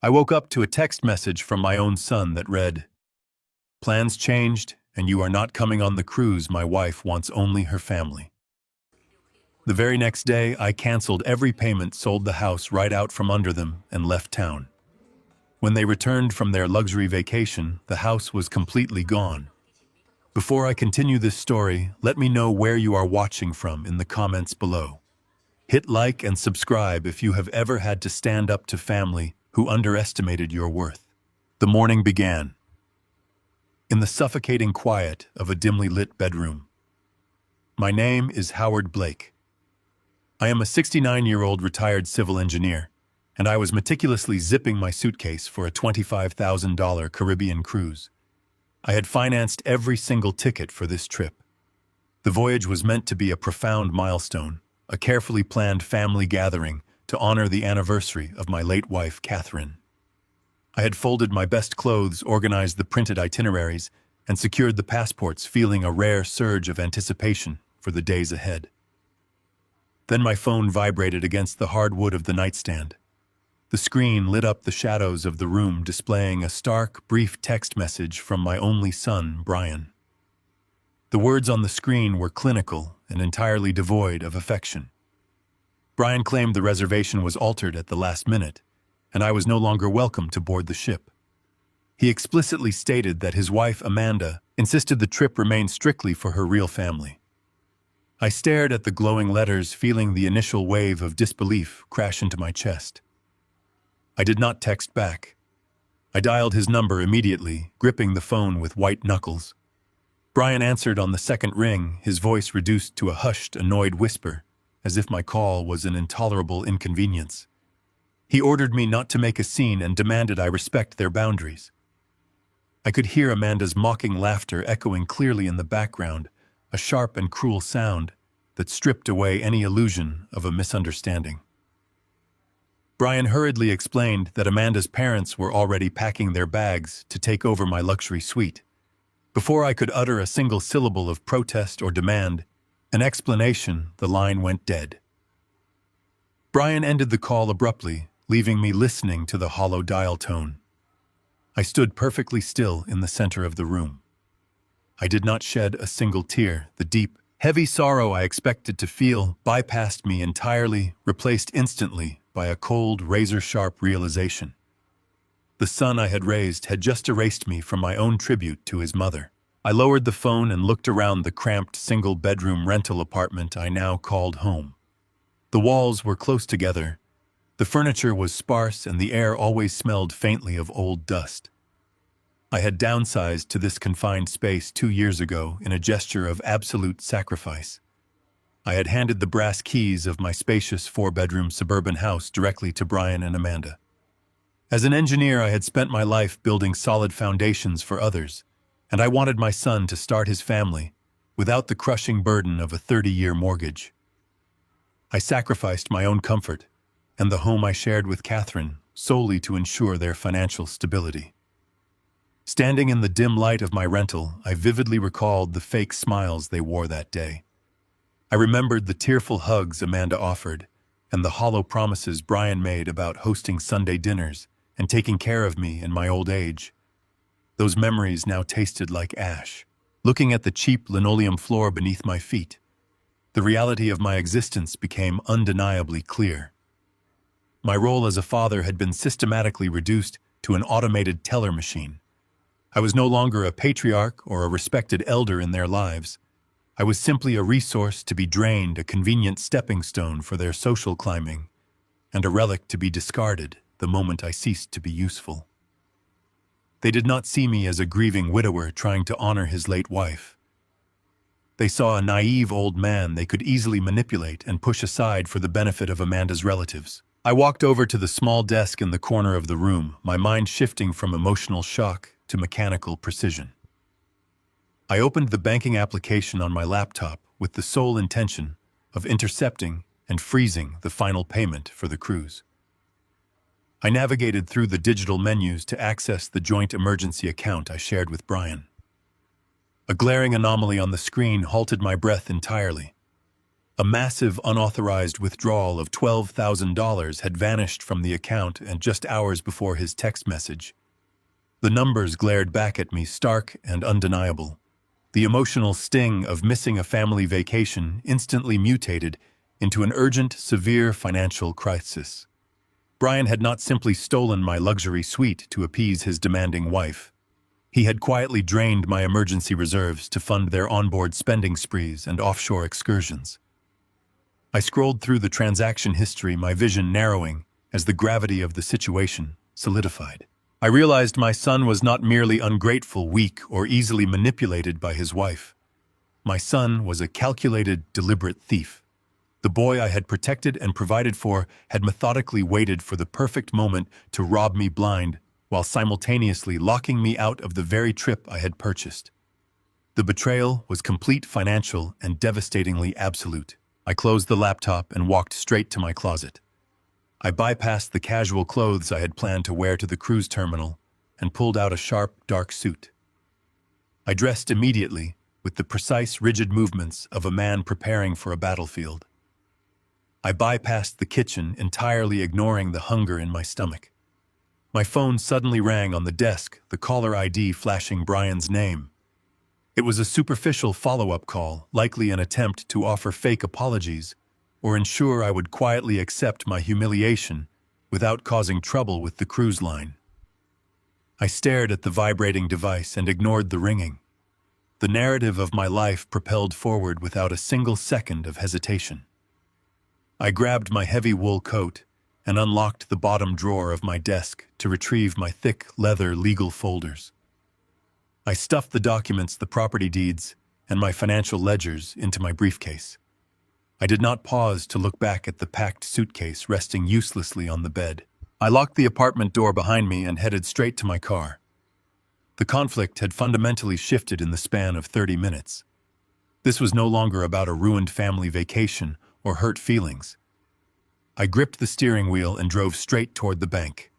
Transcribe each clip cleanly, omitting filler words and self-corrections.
I woke up to a text message from my own son that read, "Plans changed, and you are not coming on the cruise. My wife wants only her family." The very next day, I canceled every payment, sold the house right out from under them, and left town. When they returned from their luxury vacation, the house was completely gone. Before I continue this story, let me know where you are watching from in the comments below. Hit like and subscribe if you have ever had to stand up to family who underestimated your worth. The morning began in the suffocating quiet of a dimly lit bedroom. My name is Howard Blake. I am a 69-year-old retired civil engineer, and I was meticulously zipping my suitcase for a $25,000 Caribbean cruise. I had financed every single ticket for this trip. The voyage was meant to be a profound milestone, a carefully planned family gathering to honor the anniversary of my late wife, Catherine. I had folded my best clothes, organized the printed itineraries, and secured the passports, feeling a rare surge of anticipation for the days ahead. Then my phone vibrated against the hardwood of the nightstand. The screen lit up the shadows of the room, displaying a stark, brief text message from my only son, Brian. The words on the screen were clinical and entirely devoid of affection. Brian claimed the reservation was altered at the last minute, and I was no longer welcome to board the ship. He explicitly stated that his wife, Amanda, insisted the trip remain strictly for her real family. I stared at the glowing letters, feeling the initial wave of disbelief crash into my chest. I did not text back. I dialed his number immediately, gripping the phone with white knuckles. Brian answered on the second ring, his voice reduced to a hushed, annoyed whisper, as if my call was an intolerable inconvenience. He ordered me not to make a scene and demanded I respect their boundaries. I could hear Amanda's mocking laughter echoing clearly in the background, a sharp and cruel sound that stripped away any illusion of a misunderstanding. Brian hurriedly explained that Amanda's parents were already packing their bags to take over my luxury suite. Before I could utter a single syllable of protest or demand, an explanation, the line went dead. Brian ended the call abruptly, leaving me listening to the hollow dial tone. I stood perfectly still in the center of the room. I did not shed a single tear. The deep, heavy sorrow I expected to feel bypassed me entirely, replaced instantly by a cold, razor-sharp realization. The son I had raised had just erased me from my own tribute to his mother. I lowered the phone and looked around the cramped single-bedroom rental apartment I now called home. The walls were close together. The furniture was sparse, and the air always smelled faintly of old dust. I had downsized to this confined space 2 years ago in a gesture of absolute sacrifice. I had handed the brass keys of my spacious 4-bedroom suburban house directly to Brian and Amanda. As an engineer, I had spent my life building solid foundations for others, and I wanted my son to start his family without the crushing burden of a 30-year mortgage. I sacrificed my own comfort and the home I shared with Catherine solely to ensure their financial stability. Standing in the dim light of my rental, I vividly recalled the fake smiles they wore that day. I remembered the tearful hugs Amanda offered and the hollow promises Brian made about hosting Sunday dinners and taking care of me in my old age. Those memories now tasted like ash. Looking at the cheap linoleum floor beneath my feet, the reality of my existence became undeniably clear. My role as a father had been systematically reduced to an automated teller machine. I was no longer a patriarch or a respected elder in their lives. I was simply a resource to be drained, a convenient stepping stone for their social climbing, and a relic to be discarded the moment I ceased to be useful. They did not see me as a grieving widower trying to honor his late wife. They saw a naive old man they could easily manipulate and push aside for the benefit of Amanda's relatives. I walked over to the small desk in the corner of the room, my mind shifting from emotional shock to mechanical precision. I opened the banking application on my laptop with the sole intention of intercepting and freezing the final payment for the cruise. I navigated through the digital menus to access the joint emergency account I shared with Brian. A glaring anomaly on the screen halted my breath entirely. A massive unauthorized withdrawal of $12,000 had vanished from the account, and just hours before his text message. The numbers glared back at me, stark and undeniable. The emotional sting of missing a family vacation instantly mutated into an urgent, severe financial crisis. Brian had not simply stolen my luxury suite to appease his demanding wife. He had quietly drained my emergency reserves to fund their onboard spending sprees and offshore excursions. I scrolled through the transaction history, my vision narrowing as the gravity of the situation solidified. I realized my son was not merely ungrateful, weak, or easily manipulated by his wife. My son was a calculated, deliberate thief. The boy I had protected and provided for had methodically waited for the perfect moment to rob me blind, while simultaneously locking me out of the very trip I had purchased. The betrayal was complete, financial, and devastatingly absolute. I closed the laptop and walked straight to my closet. I bypassed the casual clothes I had planned to wear to the cruise terminal and pulled out a sharp, dark suit. I dressed immediately, with the precise, rigid movements of a man preparing for a battlefield. I bypassed the kitchen, entirely ignoring the hunger in my stomach. My phone suddenly rang on the desk, the caller ID flashing Brian's name. It was a superficial follow-up call, likely an attempt to offer fake apologies or ensure I would quietly accept my humiliation without causing trouble with the cruise line. I stared at the vibrating device and ignored the ringing. The narrative of my life propelled forward without a single second of hesitation. I grabbed my heavy wool coat and unlocked the bottom drawer of my desk to retrieve my thick leather legal folders. I stuffed the documents, the property deeds, and my financial ledgers into my briefcase. I did not pause to look back at the packed suitcase resting uselessly on the bed. I locked the apartment door behind me and headed straight to my car. The conflict had fundamentally shifted in the span of 30 minutes. This was no longer about a ruined family vacation or hurt feelings. I gripped the steering wheel and drove straight toward the bank.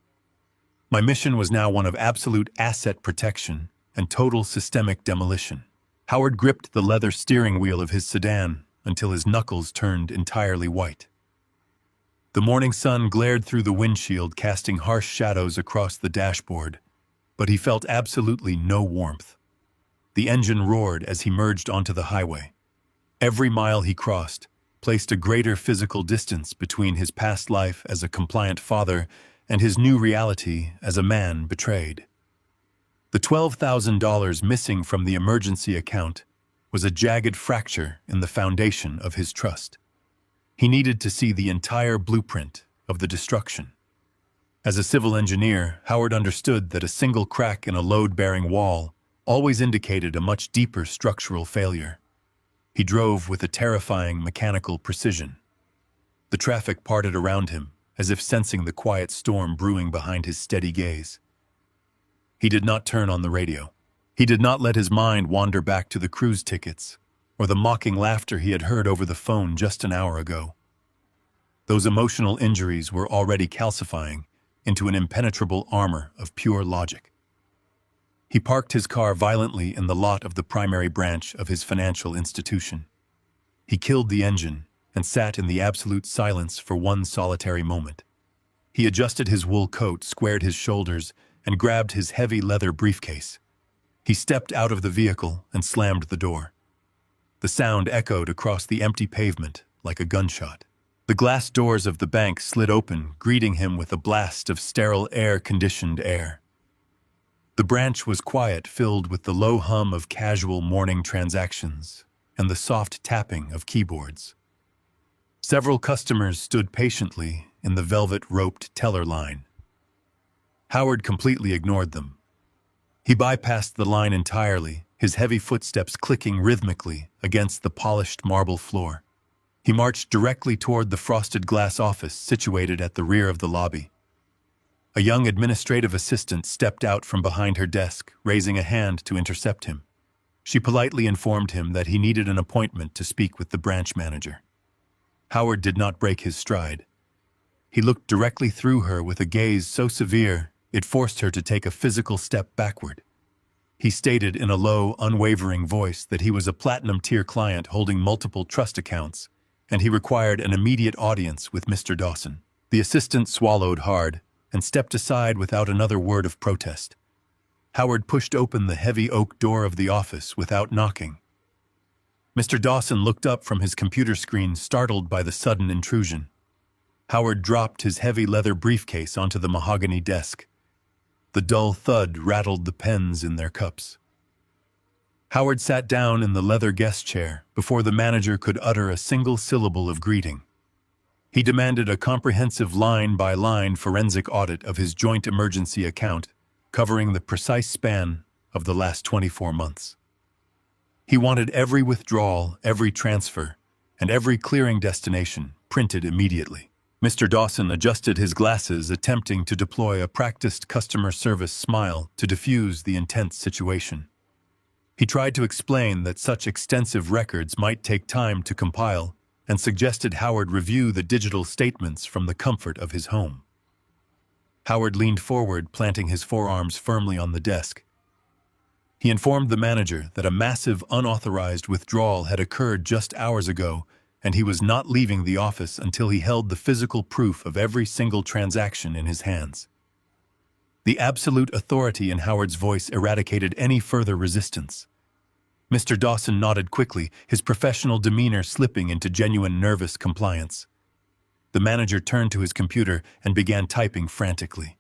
My mission was now one of absolute asset protection and total systemic demolition. Howard gripped the leather steering wheel of his sedan until his knuckles turned entirely white. The morning sun glared through the windshield, casting harsh shadows across the dashboard, but he felt absolutely no warmth. The engine roared as he merged onto the highway. Every mile he crossed placed a greater physical distance between his past life as a compliant father and his new reality as a man betrayed. The $12,000 missing from the emergency account was a jagged fracture in the foundation of his trust. He needed to see the entire blueprint of the destruction. As a civil engineer, Howard understood that a single crack in a load-bearing wall always indicated a much deeper structural failure. He drove with a terrifying mechanical precision. The traffic parted around him, as if sensing the quiet storm brewing behind his steady gaze. He did not turn on the radio. He did not let his mind wander back to the cruise tickets or the mocking laughter he had heard over the phone just an hour ago. Those emotional injuries were already calcifying into an impenetrable armor of pure logic. He parked his car violently in the lot of the primary branch of his financial institution. He killed the engine and sat in the absolute silence for one solitary moment. He adjusted his wool coat, squared his shoulders, and grabbed his heavy leather briefcase. He stepped out of the vehicle and slammed the door. The sound echoed across the empty pavement like a gunshot. The glass doors of the bank slid open, greeting him with a blast of sterile, air-conditioned air. The branch was quiet, filled with the low hum of casual morning transactions and the soft tapping of keyboards. Several customers stood patiently in the velvet-roped teller line. Howard completely ignored them. He bypassed the line entirely, his heavy footsteps clicking rhythmically against the polished marble floor. He marched directly toward the frosted glass office situated at the rear of the lobby. A young administrative assistant stepped out from behind her desk, raising a hand to intercept him. She politely informed him that he needed an appointment to speak with the branch manager. Howard did not break his stride. He looked directly through her with a gaze so severe it forced her to take a physical step backward. He stated in a low, unwavering voice that he was a platinum-tier client holding multiple trust accounts and he required an immediate audience with Mr. Dawson. The assistant swallowed hard and stepped aside without another word of protest. Howard pushed open the heavy oak door of the office without knocking. Mr. Dawson looked up from his computer screen, startled by the sudden intrusion. Howard dropped his heavy leather briefcase onto the mahogany desk. The dull thud rattled the pens in their cups. Howard sat down in the leather guest chair before the manager could utter a single syllable of greeting. He demanded a comprehensive line-by-line forensic audit of his joint emergency account, covering the precise span of the last 24 months. He wanted every withdrawal, every transfer, and every clearing destination printed immediately. Mr. Dawson adjusted his glasses, attempting to deploy a practiced customer service smile to diffuse the intense situation. He tried to explain that such extensive records might take time to compile and suggested Howard review the digital statements from the comfort of his home. Howard leaned forward, planting his forearms firmly on the desk. He informed the manager that a massive unauthorized withdrawal had occurred just hours ago, and he was not leaving the office until he held the physical proof of every single transaction in his hands. The absolute authority in Howard's voice eradicated any further resistance. Mr. Dawson nodded quickly, his professional demeanor slipping into genuine nervous compliance. The manager turned to his computer and began typing frantically.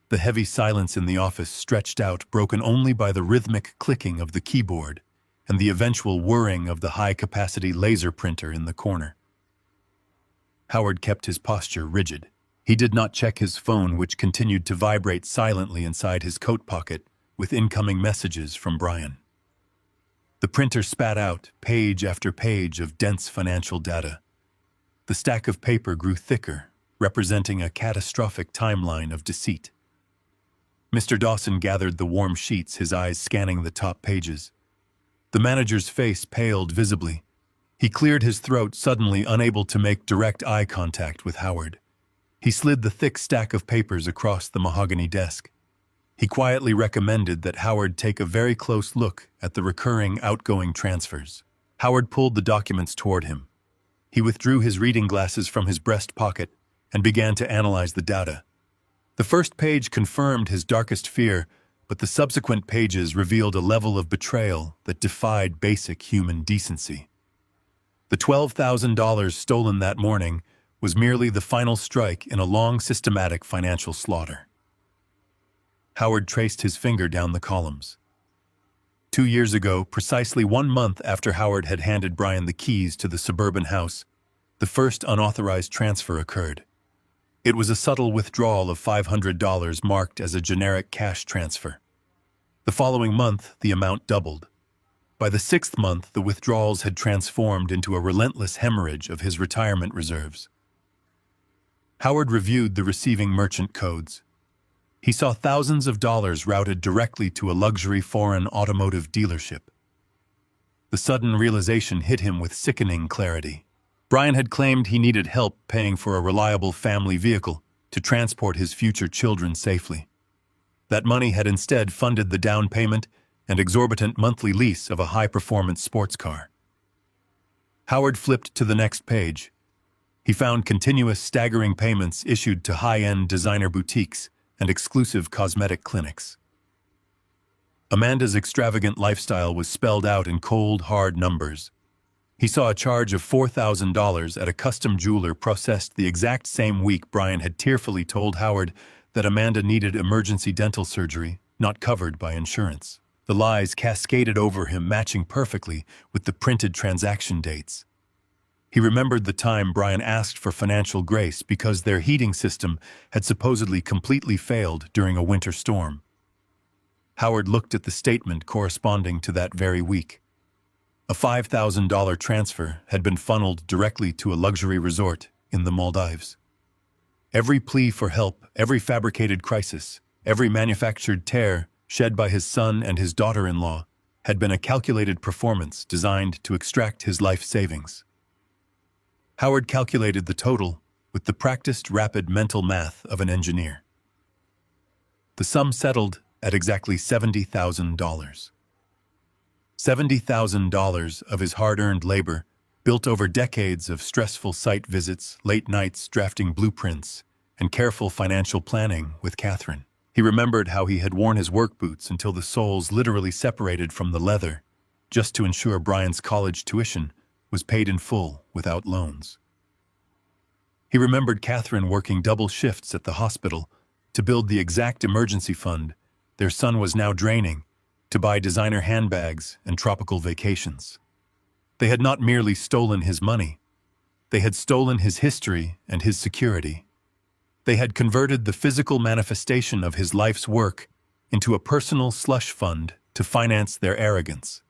The heavy silence in the office stretched out, broken only by the rhythmic clicking of the keyboard and the eventual whirring of the high-capacity laser printer in the corner. Howard kept his posture rigid. He did not check his phone, which continued to vibrate silently inside his coat pocket with incoming messages from Brian. The printer spat out page after page of dense financial data. The stack of paper grew thicker, representing a catastrophic timeline of deceit. Mr. Dawson gathered the warm sheets, his eyes scanning the top pages. The manager's face paled visibly. He cleared his throat, suddenly unable to make direct eye contact with Howard. He slid the thick stack of papers across the mahogany desk. He quietly recommended that Howard take a very close look at the recurring outgoing transfers. Howard pulled the documents toward him. He withdrew his reading glasses from his breast pocket and began to analyze the data. The first page confirmed his darkest fear, but the subsequent pages revealed a level of betrayal that defied basic human decency. The $12,000 stolen that morning was merely the final strike in a long, systematic financial slaughter. Howard traced his finger down the columns. 2 years ago, precisely 1 month after Howard had handed Brian the keys to the suburban house, the first unauthorized transfer occurred. It was a subtle withdrawal of $500 marked as a generic cash transfer. The following month, the amount doubled. By the 6th month, the withdrawals had transformed into a relentless hemorrhage of his retirement reserves. Howard reviewed the receiving merchant codes. He saw thousands of dollars routed directly to a luxury foreign automotive dealership. The sudden realization hit him with sickening clarity. Brian had claimed he needed help paying for a reliable family vehicle to transport his future children safely. That money had instead funded the down payment and exorbitant monthly lease of a high-performance sports car. Howard flipped to the next page. He found continuous staggering payments issued to high-end designer boutiques and exclusive cosmetic clinics. Amanda's extravagant lifestyle was spelled out in cold, hard numbers. He saw a charge of $4,000 at a custom jeweler processed the exact same week Brian had tearfully told Howard that Amanda needed emergency dental surgery, not covered by insurance. The lies cascaded over him, matching perfectly with the printed transaction dates. He remembered the time Brian asked for financial grace because their heating system had supposedly completely failed during a winter storm. Howard looked at the statement corresponding to that very week. A $5,000 transfer had been funneled directly to a luxury resort in the Maldives. Every plea for help, every fabricated crisis, every manufactured tear shed by his son and his daughter-in-law had been a calculated performance designed to extract his life savings. Howard calculated the total with the practiced, rapid mental math of an engineer. The sum settled at exactly $70,000. $70,000 of his hard-earned labor built over decades of stressful site visits, late nights drafting blueprints, and careful financial planning with Catherine. He remembered how he had worn his work boots until the soles literally separated from the leather, just to ensure Brian's college tuition was paid in full without loans. He remembered Catherine working double shifts at the hospital to build the exact emergency fund their son was now draining to buy designer handbags and tropical vacations. They had not merely stolen his money, they had stolen his history and his security. They had converted the physical manifestation of his life's work into a personal slush fund to finance their arrogance.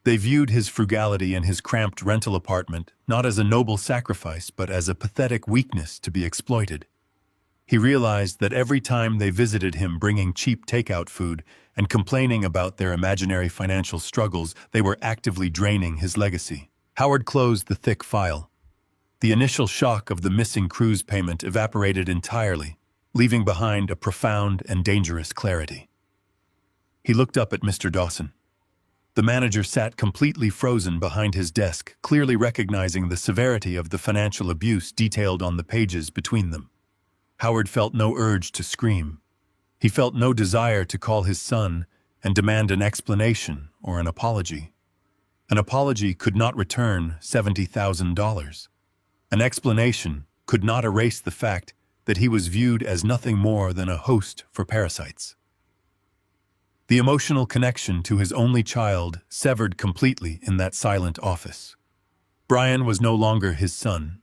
They viewed his frugality and his cramped rental apartment not as a noble sacrifice, but as a pathetic weakness to be exploited. He realized that every time they visited him bringing cheap takeout food and complaining about their imaginary financial struggles, they were actively draining his legacy. Howard closed the thick file. The initial shock of the missing cruise payment evaporated entirely, leaving behind a profound and dangerous clarity. He looked up at Mr. Dawson. The manager sat completely frozen behind his desk, clearly recognizing the severity of the financial abuse detailed on the pages between them. Howard felt no urge to scream. He felt no desire to call his son and demand an explanation or an apology. An apology could not return $70,000. An explanation could not erase the fact that he was viewed as nothing more than a host for parasites. The emotional connection to his only child severed completely in that silent office. Brian was no longer his son.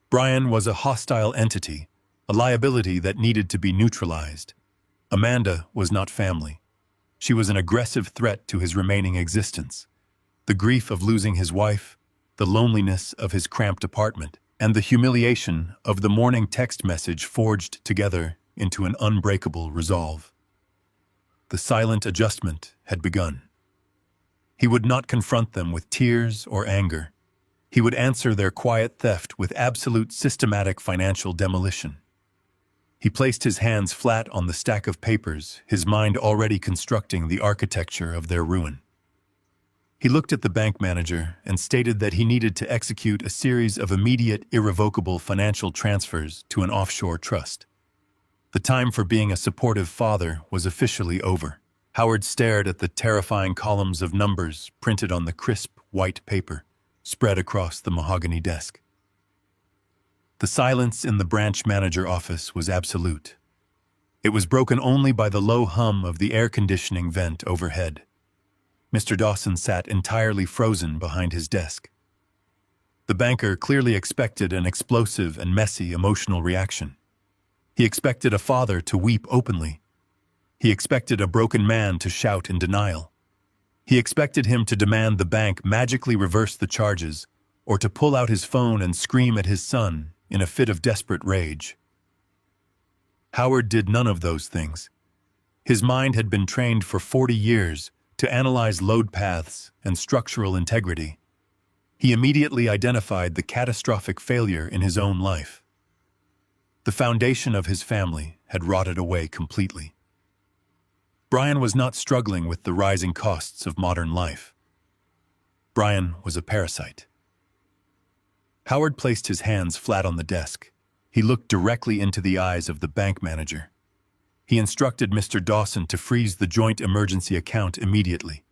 Brian was a hostile entity, a liability that needed to be neutralized. Amanda was not family. She was an aggressive threat to his remaining existence. The grief of losing his wife, the loneliness of his cramped apartment, and the humiliation of the morning text message forged together into an unbreakable resolve. The silent adjustment had begun. He would not confront them with tears or anger. He would answer their quiet theft with absolute systematic financial demolition. He placed his hands flat on the stack of papers, his mind already constructing the architecture of their ruin. He looked at the bank manager and stated that he needed to execute a series of immediate, irrevocable financial transfers to an offshore trust. The time for being a supportive father was officially over. Howard stared at the terrifying columns of numbers printed on the crisp, white paper, spread across the mahogany desk. The silence in the branch manager office was absolute. It was broken only by the low hum of the air conditioning vent overhead. Mr. Dawson sat entirely frozen behind his desk. The banker clearly expected an explosive and messy emotional reaction. He expected a father to weep openly. He expected a broken man to shout in denial. He expected him to demand the bank magically reverse the charges, or to pull out his phone and scream at his son in a fit of desperate rage. Howard did none of those things. His mind had been trained for 40 years to analyze load paths and structural integrity. He immediately identified the catastrophic failure in his own life. The foundation of his family had rotted away completely. Brian was not struggling with the rising costs of modern life. Brian was a parasite. Howard placed his hands flat on the desk. He looked directly into the eyes of the bank manager. He instructed Mr. Dawson to freeze the joint emergency account immediately.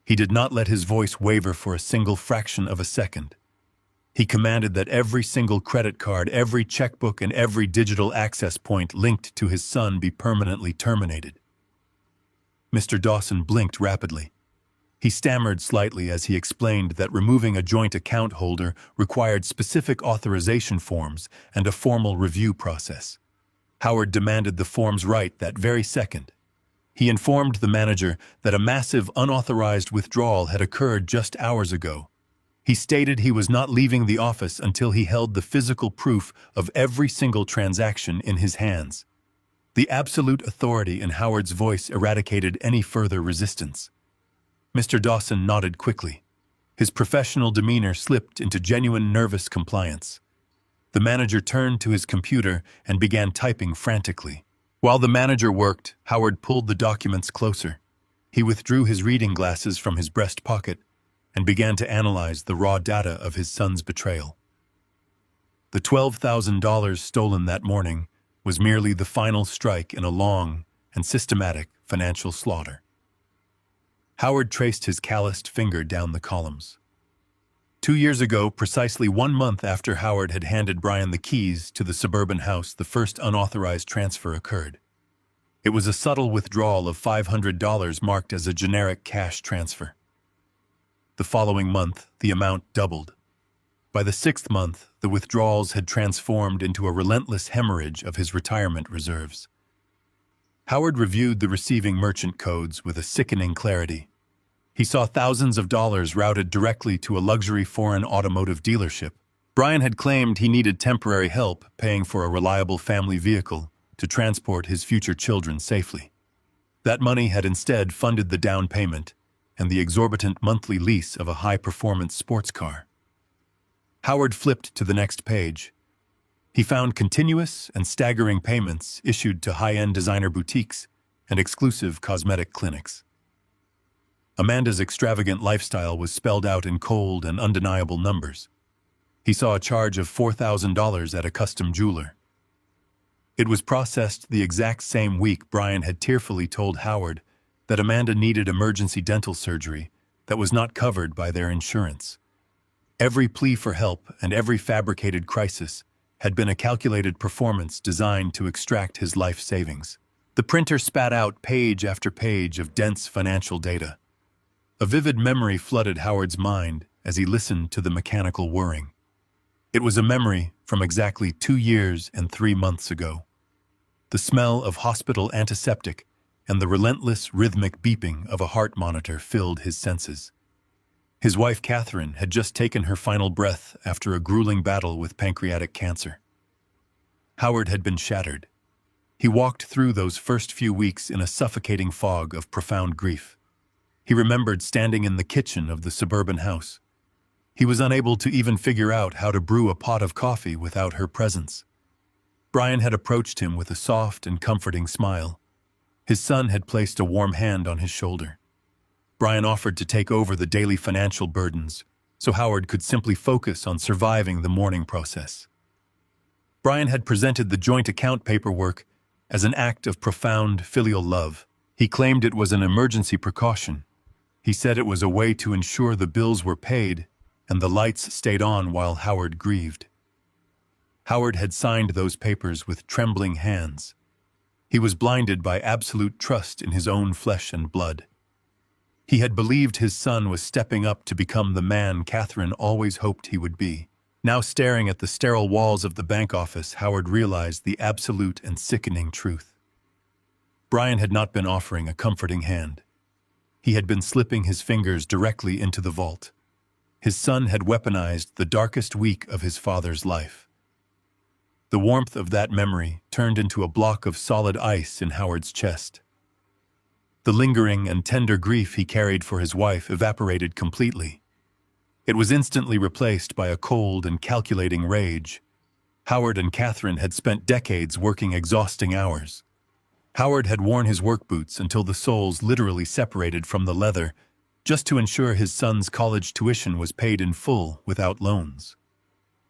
He did not let his voice waver for a single fraction of a second. He commanded that every single credit card, every checkbook, and every digital access point linked to his son be permanently terminated. Mr. Dawson blinked rapidly. He stammered slightly as he explained that removing a joint account holder required specific authorization forms and a formal review process. Howard demanded the forms right that very second. He informed the manager that a massive unauthorized withdrawal had occurred just hours ago. He stated he was not leaving the office until he held the physical proof of every single transaction in his hands. The absolute authority in Howard's voice eradicated any further resistance. Mr. Dawson nodded quickly. His professional demeanor slipped into genuine nervous compliance. The manager turned to his computer and began typing frantically. While the manager worked, Howard pulled the documents closer. He withdrew his reading glasses from his breast pocket and began to analyze the raw data of his son's betrayal. The $12,000 stolen that morning was merely the final strike in a long and systematic financial slaughter. Howard traced his calloused finger down the columns. 2 years ago, precisely 1 month after Howard had handed Brian the keys to the suburban house, the first unauthorized transfer occurred. It was a subtle withdrawal of $500 marked as a generic cash transfer. The following month, the amount doubled. By the 6th month, the withdrawals had transformed into a relentless hemorrhage of his retirement reserves. Howard reviewed the receiving merchant codes with a sickening clarity. He saw thousands of dollars routed directly to a luxury foreign automotive dealership. Brian had claimed he needed temporary help paying for a reliable family vehicle to transport his future children safely. That money had instead funded the down payment and the exorbitant monthly lease of a high-performance sports car. Howard flipped to the next page. He found continuous and staggering payments issued to high-end designer boutiques and exclusive cosmetic clinics. Amanda's extravagant lifestyle was spelled out in cold and undeniable numbers. He saw a charge of $4,000 at a custom jeweler. It was processed the exact same week Brian had tearfully told Howard that Amanda needed emergency dental surgery that was not covered by their insurance. Every plea for help and every fabricated crisis had been a calculated performance designed to extract his life savings. The printer spat out page after page of dense financial data. A vivid memory flooded Howard's mind as he listened to the mechanical whirring. It was a memory from exactly 2 years and 3 months ago. The smell of hospital antiseptic and the relentless rhythmic beeping of a heart monitor filled his senses. His wife Catherine had just taken her final breath after a grueling battle with pancreatic cancer. Howard had been shattered. He walked through those first few weeks in a suffocating fog of profound grief. He remembered standing in the kitchen of the suburban house. He was unable to even figure out how to brew a pot of coffee without her presence. Brian had approached him with a soft and comforting smile. His son had placed a warm hand on his shoulder. Brian offered to take over the daily financial burdens so Howard could simply focus on surviving the mourning process. Brian had presented the joint account paperwork as an act of profound filial love. He claimed it was an emergency precaution. He said it was a way to ensure the bills were paid and the lights stayed on while Howard grieved. Howard had signed those papers with trembling hands. He was blinded by absolute trust in his own flesh and blood. He had believed his son was stepping up to become the man Catherine always hoped he would be. Now staring at the sterile walls of the bank office, Howard realized the absolute and sickening truth. Brian had not been offering a comforting hand. He had been slipping his fingers directly into the vault. His son had weaponized the darkest week of his father's life. The warmth of that memory turned into a block of solid ice in Howard's chest. The lingering and tender grief he carried for his wife evaporated completely. It was instantly replaced by a cold and calculating rage. Howard and Catherine had spent decades working exhausting hours. Howard had worn his work boots until the soles literally separated from the leather, just to ensure his son's college tuition was paid in full without loans.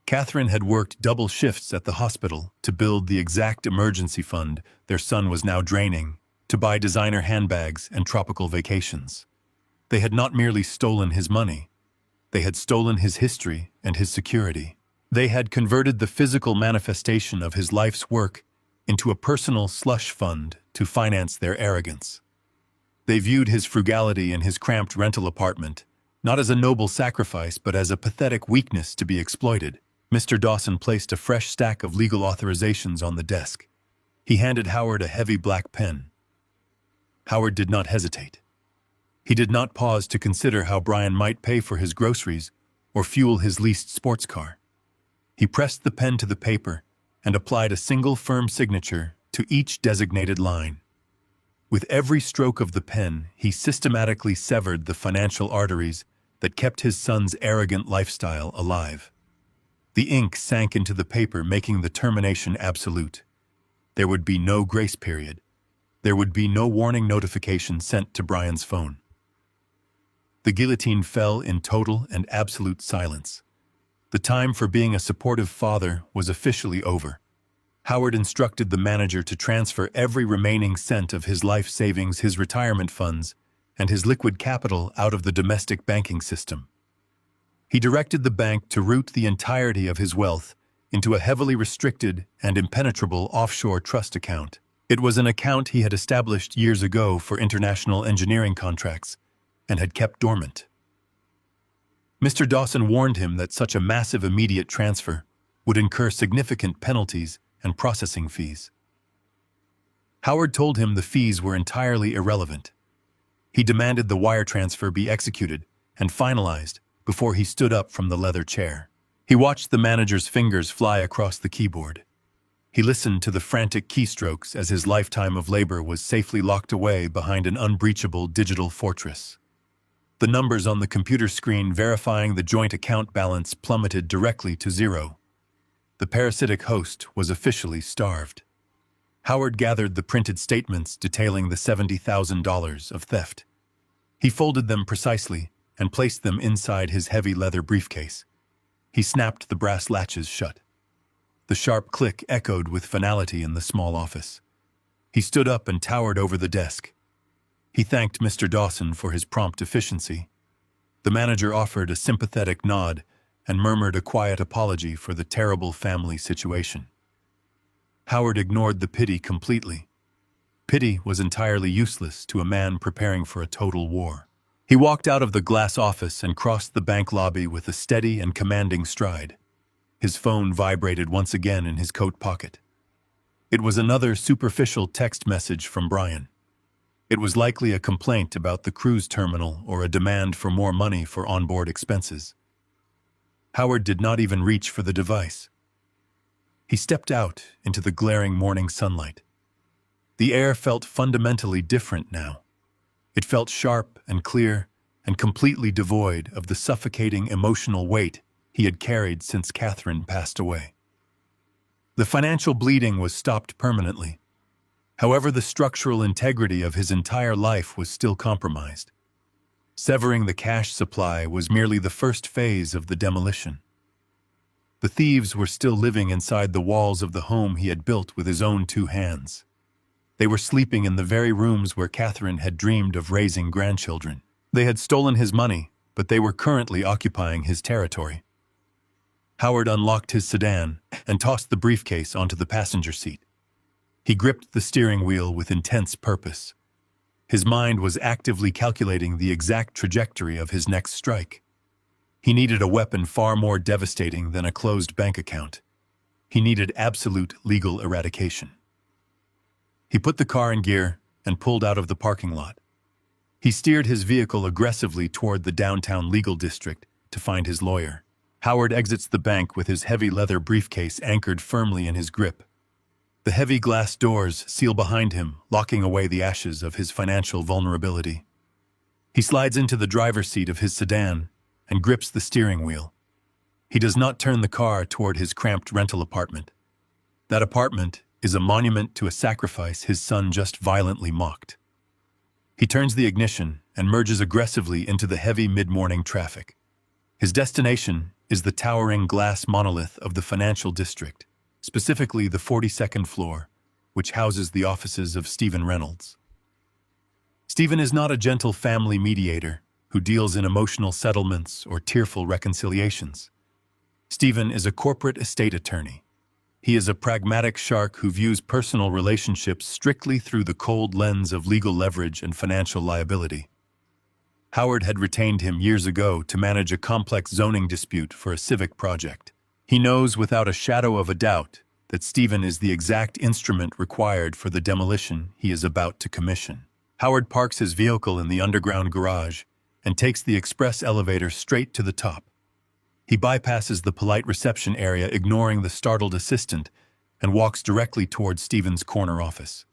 Catherine had worked double shifts at the hospital to build the exact emergency fund their son was now draining to buy designer handbags and tropical vacations. They had not merely stolen his money. They had stolen his history and his security. They had converted the physical manifestation of his life's work into a personal slush fund to finance their arrogance. They viewed his frugality in his cramped rental apartment not as a noble sacrifice but as a pathetic weakness to be exploited. Mr. Dawson placed a fresh stack of legal authorizations on the desk. He handed Howard a heavy black pen. Howard did not hesitate. He did not pause to consider how Brian might pay for his groceries or fuel his leased sports car. He pressed the pen to the paper and applied a single firm signature to each designated line. With every stroke of the pen, he systematically severed the financial arteries that kept his son's arrogant lifestyle alive. The ink sank into the paper, making the termination absolute. There would be no grace period. There would be no warning notification sent to Brian's phone. The guillotine fell in total and absolute silence. The time for being a supportive father was officially over. Howard instructed the manager to transfer every remaining cent of his life savings, his retirement funds, and his liquid capital out of the domestic banking system. He directed the bank to route the entirety of his wealth into a heavily restricted and impenetrable offshore trust account. It was an account he had established years ago for international engineering contracts and had kept dormant. Mr. Dawson warned him that such a massive immediate transfer would incur significant penalties and processing fees. Howard told him the fees were entirely irrelevant. He demanded the wire transfer be executed and finalized before he stood up from the leather chair. He watched the manager's fingers fly across the keyboard. He listened to the frantic keystrokes as his lifetime of labor was safely locked away behind an unbreachable digital fortress. The numbers on the computer screen verifying the joint account balance plummeted directly to zero. The parasitic host was officially starved. Howard gathered the printed statements detailing the $70,000 of theft. He folded them precisely and placed them inside his heavy leather briefcase. He snapped the brass latches shut. The sharp click echoed with finality in the small office. He stood up and towered over the desk. He thanked Mr. Dawson for his prompt efficiency. The manager offered a sympathetic nod and murmured a quiet apology for the terrible family situation. Howard ignored the pity completely. Pity was entirely useless to a man preparing for a total war. He walked out of the glass office and crossed the bank lobby with a steady and commanding stride. His phone vibrated once again in his coat pocket. It was another superficial text message from Brian. It was likely a complaint about the cruise terminal or a demand for more money for onboard expenses. Howard did not even reach for the device. He stepped out into the glaring morning sunlight. The air felt fundamentally different now. It felt sharp and clear and completely devoid of the suffocating emotional weight he had carried since Catherine passed away. The financial bleeding was stopped permanently. However, the structural integrity of his entire life was still compromised. Severing the cash supply was merely the first phase of the demolition. The thieves were still living inside the walls of the home he had built with his own two hands. They were sleeping in the very rooms where Catherine had dreamed of raising grandchildren. They had stolen his money, but they were currently occupying his territory. Howard unlocked his sedan and tossed the briefcase onto the passenger seat. He gripped the steering wheel with intense purpose. His mind was actively calculating the exact trajectory of his next strike. He needed a weapon far more devastating than a closed bank account. He needed absolute legal eradication. He put the car in gear and pulled out of the parking lot. He steered his vehicle aggressively toward the downtown legal district to find his lawyer. Howard exits the bank with his heavy leather briefcase anchored firmly in his grip. The heavy glass doors seal behind him, locking away the ashes of his financial vulnerability. He slides into the driver's seat of his sedan and grips the steering wheel. He does not turn the car toward his cramped rental apartment. That apartment is a monument to a sacrifice his son just violently mocked. He turns the ignition and merges aggressively into the heavy mid-morning traffic. His destination is the towering glass monolith of the financial district, specifically the 42nd floor, which houses the offices of Stephen Reynolds. Stephen is not a gentle family mediator who deals in emotional settlements or tearful reconciliations. Stephen is a corporate estate attorney. He is a pragmatic shark who views personal relationships strictly through the cold lens of legal leverage and financial liability. Howard had retained him years ago to manage a complex zoning dispute for a civic project. He knows without a shadow of a doubt that Stephen is the exact instrument required for the demolition he is about to commission. Howard parks his vehicle in the underground garage and takes the express elevator straight to the top. He bypasses the polite reception area, ignoring the startled assistant, and walks directly towards Stephen's corner office.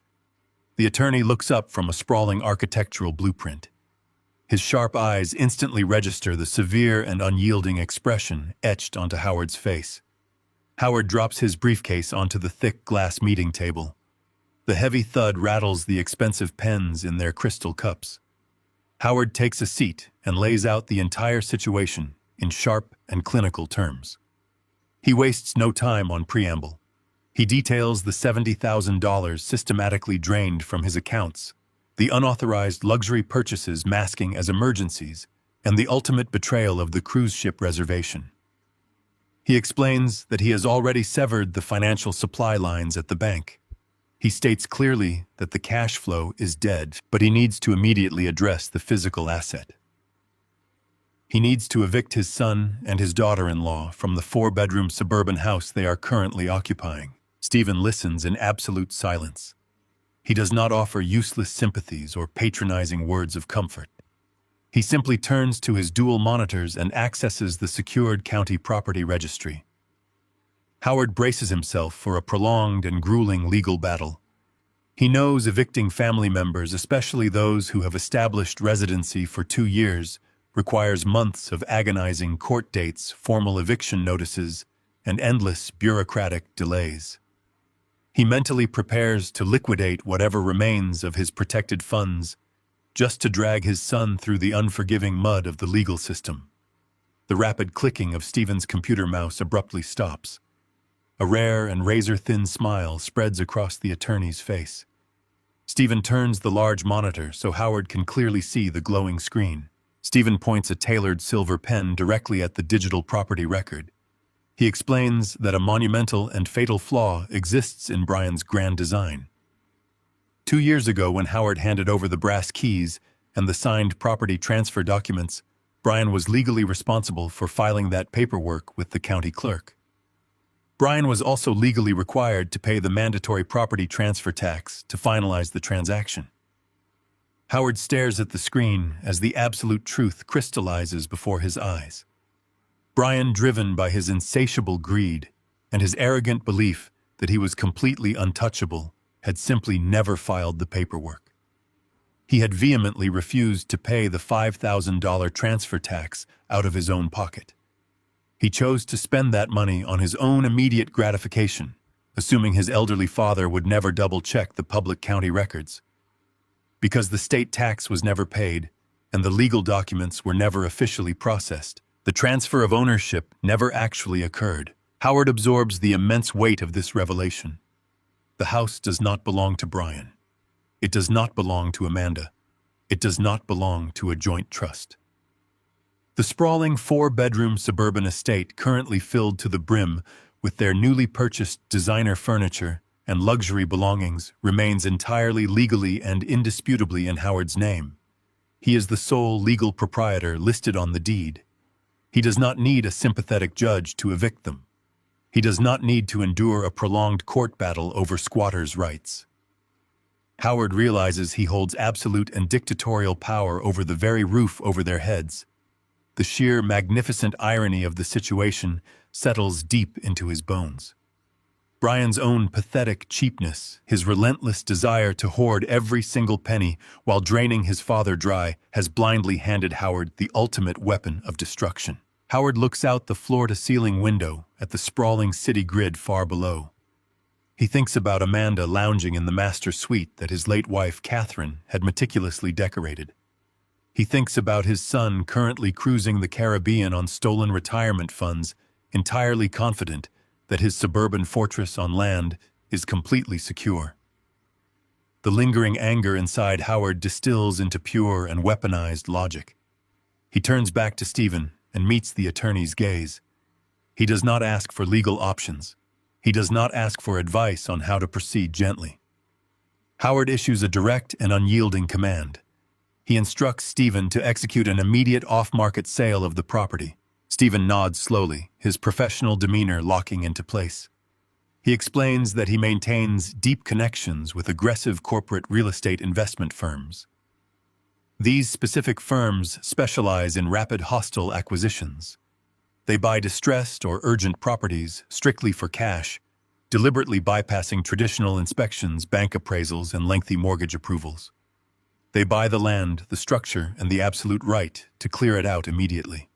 The attorney looks up from a sprawling architectural blueprint. His sharp eyes instantly register the severe and unyielding expression etched onto Howard's face. Howard drops his briefcase onto the thick glass meeting table. The heavy thud rattles the expensive pens in their crystal cups. Howard takes a seat and lays out the entire situation in sharp and clinical terms. He wastes no time on preamble. He details the $70,000 systematically drained from his accounts, the unauthorized luxury purchases masking as emergencies, and the ultimate betrayal of the cruise ship reservation. He explains that he has already severed the financial supply lines at the bank. He states clearly that the cash flow is dead, but he needs to immediately address the physical asset. He needs to evict his son and his daughter-in-law from the 4-bedroom suburban house they are currently occupying. Stephen listens in absolute silence. He does not offer useless sympathies or patronizing words of comfort. He simply turns to his dual monitors and accesses the secured county property registry. Howard braces himself for a prolonged and grueling legal battle. He knows evicting family members, especially those who have established residency for 2 years, requires months of agonizing court dates, formal eviction notices, and endless bureaucratic delays. He mentally prepares to liquidate whatever remains of his protected funds, just to drag his son through the unforgiving mud of the legal system. The rapid clicking of Stephen's computer mouse abruptly stops. A rare and razor-thin smile spreads across the attorney's face. Stephen turns the large monitor so Howard can clearly see the glowing screen. Stephen points a tailored silver pen directly at the digital property record. He explains that a monumental and fatal flaw exists in Brian's grand design. 2 years ago, when Howard handed over the brass keys and the signed property transfer documents, Brian was legally responsible for filing that paperwork with the county clerk. Brian was also legally required to pay the mandatory property transfer tax to finalize the transaction. Howard stares at the screen as the absolute truth crystallizes before his eyes. Brian, driven by his insatiable greed and his arrogant belief that he was completely untouchable, had simply never filed the paperwork. He had vehemently refused to pay the $5,000 transfer tax out of his own pocket. He chose to spend that money on his own immediate gratification, assuming his elderly father would never double-check the public county records. Because the state tax was never paid and the legal documents were never officially processed, the transfer of ownership never actually occurred. Howard absorbs the immense weight of this revelation. The house does not belong to Brian. It does not belong to Amanda. It does not belong to a joint trust. The sprawling 4-bedroom suburban estate, currently filled to the brim with their newly purchased designer furniture and luxury belongings, remains entirely legally and indisputably in Howard's name. He is the sole legal proprietor listed on the deed. He does not need a sympathetic judge to evict them. He does not need to endure a prolonged court battle over squatters' rights. Howard realizes he holds absolute and dictatorial power over the very roof over their heads. The sheer magnificent irony of the situation settles deep into his bones. Brian's own pathetic cheapness, his relentless desire to hoard every single penny while draining his father dry, has blindly handed Howard the ultimate weapon of destruction. Howard looks out the floor-to-ceiling window at the sprawling city grid far below. He thinks about Amanda lounging in the master suite that his late wife, Catherine, had meticulously decorated. He thinks about his son currently cruising the Caribbean on stolen retirement funds, entirely confident that his suburban fortress on land is completely secure. The lingering anger inside Howard distills into pure and weaponized logic. He turns back to Stephen and meets the attorney's gaze. He does not ask for legal options. He does not ask for advice on how to proceed gently. Howard issues a direct and unyielding command. He instructs Stephen to execute an immediate off-market sale of the property. Stephen nods slowly, his professional demeanor locking into place. He explains that he maintains deep connections with aggressive corporate real estate investment firms. These specific firms specialize in rapid hostile acquisitions. They buy distressed or urgent properties strictly for cash, deliberately bypassing traditional inspections, bank appraisals, and lengthy mortgage approvals. They buy the land, the structure, and the absolute right to clear it out immediately.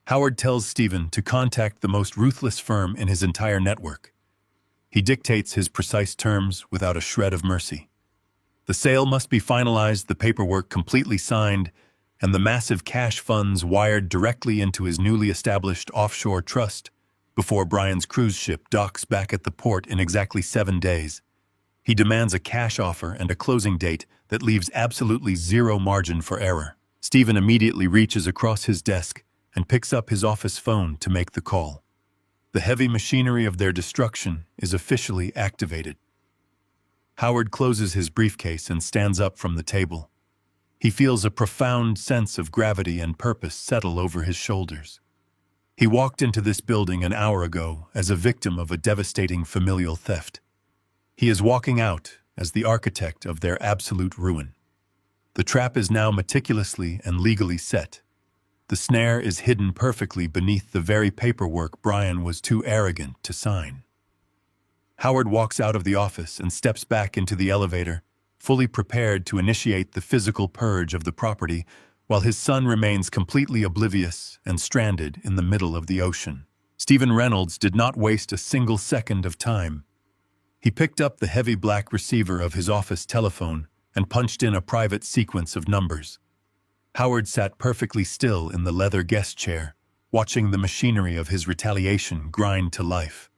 Howard tells Stephen to contact the most ruthless firm in his entire network. He dictates his precise terms without a shred of mercy. The sale must be finalized, the paperwork completely signed, and the massive cash funds wired directly into his newly established offshore trust before Brian's cruise ship docks back at the port in exactly 7 days. He demands a cash offer and a closing date that leaves absolutely zero margin for error. Stephen immediately reaches across his desk and picks up his office phone to make the call. The heavy machinery of their destruction is officially activated. Howard closes his briefcase and stands up from the table. He feels a profound sense of gravity and purpose settle over his shoulders. He walked into this building an hour ago as a victim of a devastating familial theft. He is walking out as the architect of their absolute ruin. The trap is now meticulously and legally set. The snare is hidden perfectly beneath the very paperwork Brian was too arrogant to sign. Howard walks out of the office and steps back into the elevator, fully prepared to initiate the physical purge of the property, while his son remains completely oblivious and stranded in the middle of the ocean. Stephen Reynolds did not waste a single second of time. He picked up the heavy black receiver of his office telephone and punched in a private sequence of numbers. Howard sat perfectly still in the leather guest chair, watching the machinery of his retaliation grind to life.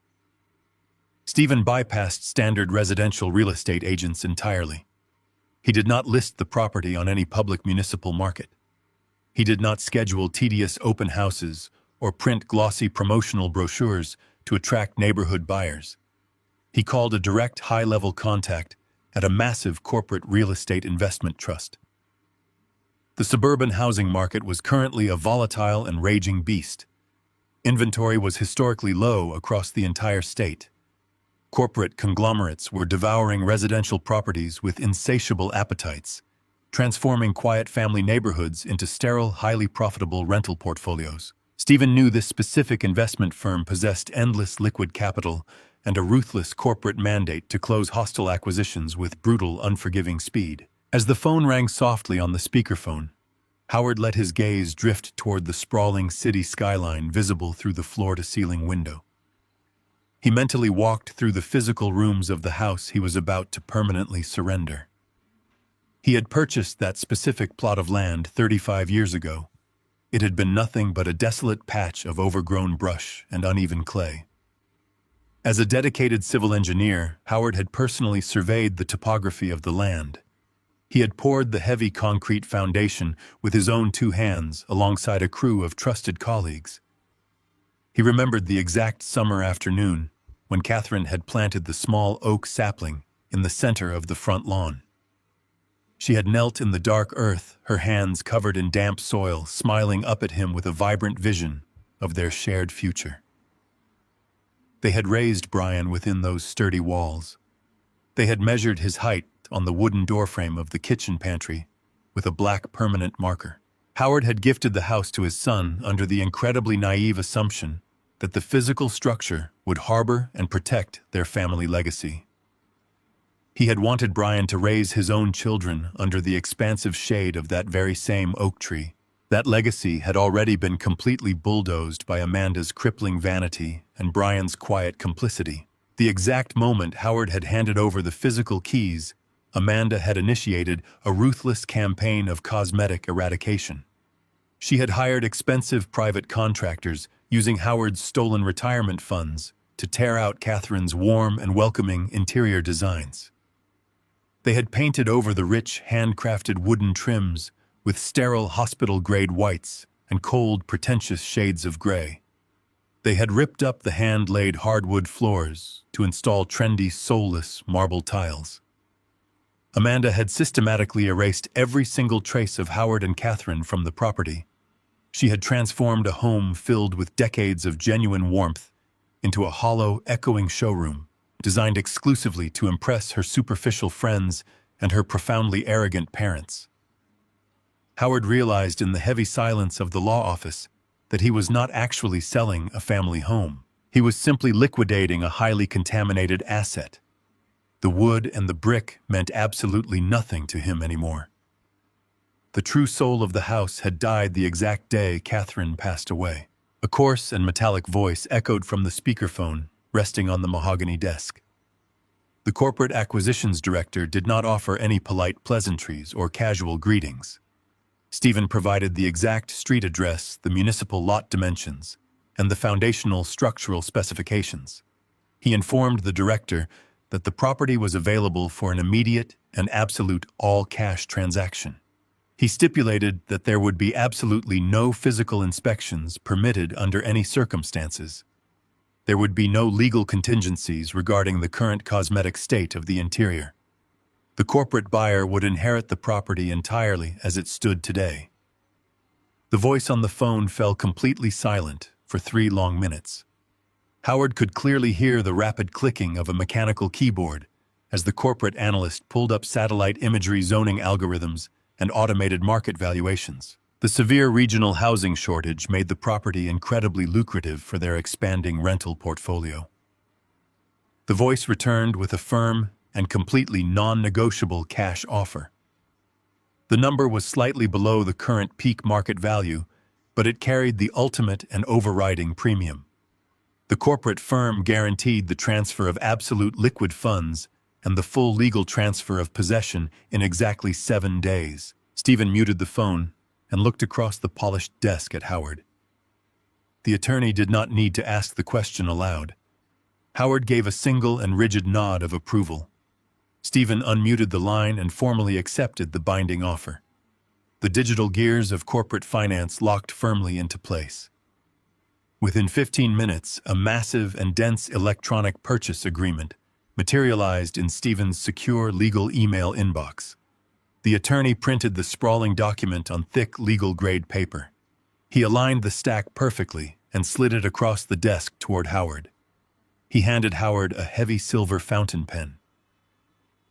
Stephen bypassed standard residential real estate agents entirely. He did not list the property on any public municipal market. He did not schedule tedious open houses or print glossy promotional brochures to attract neighborhood buyers. He called a direct high-level contact at a massive corporate real estate investment trust. The suburban housing market was currently a volatile and raging beast. Inventory was historically low across the entire state. Corporate conglomerates were devouring residential properties with insatiable appetites, transforming quiet family neighborhoods into sterile, highly profitable rental portfolios. Stephen knew this specific investment firm possessed endless liquid capital and a ruthless corporate mandate to close hostile acquisitions with brutal, unforgiving speed. As the phone rang softly on the speakerphone, Howard let his gaze drift toward the sprawling city skyline visible through the floor-to-ceiling window. He mentally walked through the physical rooms of the house he was about to permanently surrender. He had purchased that specific plot of land 35 years ago. It had been nothing but a desolate patch of overgrown brush and uneven clay. As a dedicated civil engineer, Howard had personally surveyed the topography of the land. He had poured the heavy concrete foundation with his own 2 hands alongside a crew of trusted colleagues. He remembered the exact summer afternoon when Catherine had planted the small oak sapling in the center of the front lawn. She had knelt in the dark earth, her hands covered in damp soil, smiling up at him with a vibrant vision of their shared future. They had raised Brian within those sturdy walls. They had measured his height on the wooden doorframe of the kitchen pantry with a black permanent marker. Howard had gifted the house to his son under the incredibly naive assumption that the physical structure would harbor and protect their family legacy. He had wanted Brian to raise his own children under the expansive shade of that very same oak tree. That legacy had already been completely bulldozed by Amanda's crippling vanity and Brian's quiet complicity. The exact moment Howard had handed over the physical keys, Amanda had initiated a ruthless campaign of cosmetic eradication. She had hired expensive private contractors using Howard's stolen retirement funds to tear out Catherine's warm and welcoming interior designs. They had painted over the rich, handcrafted wooden trims with sterile hospital-grade whites and cold, pretentious shades of gray. They had ripped up the hand-laid hardwood floors to install trendy, soulless marble tiles. Amanda had systematically erased every single trace of Howard and Catherine from the property. She had transformed a home filled with decades of genuine warmth into a hollow, echoing showroom designed exclusively to impress her superficial friends and her profoundly arrogant parents. Howard realized in the heavy silence of the law office that he was not actually selling a family home. He was simply liquidating a highly contaminated asset. The wood and the brick meant absolutely nothing to him anymore. The true soul of the house had died the exact day Catherine passed away. A coarse and metallic voice echoed from the speakerphone resting on the mahogany desk. The corporate acquisitions director did not offer any polite pleasantries or casual greetings. Stephen provided the exact street address, the municipal lot dimensions, and the foundational structural specifications. He informed the director that the property was available for an immediate and absolute all-cash transaction. He stipulated that there would be absolutely no physical inspections permitted under any circumstances. There would be no legal contingencies regarding the current cosmetic state of the interior. The corporate buyer would inherit the property entirely as it stood today. The voice on the phone fell completely silent for 3 long minutes. Howard could clearly hear the rapid clicking of a mechanical keyboard as the corporate analyst pulled up satellite imagery zoning algorithms and automated market valuations. The severe regional housing shortage made the property incredibly lucrative for their expanding rental portfolio. The voice returned with a firm and completely non-negotiable cash offer. The number was slightly below the current peak market value, but it carried the ultimate and overriding premium. The corporate firm guaranteed the transfer of absolute liquid funds and the full legal transfer of possession in exactly 7 days. Stephen muted the phone and looked across the polished desk at Howard. The attorney did not need to ask the question aloud. Howard gave a single and rigid nod of approval. Stephen unmuted the line and formally accepted the binding offer. The digital gears of corporate finance locked firmly into place. Within 15 minutes, a massive and dense electronic purchase agreement materialized in Stephen's secure legal email inbox. The attorney printed the sprawling document on thick legal-grade paper. He aligned the stack perfectly and slid it across the desk toward Howard. He handed Howard a heavy silver fountain pen.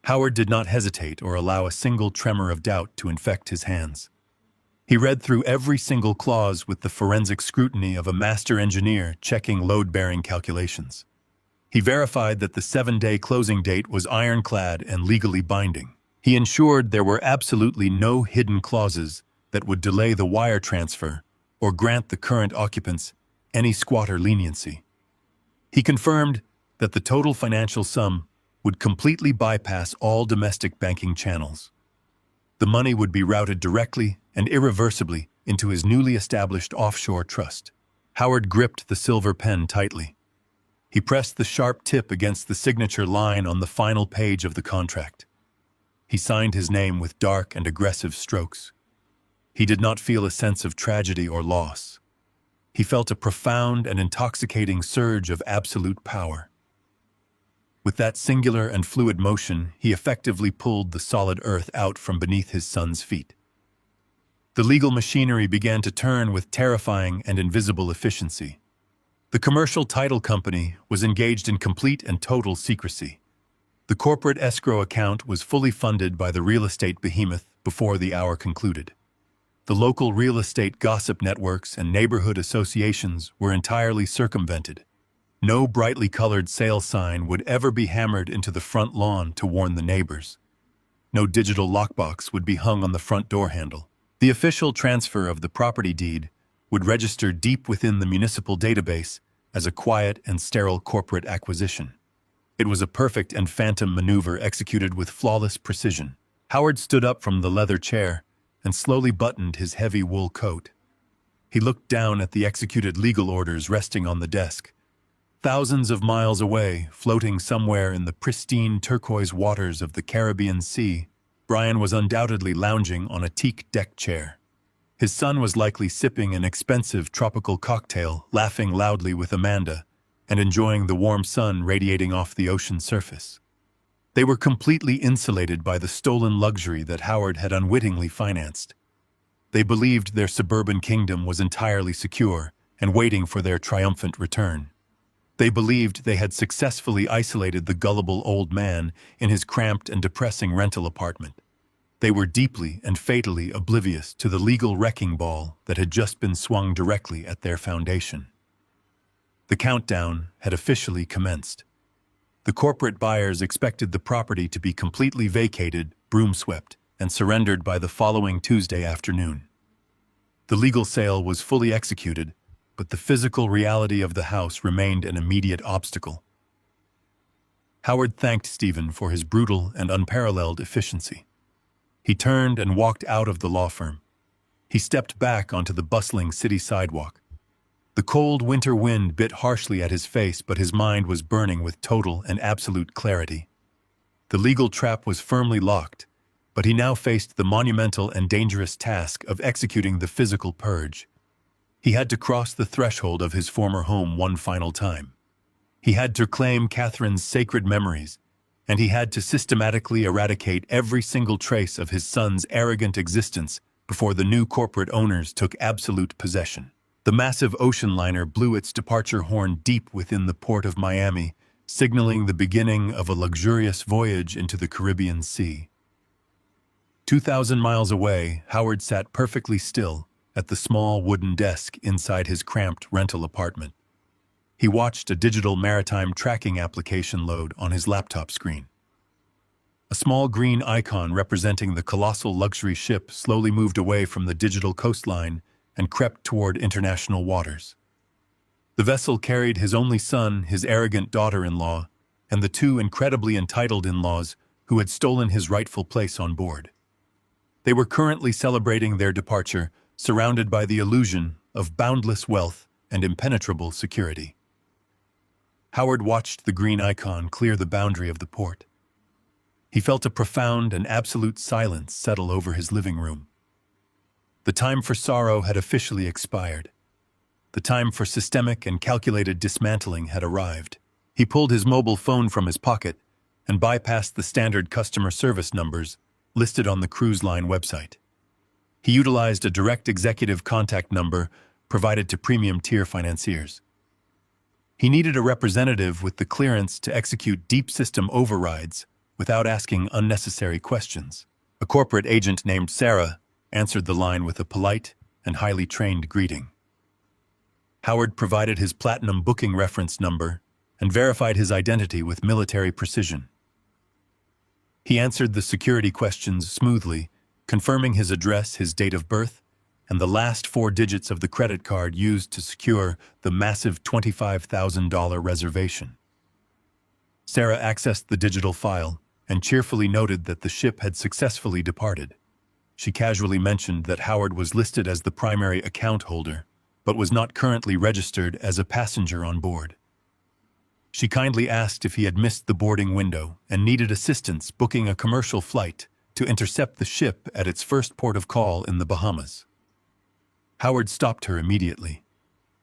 Howard did not hesitate or allow a single tremor of doubt to infect his hands. He read through every single clause with the forensic scrutiny of a master engineer checking load-bearing calculations. He verified that the 7-day closing date was ironclad and legally binding. He ensured there were absolutely no hidden clauses that would delay the wire transfer or grant the current occupants any squatter leniency. He confirmed that the total financial sum would completely bypass all domestic banking channels. The money would be routed directly and irreversibly into his newly established offshore trust. Howard gripped the silver pen tightly. He pressed the sharp tip against the signature line on the final page of the contract. He signed his name with dark and aggressive strokes. He did not feel a sense of tragedy or loss. He felt a profound and intoxicating surge of absolute power. With that singular and fluid motion, he effectively pulled the solid earth out from beneath his son's feet. The legal machinery began to turn with terrifying and invisible efficiency. The commercial title company was engaged in complete and total secrecy. The corporate escrow account was fully funded by the real estate behemoth before the hour concluded. The local real estate gossip networks and neighborhood associations were entirely circumvented. No brightly colored sale sign would ever be hammered into the front lawn to warn the neighbors. No digital lockbox would be hung on the front door handle. The official transfer of the property deed would register deep within the municipal database as a quiet and sterile corporate acquisition. It was a perfect and phantom maneuver executed with flawless precision. Howard stood up from the leather chair and slowly buttoned his heavy wool coat. He looked down at the executed legal orders resting on the desk. Thousands of miles away, floating somewhere in the pristine turquoise waters of the Caribbean Sea, Brian was undoubtedly lounging on a teak deck chair. His son was likely sipping an expensive tropical cocktail, laughing loudly with Amanda, and enjoying the warm sun radiating off the ocean surface. They were completely insulated by the stolen luxury that Howard had unwittingly financed. They believed their suburban kingdom was entirely secure and waiting for their triumphant return. They believed they had successfully isolated the gullible old man in his cramped and depressing rental apartment. They were deeply and fatally oblivious to the legal wrecking ball that had just been swung directly at their foundation. The countdown had officially commenced. The corporate buyers expected the property to be completely vacated, broom-swept, and surrendered by the following Tuesday afternoon. The legal sale was fully executed, but the physical reality of the house remained an immediate obstacle. Howard thanked Stephen for his brutal and unparalleled efficiency. He turned and walked out of the law firm. He stepped back onto the bustling city sidewalk. The cold winter wind bit harshly at his face, but his mind was burning with total and absolute clarity. The legal trap was firmly locked, but he now faced the monumental and dangerous task of executing the physical purge. He had to cross the threshold of his former home one final time. He had to claim Catherine's sacred memories, and he had to systematically eradicate every single trace of his son's arrogant existence before the new corporate owners took absolute possession. The massive ocean liner blew its departure horn deep within the port of Miami, signaling the beginning of a luxurious voyage into the Caribbean Sea. 2,000 miles away, Howard sat perfectly still at the small wooden desk inside his cramped rental apartment. He watched a digital maritime tracking application load on his laptop screen. A small green icon representing the colossal luxury ship slowly moved away from the digital coastline and crept toward international waters. The vessel carried his only son, his arrogant daughter-in-law, and the two incredibly entitled in-laws who had stolen his rightful place on board. They were currently celebrating their departure, surrounded by the illusion of boundless wealth and impenetrable security. Howard watched the green icon clear the boundary of the port. He felt a profound and absolute silence settle over his living room. The time for sorrow had officially expired. The time for systemic and calculated dismantling had arrived. He pulled his mobile phone from his pocket and bypassed the standard customer service numbers listed on the cruise line website. He utilized a direct executive contact number provided to premium tier financiers. He needed a representative with the clearance to execute deep system overrides without asking unnecessary questions. A corporate agent named Sarah answered the line with a polite and highly trained greeting. Howard provided his platinum booking reference number and verified his identity with military precision. He answered the security questions smoothly, confirming his address, his date of birth, and the last 4 digits of the credit card used to secure the massive $25,000 reservation. Sarah accessed the digital file and cheerfully noted that the ship had successfully departed. She casually mentioned that Howard was listed as the primary account holder, but was not currently registered as a passenger on board. She kindly asked if he had missed the boarding window and needed assistance booking a commercial flight to intercept the ship at its first port of call in the Bahamas. Howard stopped her immediately.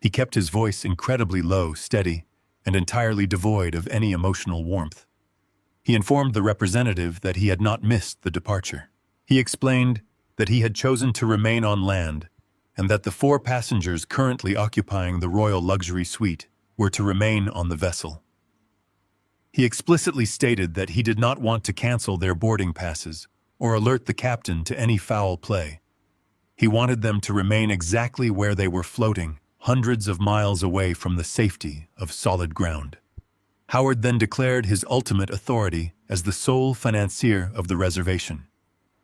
He kept his voice incredibly low, steady, and entirely devoid of any emotional warmth. He informed the representative that he had not missed the departure. He explained that he had chosen to remain on land and that the 4 passengers currently occupying the Royal Luxury Suite were to remain on the vessel. He explicitly stated that he did not want to cancel their boarding passes or alert the captain to any foul play. He wanted them to remain exactly where they were floating, hundreds of miles away from the safety of solid ground. Howard then declared his ultimate authority as the sole financier of the reservation.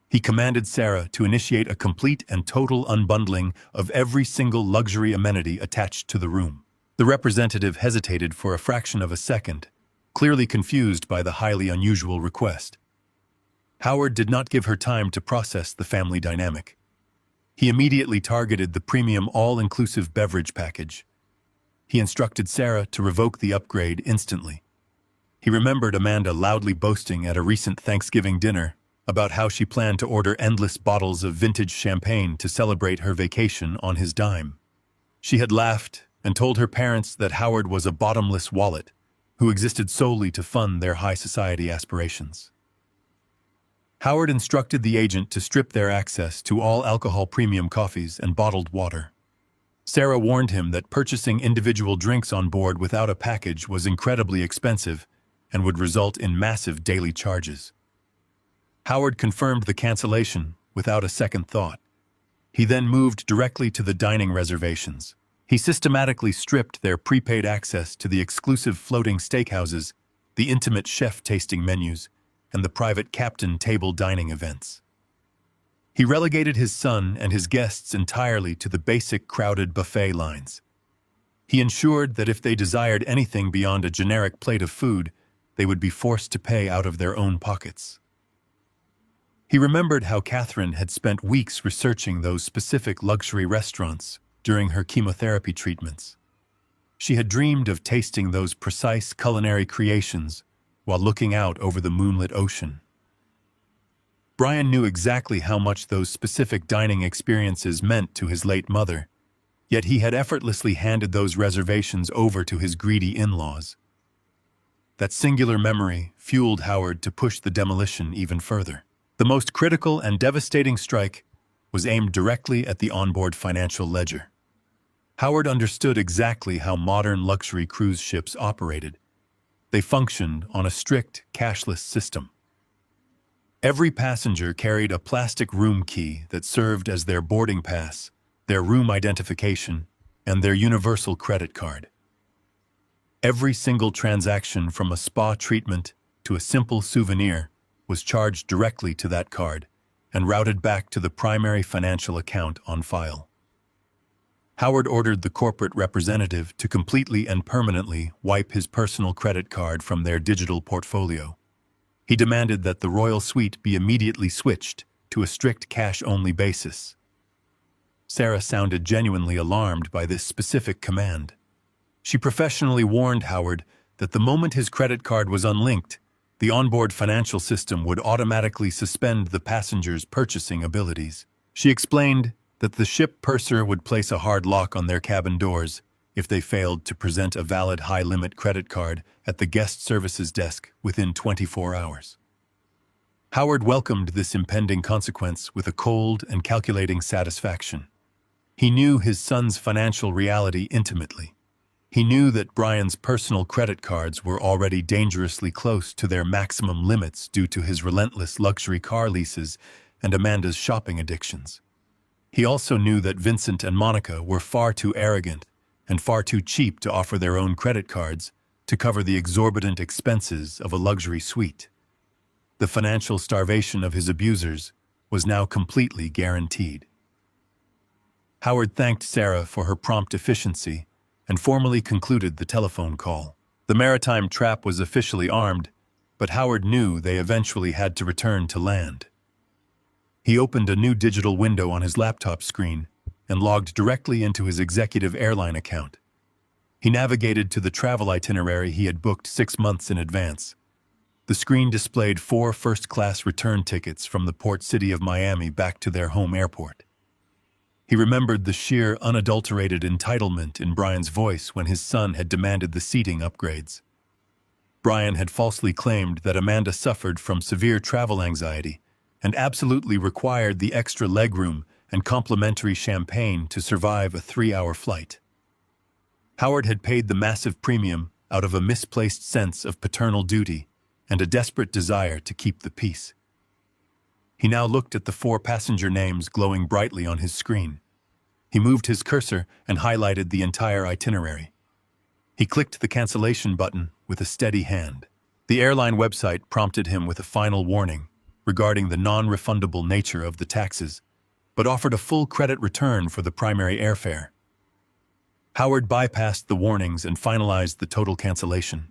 He commanded Sarah to initiate a complete and total unbundling of every single luxury amenity attached to the room. The representative hesitated for a fraction of a second, clearly confused by the highly unusual request. Howard did not give her time to process the family dynamic. He immediately targeted the premium all-inclusive beverage package. He instructed Sarah to revoke the upgrade instantly. He remembered Amanda loudly boasting at a recent Thanksgiving dinner about how she planned to order endless bottles of vintage champagne to celebrate her vacation on his dime. She had laughed and told her parents that Howard was a bottomless wallet who existed solely to fund their high society aspirations. Howard instructed the agent to strip their access to all alcohol premium coffees and bottled water. Sarah warned him that purchasing individual drinks on board without a package was incredibly expensive and would result in massive daily charges. Howard confirmed the cancellation without a second thought. He then moved directly to the dining reservations. He systematically stripped their prepaid access to the exclusive floating steakhouses, the intimate chef-tasting menus, and the private captain table dining events. He relegated his son and his guests entirely to the basic crowded buffet lines. He ensured that if they desired anything beyond a generic plate of food, they would be forced to pay out of their own pockets. He remembered how Catherine had spent weeks researching those specific luxury restaurants during her chemotherapy treatments. She had dreamed of tasting those precise culinary creations while looking out over the moonlit ocean. Brian knew exactly how much those specific dining experiences meant to his late mother, yet he had effortlessly handed those reservations over to his greedy in-laws. That singular memory fueled Howard to push the demolition even further. The most critical and devastating strike was aimed directly at the onboard financial ledger. Howard understood exactly how modern luxury cruise ships operated. They functioned on a strict, cashless system. Every passenger carried a plastic room key that served as their boarding pass, their room identification, and their universal credit card. Every single transaction, from a spa treatment to a simple souvenir, was charged directly to that card and routed back to the primary financial account on file. Howard ordered the corporate representative to completely and permanently wipe his personal credit card from their digital portfolio. He demanded that the royal suite be immediately switched to a strict cash-only basis. Sarah sounded genuinely alarmed by this specific command. She professionally warned Howard that the moment his credit card was unlinked, the onboard financial system would automatically suspend the passenger's purchasing abilities. She explained that the ship purser would place a hard lock on their cabin doors if they failed to present a valid high-limit credit card at the guest services desk within 24 hours. Howard welcomed this impending consequence with a cold and calculating satisfaction. He knew his son's financial reality intimately. He knew that Brian's personal credit cards were already dangerously close to their maximum limits due to his relentless luxury car leases and Amanda's shopping addictions. He also knew that Vincent and Monica were far too arrogant and far too cheap to offer their own credit cards to cover the exorbitant expenses of a luxury suite. The financial starvation of his abusers was now completely guaranteed. Howard thanked Sarah for her prompt efficiency and formally concluded the telephone call. The maritime trap was officially armed, but Howard knew they eventually had to return to land. He opened a new digital window on his laptop screen and logged directly into his executive airline account. He navigated to the travel itinerary he had booked 6 months in advance. The screen displayed 4 first-class return tickets from the port city of Miami back to their home airport. He remembered the sheer, unadulterated entitlement in Brian's voice when his son had demanded the seating upgrades. Brian had falsely claimed that Amanda suffered from severe travel anxiety and absolutely required the extra legroom and complimentary champagne to survive a 3-hour flight. Howard had paid the massive premium out of a misplaced sense of paternal duty and a desperate desire to keep the peace. He now looked at the 4 passenger names glowing brightly on his screen. He moved his cursor and highlighted the entire itinerary. He clicked the cancellation button with a steady hand. The airline website prompted him with a final warning regarding the non-refundable nature of the taxes, but offered a full credit return for the primary airfare. Howard bypassed the warnings and finalized the total cancellation.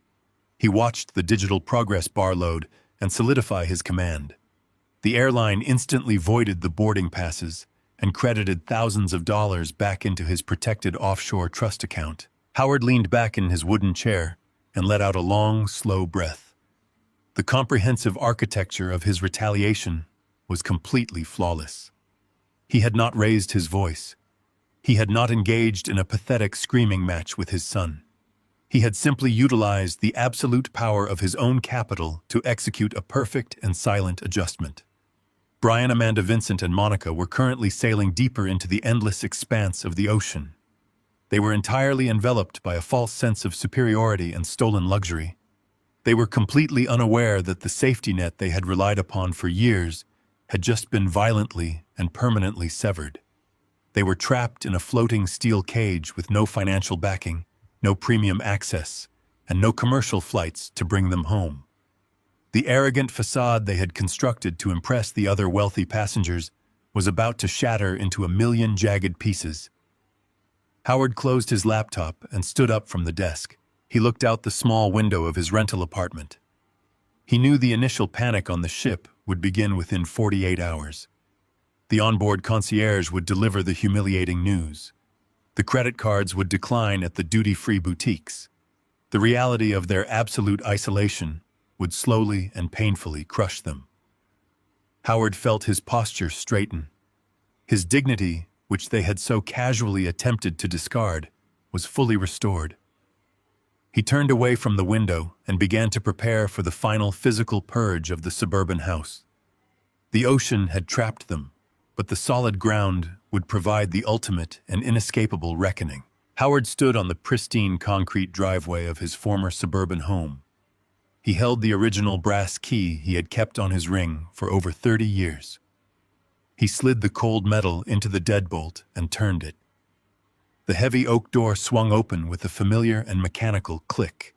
He watched the digital progress bar load and solidify his command. The airline instantly voided the boarding passes and credited thousands of dollars back into his protected offshore trust account. Howard leaned back in his wooden chair and let out a long, slow breath. The comprehensive architecture of his retaliation was completely flawless. He had not raised his voice. He had not engaged in a pathetic screaming match with his son. He had simply utilized the absolute power of his own capital to execute a perfect and silent adjustment. Brian, Amanda, Vincent, and Monica were currently sailing deeper into the endless expanse of the ocean. They were entirely enveloped by a false sense of superiority and stolen luxury. They were completely unaware that the safety net they had relied upon for years had just been violently and permanently severed. They were trapped in a floating steel cage with no financial backing, no premium access, and no commercial flights to bring them home. The arrogant facade they had constructed to impress the other wealthy passengers was about to shatter into a million jagged pieces. Howard closed his laptop and stood up from the desk. He looked out the small window of his rental apartment. He knew the initial panic on the ship would begin within 48 hours. The onboard concierge would deliver the humiliating news. The credit cards would decline at the duty-free boutiques. The reality of their absolute isolation would slowly and painfully crush them. Howard felt his posture straighten. His dignity, which they had so casually attempted to discard, was fully restored. He turned away from the window and began to prepare for the final physical purge of the suburban house. The ocean had trapped them, but the solid ground would provide the ultimate and inescapable reckoning. Howard stood on the pristine concrete driveway of his former suburban home. He held the original brass key he had kept on his ring for over 30 years. He slid the cold metal into the deadbolt and turned it. The heavy oak door swung open with a familiar and mechanical click.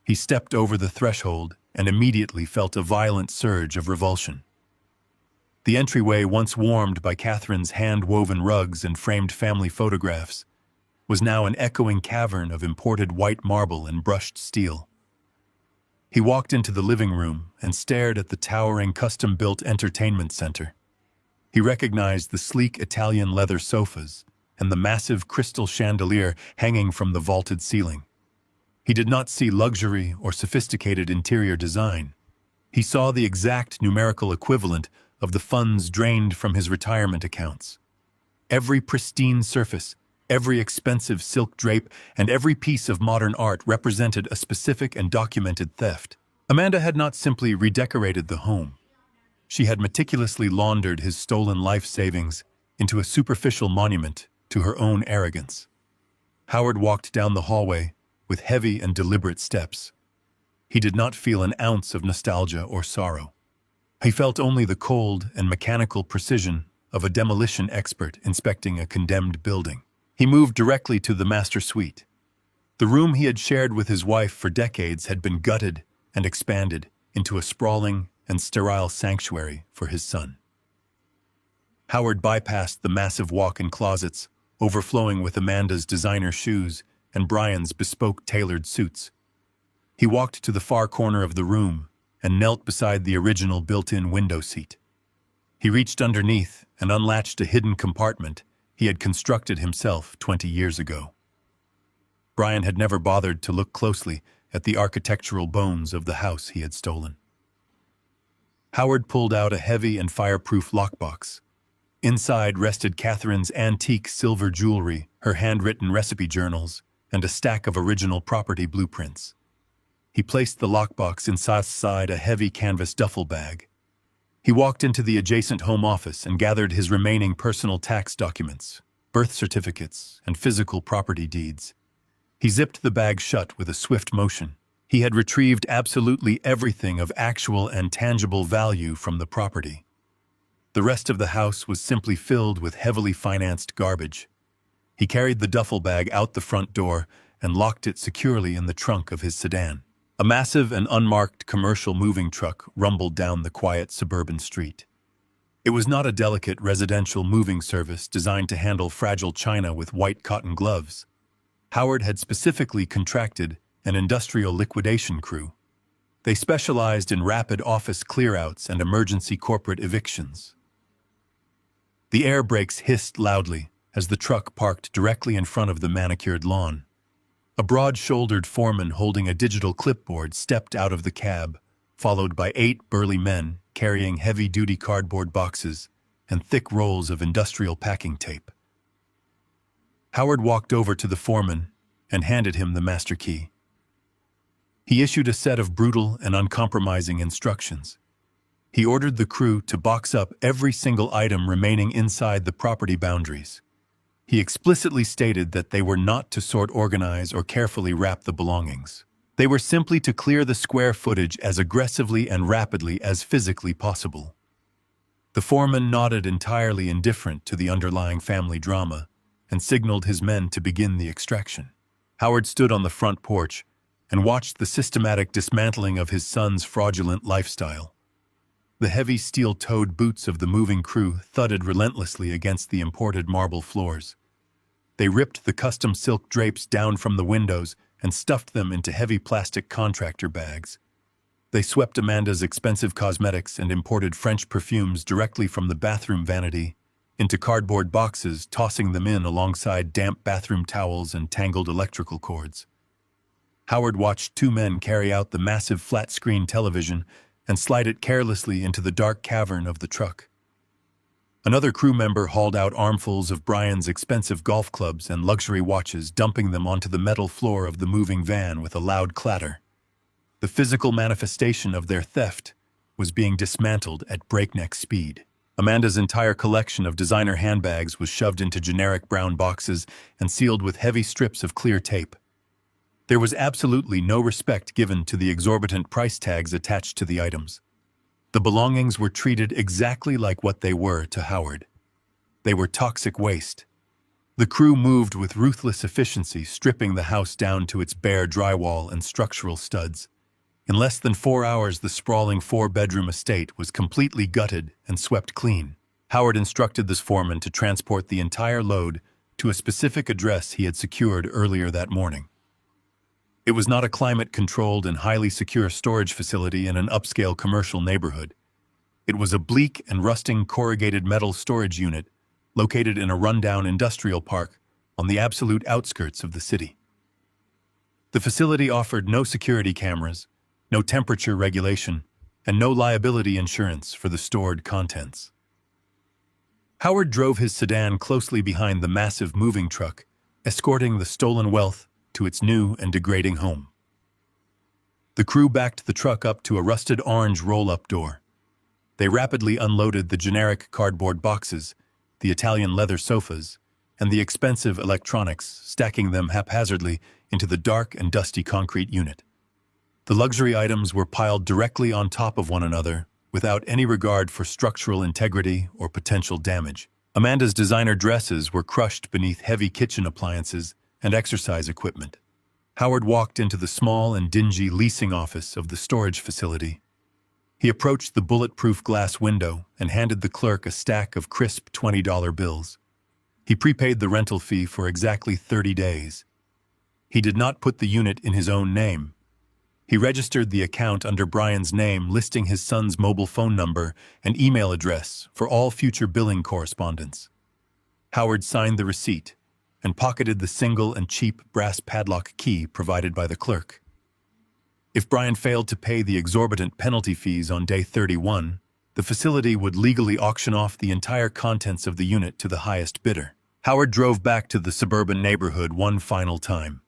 He stepped over the threshold and immediately felt a violent surge of revulsion. The entryway, once warmed by Catherine's hand-woven rugs and framed family photographs, was now an echoing cavern of imported white marble and brushed steel. He walked into the living room and stared at the towering custom-built entertainment center. He recognized the sleek Italian leather sofas and the massive crystal chandelier hanging from the vaulted ceiling. He did not see luxury or sophisticated interior design. He saw the exact numerical equivalent of the funds drained from his retirement accounts. Every pristine surface, every expensive silk drape, and every piece of modern art represented a specific and documented theft. Amanda had not simply redecorated the home. She had meticulously laundered his stolen life savings into a superficial monument to her own arrogance. Howard walked down the hallway with heavy and deliberate steps. He did not feel an ounce of nostalgia or sorrow. He felt only the cold and mechanical precision of a demolition expert inspecting a condemned building. He moved directly to the master suite. The room he had shared with his wife for decades had been gutted and expanded into a sprawling and sterile sanctuary for his son. Howard bypassed the massive walk-in closets, overflowing with Amanda's designer shoes and Brian's bespoke tailored suits. He walked to the far corner of the room and knelt beside the original built-in window seat. He reached underneath and unlatched a hidden compartment he had constructed himself 20 years ago. Brian had never bothered to look closely at the architectural bones of the house he had stolen. Howard pulled out a heavy and fireproof lockbox. Inside rested Catherine's antique silver jewelry, her handwritten recipe journals, and a stack of original property blueprints. He placed the lockbox inside a heavy canvas duffel bag. He walked into the adjacent home office and gathered his remaining personal tax documents, birth certificates, and physical property deeds. He zipped the bag shut with a swift motion. He had retrieved absolutely everything of actual and tangible value from the property. The rest of the house was simply filled with heavily financed garbage. He carried the duffel bag out the front door and locked it securely in the trunk of his sedan. A massive and unmarked commercial moving truck rumbled down the quiet suburban street. It was not a delicate residential moving service designed to handle fragile china with white cotton gloves. Howard had specifically contracted an industrial liquidation crew. They specialized in rapid office clearouts and emergency corporate evictions. The air brakes hissed loudly as the truck parked directly in front of the manicured lawn. A broad-shouldered foreman holding a digital clipboard stepped out of the cab, followed by 8 burly men carrying heavy-duty cardboard boxes and thick rolls of industrial packing tape. Howard walked over to the foreman and handed him the master key. He issued a set of brutal and uncompromising instructions. He ordered the crew to box up every single item remaining inside the property boundaries. He explicitly stated that they were not to sort, organize, or carefully wrap the belongings. They were simply to clear the square footage as aggressively and rapidly as physically possible. The foreman nodded, entirely indifferent to the underlying family drama, and signaled his men to begin the extraction. Howard stood on the front porch and watched the systematic dismantling of his son's fraudulent lifestyle. The heavy steel-toed boots of the moving crew thudded relentlessly against the imported marble floors. They ripped the custom silk drapes down from the windows and stuffed them into heavy plastic contractor bags. They swept Amanda's expensive cosmetics and imported French perfumes directly from the bathroom vanity into cardboard boxes, tossing them in alongside damp bathroom towels and tangled electrical cords. Howard watched two men carry out the massive flat-screen television and slide it carelessly into the dark cavern of the truck. Another crew member hauled out armfuls of Brian's expensive golf clubs and luxury watches, dumping them onto the metal floor of the moving van with a loud clatter. The physical manifestation of their theft was being dismantled at breakneck speed. Amanda's entire collection of designer handbags was shoved into generic brown boxes and sealed with heavy strips of clear tape. There was absolutely no respect given to the exorbitant price tags attached to the items. The belongings were treated exactly like what they were to Howard. They were toxic waste. The crew moved with ruthless efficiency, stripping the house down to its bare drywall and structural studs. In less than 4 hours, the sprawling 4-bedroom estate was completely gutted and swept clean. Howard instructed this foreman to transport the entire load to a specific address he had secured earlier that morning. It was not a climate-controlled and highly secure storage facility in an upscale commercial neighborhood. It was a bleak and rusting corrugated metal storage unit located in a rundown industrial park on the absolute outskirts of the city. The facility offered no security cameras, no temperature regulation, and no liability insurance for the stored contents. Howard drove his sedan closely behind the massive moving truck, escorting the stolen wealth to its new and degrading home. The crew backed the truck up to a rusted orange roll-up door. They rapidly unloaded the generic cardboard boxes, the Italian leather sofas, and the expensive electronics, stacking them haphazardly into the dark and dusty concrete unit. The luxury items were piled directly on top of one another, without any regard for structural integrity or potential damage. Amanda's designer dresses were crushed beneath heavy kitchen appliances and exercise equipment. Howard walked into the small and dingy leasing office of the storage facility. He approached the bulletproof glass window and handed the clerk a stack of crisp $20 bills. He prepaid the rental fee for exactly 30 days. He did not put the unit in his own name. He registered the account under Brian's name, listing his son's mobile phone number and email address for all future billing correspondence. Howard signed the receipt and pocketed the single and cheap brass padlock key provided by the clerk. If Brian failed to pay the exorbitant penalty fees on day 31, the facility would legally auction off the entire contents of the unit to the highest bidder. Howard drove back to the suburban neighborhood one final time.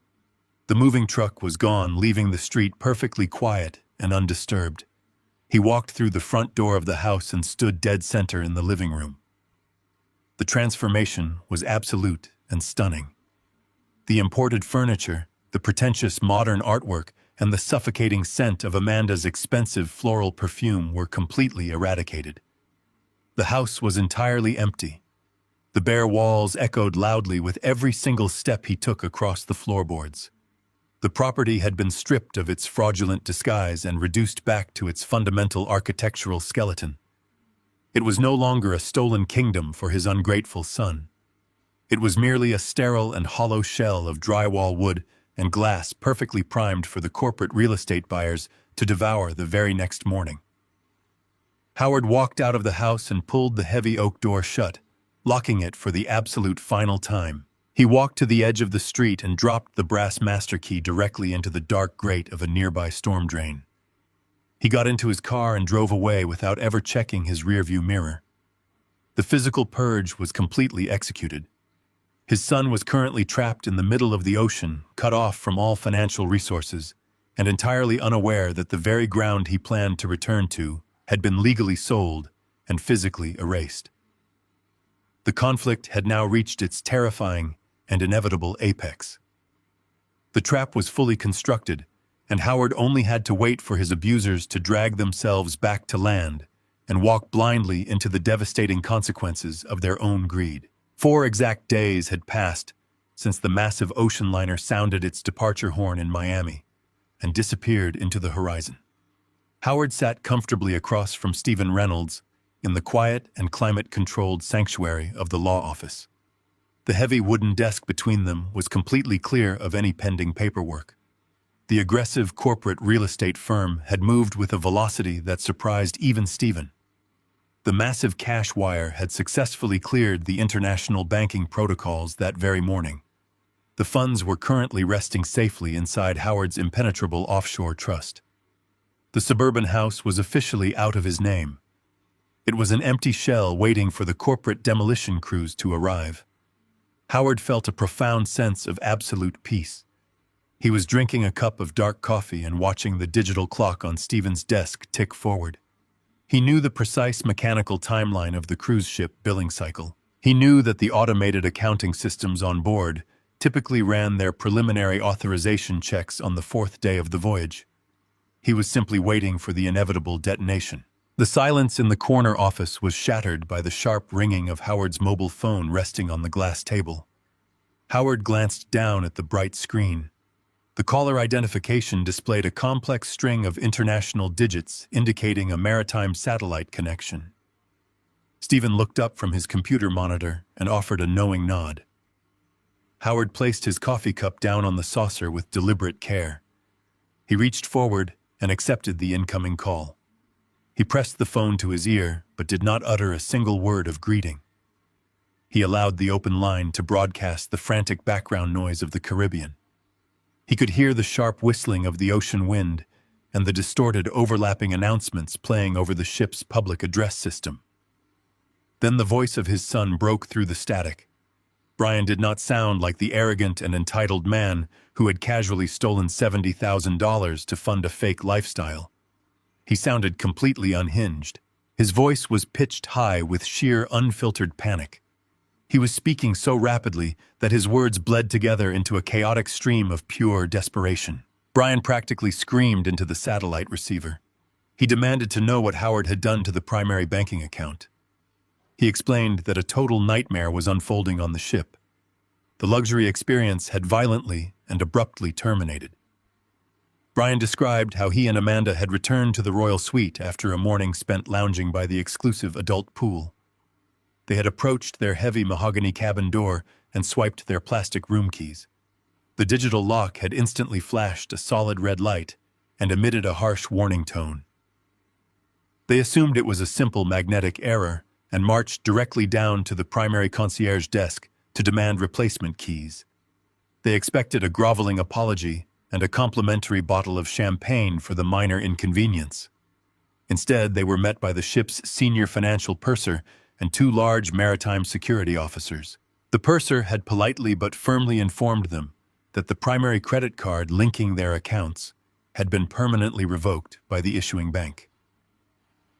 The moving truck was gone, leaving the street perfectly quiet and undisturbed. He walked through the front door of the house and stood dead center in the living room. The transformation was absolute and stunning. The imported furniture, the pretentious modern artwork, and the suffocating scent of Amanda's expensive floral perfume were completely eradicated. The house was entirely empty. The bare walls echoed loudly with every single step he took across the floorboards. The property had been stripped of its fraudulent disguise and reduced back to its fundamental architectural skeleton. It was no longer a stolen kingdom for his ungrateful son. It was merely a sterile and hollow shell of drywall, wood, and glass, perfectly primed for the corporate real estate buyers to devour the very next morning. Howard walked out of the house and pulled the heavy oak door shut, locking it for the absolute final time. He walked to the edge of the street and dropped the brass master key directly into the dark grate of a nearby storm drain. He got into his car and drove away without ever checking his rearview mirror. The physical purge was completely executed. His son was currently trapped in the middle of the ocean, cut off from all financial resources, and entirely unaware that the very ground he planned to return to had been legally sold and physically erased. The conflict had now reached its terrifying and inevitable apex. The trap was fully constructed, and Howard only had to wait for his abusers to drag themselves back to land and walk blindly into the devastating consequences of their own greed. 4 exact days had passed since the massive ocean liner sounded its departure horn in Miami and disappeared into the horizon. Howard sat comfortably across from Stephen Reynolds in the quiet and climate-controlled sanctuary of the law office. The heavy wooden desk between them was completely clear of any pending paperwork. The aggressive corporate real estate firm had moved with a velocity that surprised even Stephen. The massive cash wire had successfully cleared the international banking protocols that very morning. The funds were currently resting safely inside Howard's impenetrable offshore trust. The suburban house was officially out of his name. It was an empty shell waiting for the corporate demolition crews to arrive. Howard felt a profound sense of absolute peace. He was drinking a cup of dark coffee and watching the digital clock on Stephen's desk tick forward. He knew the precise mechanical timeline of the cruise ship billing cycle. He knew that the automated accounting systems on board typically ran their preliminary authorization checks on the fourth day of the voyage. He was simply waiting for the inevitable detonation. The silence in the corner office was shattered by the sharp ringing of Howard's mobile phone resting on the glass table. Howard glanced down at the bright screen. The caller identification displayed a complex string of international digits indicating a maritime satellite connection. Stephen looked up from his computer monitor and offered a knowing nod. Howard placed his coffee cup down on the saucer with deliberate care. He reached forward and accepted the incoming call. He pressed the phone to his ear, but did not utter a single word of greeting. He allowed the open line to broadcast the frantic background noise of the Caribbean. He could hear the sharp whistling of the ocean wind and the distorted overlapping announcements playing over the ship's public address system. Then the voice of his son broke through the static. Brian did not sound like the arrogant and entitled man who had casually stolen $70,000 to fund a fake lifestyle. He sounded completely unhinged. His voice was pitched high with sheer, unfiltered panic. He was speaking so rapidly that his words bled together into a chaotic stream of pure desperation. Brian practically screamed into the satellite receiver. He demanded to know what Howard had done to the primary banking account. He explained that a total nightmare was unfolding on the ship. The luxury experience had violently and abruptly terminated. Brian described how he and Amanda had returned to the royal suite after a morning spent lounging by the exclusive adult pool. They had approached their heavy mahogany cabin door and swiped their plastic room keys. The digital lock had instantly flashed a solid red light and emitted a harsh warning tone. They assumed it was a simple magnetic error and marched directly down to the primary concierge desk to demand replacement keys. They expected a groveling apology and a complimentary bottle of champagne for the minor inconvenience. Instead, they were met by the ship's senior financial purser and two large maritime security officers. The purser had politely but firmly informed them that the primary credit card linking their accounts had been permanently revoked by the issuing bank.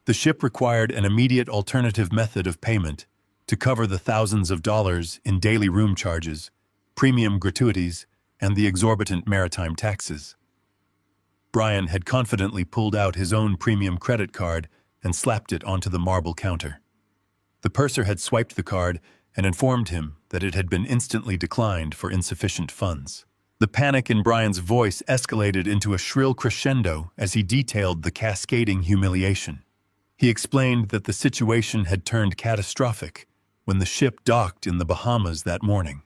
The ship required an immediate alternative method of payment to cover the thousands of dollars in daily room charges, premium gratuities, and the exorbitant maritime taxes. Brian had confidently pulled out his own premium credit card and slapped it onto the marble counter. The purser had swiped the card and informed him that it had been instantly declined for insufficient funds. The panic in Brian's voice escalated into a shrill crescendo as he detailed the cascading humiliation. He explained that the situation had turned catastrophic when the ship docked in the Bahamas that morning.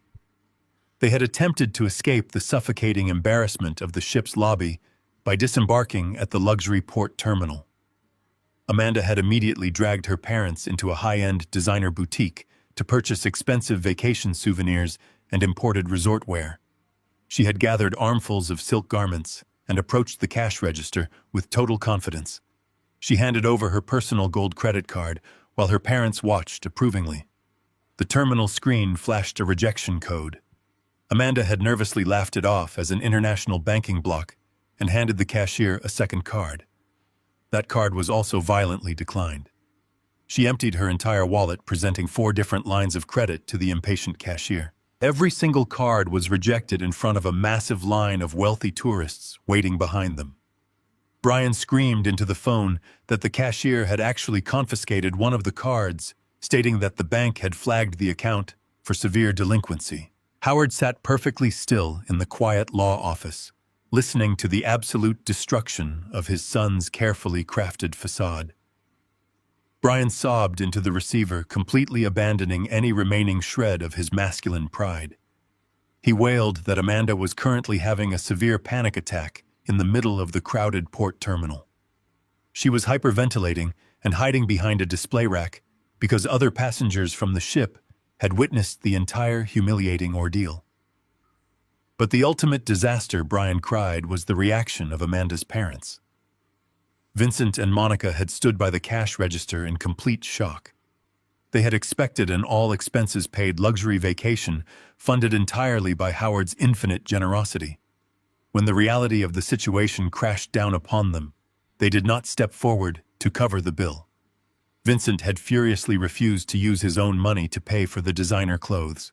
They had attempted to escape the suffocating embarrassment of the ship's lobby by disembarking at the luxury port terminal. Amanda had immediately dragged her parents into a high-end designer boutique to purchase expensive vacation souvenirs and imported resort wear. She had gathered armfuls of silk garments and approached the cash register with total confidence. She handed over her personal gold credit card while her parents watched approvingly. The terminal screen flashed a rejection code. Amanda had nervously laughed it off as an international banking block and handed the cashier a second card. That card was also violently declined. She emptied her entire wallet, presenting 4 different lines of credit to the impatient cashier. Every single card was rejected in front of a massive line of wealthy tourists waiting behind them. Brian screamed into the phone that the cashier had actually confiscated one of the cards, stating that the bank had flagged the account for severe delinquency. Howard sat perfectly still in the quiet law office, listening to the absolute destruction of his son's carefully crafted facade. Brian sobbed into the receiver, completely abandoning any remaining shred of his masculine pride. He wailed that Amanda was currently having a severe panic attack in the middle of the crowded port terminal. She was hyperventilating and hiding behind a display rack because other passengers from the ship had witnessed the entire humiliating ordeal. But the ultimate disaster, Brian cried, was the reaction of Amanda's parents. Vincent and Monica had stood by the cash register in complete shock. They had expected an all-expenses-paid luxury vacation funded entirely by Howard's infinite generosity. When the reality of the situation crashed down upon them, they did not step forward to cover the bill. Vincent had furiously refused to use his own money to pay for the designer clothes.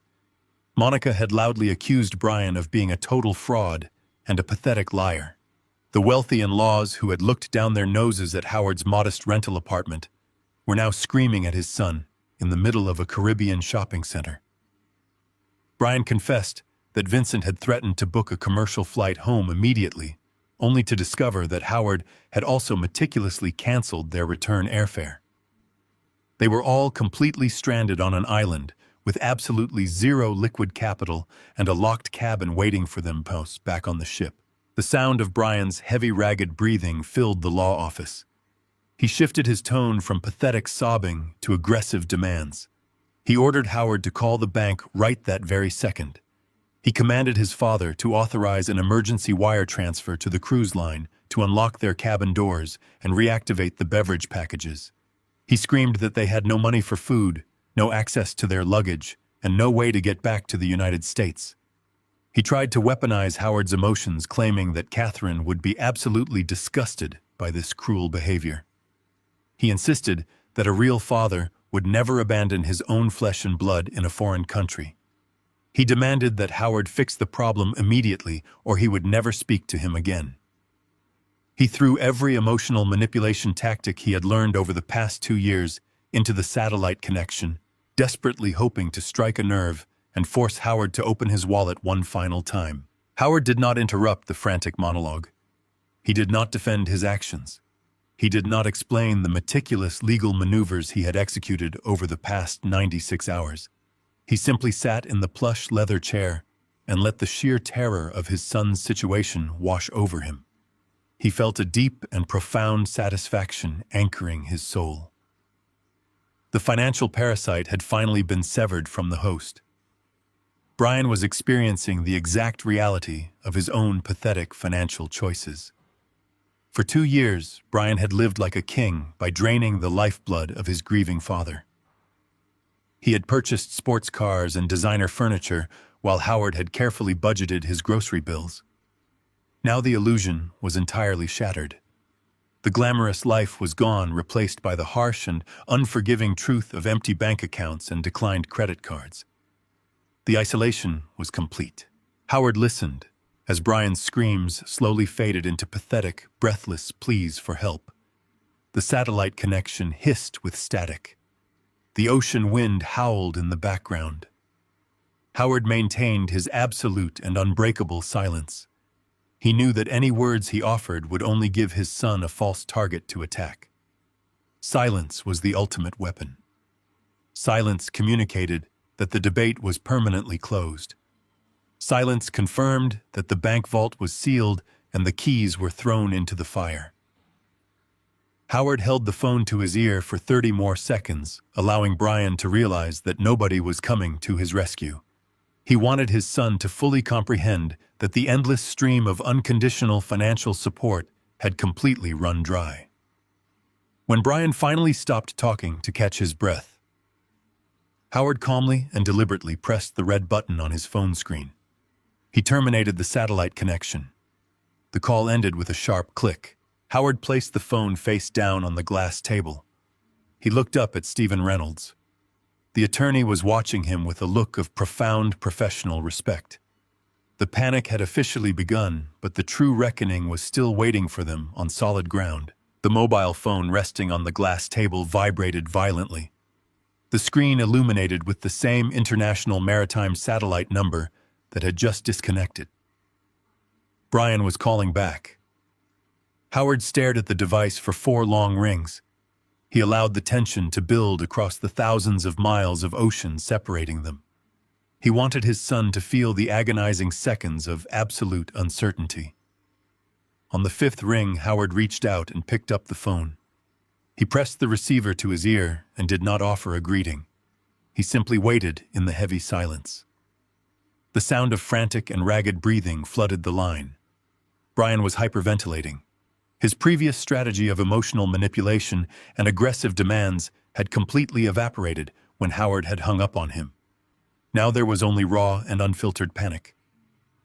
Monica had loudly accused Brian of being a total fraud and a pathetic liar. The wealthy in-laws who had looked down their noses at Howard's modest rental apartment were now screaming at his son in the middle of a Caribbean shopping center. Brian confessed that Vincent had threatened to book a commercial flight home immediately, only to discover that Howard had also meticulously canceled their return airfare. They were all completely stranded on an island with absolutely zero liquid capital and a locked cabin waiting for them back on the ship. The sound of Brian's heavy, ragged breathing filled the law office. He shifted his tone from pathetic sobbing to aggressive demands. He ordered Howard to call the bank right that very second. He commanded his father to authorize an emergency wire transfer to the cruise line to unlock their cabin doors and reactivate the beverage packages. He screamed that they had no money for food, no access to their luggage, and no way to get back to the United States. He tried to weaponize Howard's emotions, claiming that Catherine would be absolutely disgusted by this cruel behavior. He insisted that a real father would never abandon his own flesh and blood in a foreign country. He demanded that Howard fix the problem immediately, or he would never speak to him again. He threw every emotional manipulation tactic he had learned over the past 2 years into the satellite connection, desperately hoping to strike a nerve and force Howard to open his wallet one final time. Howard did not interrupt the frantic monologue. He did not defend his actions. He did not explain the meticulous legal maneuvers he had executed over the past 96 hours. He simply sat in the plush leather chair and let the sheer terror of his son's situation wash over him. He felt a deep and profound satisfaction anchoring his soul. The financial parasite had finally been severed from the host. Brian was experiencing the exact reality of his own pathetic financial choices. For 2 years, Brian had lived like a king by draining the lifeblood of his grieving father. He had purchased sports cars and designer furniture while Howard had carefully budgeted his grocery bills. Now the illusion was entirely shattered. The glamorous life was gone, replaced by the harsh and unforgiving truth of empty bank accounts and declined credit cards. The isolation was complete. Howard listened as Brian's screams slowly faded into pathetic, breathless pleas for help. The satellite connection hissed with static. The ocean wind howled in the background. Howard maintained his absolute and unbreakable silence. He knew that any words he offered would only give his son a false target to attack. Silence was the ultimate weapon. Silence communicated that the debate was permanently closed. Silence confirmed that the bank vault was sealed and the keys were thrown into the fire. Howard held the phone to his ear for 30 more seconds, allowing Brian to realize that nobody was coming to his rescue. He wanted his son to fully comprehend that the endless stream of unconditional financial support had completely run dry. When Brian finally stopped talking to catch his breath, Howard calmly and deliberately pressed the red button on his phone screen. He terminated the satellite connection. The call ended with a sharp click. Howard placed the phone face down on the glass table. He looked up at Stephen Reynolds. The attorney was watching him with a look of profound professional respect. The panic had officially begun, but the true reckoning was still waiting for them on solid ground. The mobile phone resting on the glass table vibrated violently. The screen illuminated with the same international maritime satellite number that had just disconnected. Brian was calling back. Howard stared at the device for 4 long rings. He allowed the tension to build across the thousands of miles of ocean separating them. He wanted his son to feel the agonizing seconds of absolute uncertainty. On the fifth ring, Howard reached out and picked up the phone. He pressed the receiver to his ear and did not offer a greeting. He simply waited in the heavy silence. The sound of frantic and ragged breathing flooded the line. Brian was hyperventilating. His previous strategy of emotional manipulation and aggressive demands had completely evaporated when Howard had hung up on him. Now there was only raw and unfiltered panic.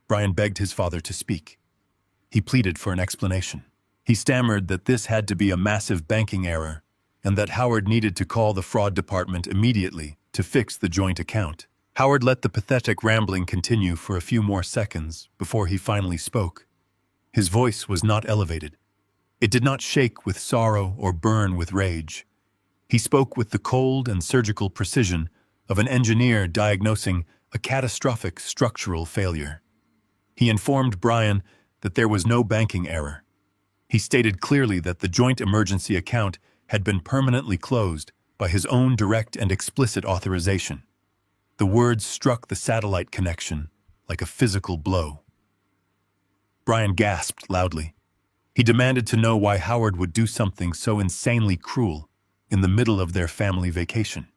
Brian begged his father to speak. He pleaded for an explanation. He stammered that this had to be a massive banking error and that Howard needed to call the fraud department immediately to fix the joint account. Howard let the pathetic rambling continue for a few more seconds before he finally spoke. His voice was not elevated. It did not shake with sorrow or burn with rage. He spoke with the cold and surgical precision of an engineer diagnosing a catastrophic structural failure. He informed Brian that there was no banking error. He stated clearly that the joint emergency account had been permanently closed by his own direct and explicit authorization. The words struck the satellite connection like a physical blow. Brian gasped loudly. He demanded to know why Howard would do something so insanely cruel in the middle of their family vacation.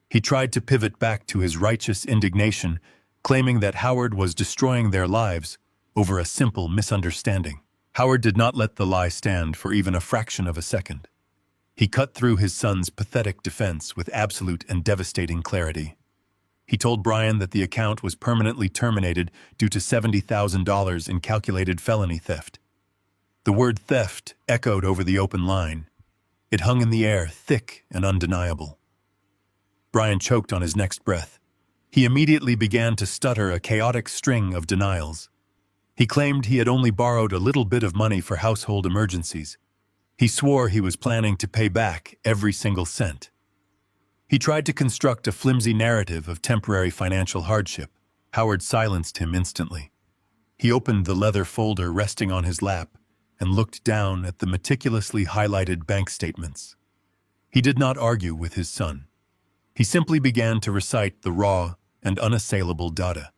He tried to pivot back to his righteous indignation, claiming that Howard was destroying their lives over a simple misunderstanding. Howard did not let the lie stand for even a fraction of a second. He cut through his son's pathetic defense with absolute and devastating clarity. He told Brian that the account was permanently terminated due to $70,000 in calculated felony theft. The word theft echoed over the open line. It hung in the air, thick and undeniable. Brian choked on his next breath. He immediately began to stutter a chaotic string of denials. He claimed he had only borrowed a little bit of money for household emergencies. He swore he was planning to pay back every single cent. He tried to construct a flimsy narrative of temporary financial hardship. Howard silenced him instantly. He opened the leather folder resting on his lap and looked down at the meticulously highlighted bank statements. He did not argue with his son. He simply began to recite the raw and unassailable data.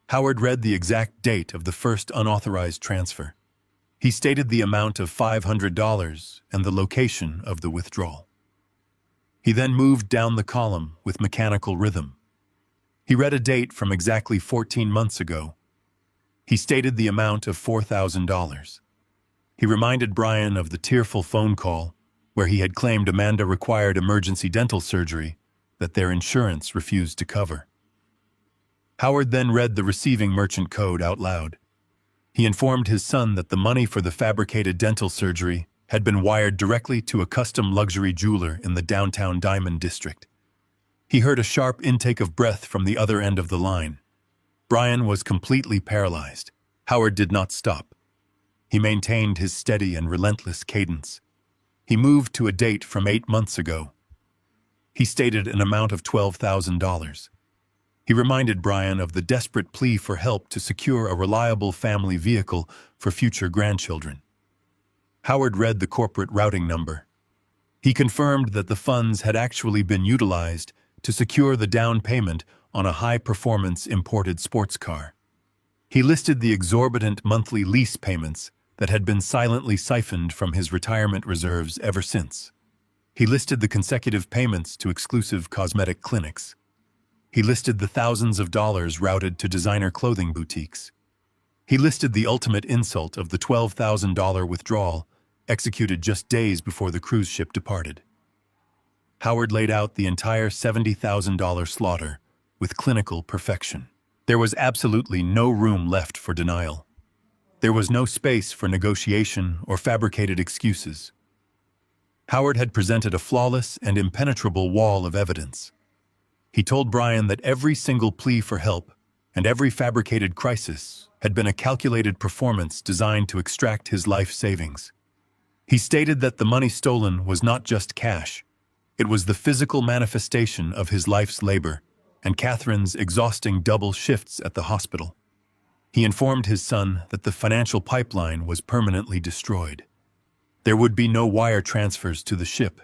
Howard read the exact date of the first unauthorized transfer. He stated the amount of $500 and the location of the withdrawal. He then moved down the column with mechanical rhythm. He read a date from exactly 14 months ago. He stated the amount of $4,000. He reminded Brian of the tearful phone call where he had claimed Amanda required emergency dental surgery that their insurance refused to cover. Howard then read the receiving merchant code out loud. He informed his son that the money for the fabricated dental surgery had been wired directly to a custom luxury jeweler in the downtown Diamond District. He heard a sharp intake of breath from the other end of the line. Brian was completely paralyzed. Howard did not stop. He maintained his steady and relentless cadence. He moved to a date from 8 months ago. He stated an amount of $12,000. He reminded Brian of the desperate plea for help to secure a reliable family vehicle for future grandchildren. Howard read the corporate routing number. He confirmed that the funds had actually been utilized to secure the down payment on a high-performance imported sports car. He listed the exorbitant monthly lease payments that had been silently siphoned from his retirement reserves ever since. He listed the consecutive payments to exclusive cosmetic clinics. He listed the thousands of dollars routed to designer clothing boutiques. He listed the ultimate insult of the $12,000 withdrawal executed just days before the cruise ship departed. Howard laid out the entire $70,000 slaughter with clinical perfection. There was absolutely no room left for denial. There was no space for negotiation or fabricated excuses. Howard had presented a flawless and impenetrable wall of evidence. He told Brian that every single plea for help and every fabricated crisis had been a calculated performance designed to extract his life savings. He stated that the money stolen was not just cash. It was the physical manifestation of his life's labor and Catherine's exhausting double shifts at the hospital. He informed his son that the financial pipeline was permanently destroyed. There would be no wire transfers to the ship.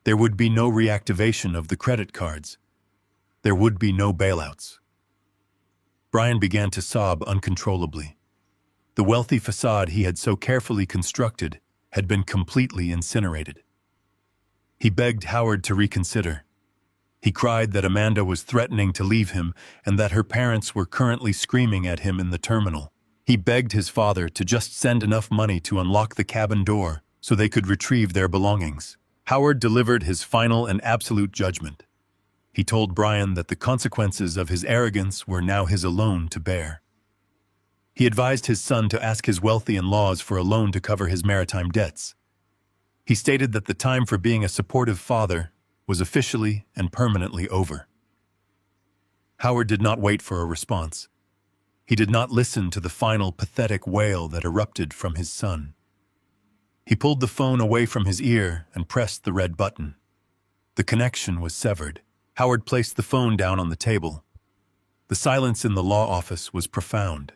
There would be no reactivation of the credit cards. There would be no bailouts. Brian began to sob uncontrollably. The wealthy facade he had so carefully constructed had been completely incinerated. He begged Howard to reconsider. He cried that Amanda was threatening to leave him and that her parents were currently screaming at him in the terminal. He begged his father to just send enough money to unlock the cabin door so they could retrieve their belongings. Howard delivered his final and absolute judgment. He told Brian that the consequences of his arrogance were now his alone to bear. He advised his son to ask his wealthy in-laws for a loan to cover his maritime debts. He stated that the time for being a supportive father was officially and permanently over. Howard did not wait for a response. He did not listen to the final pathetic wail that erupted from his son. He pulled the phone away from his ear and pressed the red button. The connection was severed. Howard placed the phone down on the table. The silence in the law office was profound.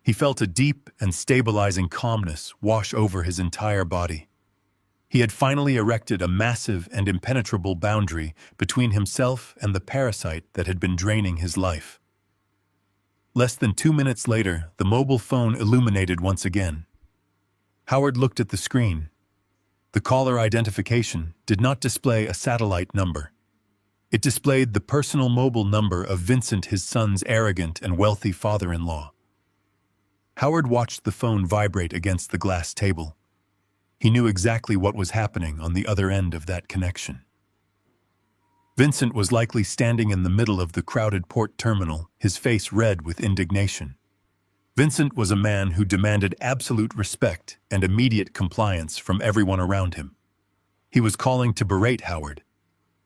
He felt a deep and stabilizing calmness wash over his entire body. He had finally erected a massive and impenetrable boundary between himself and the parasite that had been draining his life. Less than 2 minutes later, the mobile phone illuminated once again. Howard looked at the screen. The caller identification did not display a satellite number. It displayed the personal mobile number of Vincent, his son's arrogant and wealthy father-in-law. Howard watched the phone vibrate against the glass table. He knew exactly what was happening on the other end of that connection. Vincent was likely standing in the middle of the crowded port terminal, his face red with indignation. Vincent was a man who demanded absolute respect and immediate compliance from everyone around him. He was calling to berate Howard.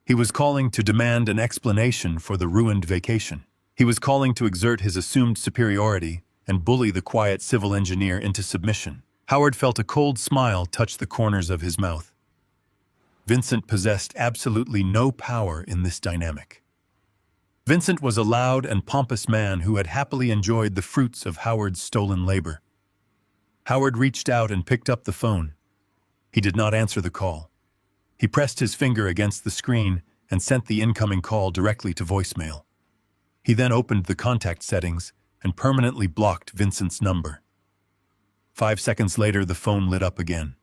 He was calling to demand an explanation for the ruined vacation. He was calling to exert his assumed superiority and bully the quiet civil engineer into submission. Howard felt a cold smile touch the corners of his mouth. Vincent possessed absolutely no power in this dynamic. Vincent was a loud and pompous man who had happily enjoyed the fruits of Howard's stolen labor. Howard reached out and picked up the phone. He did not answer the call. He pressed his finger against the screen and sent the incoming call directly to voicemail. He then opened the contact settings and permanently blocked Vincent's number. 5 seconds later, the phone lit up again.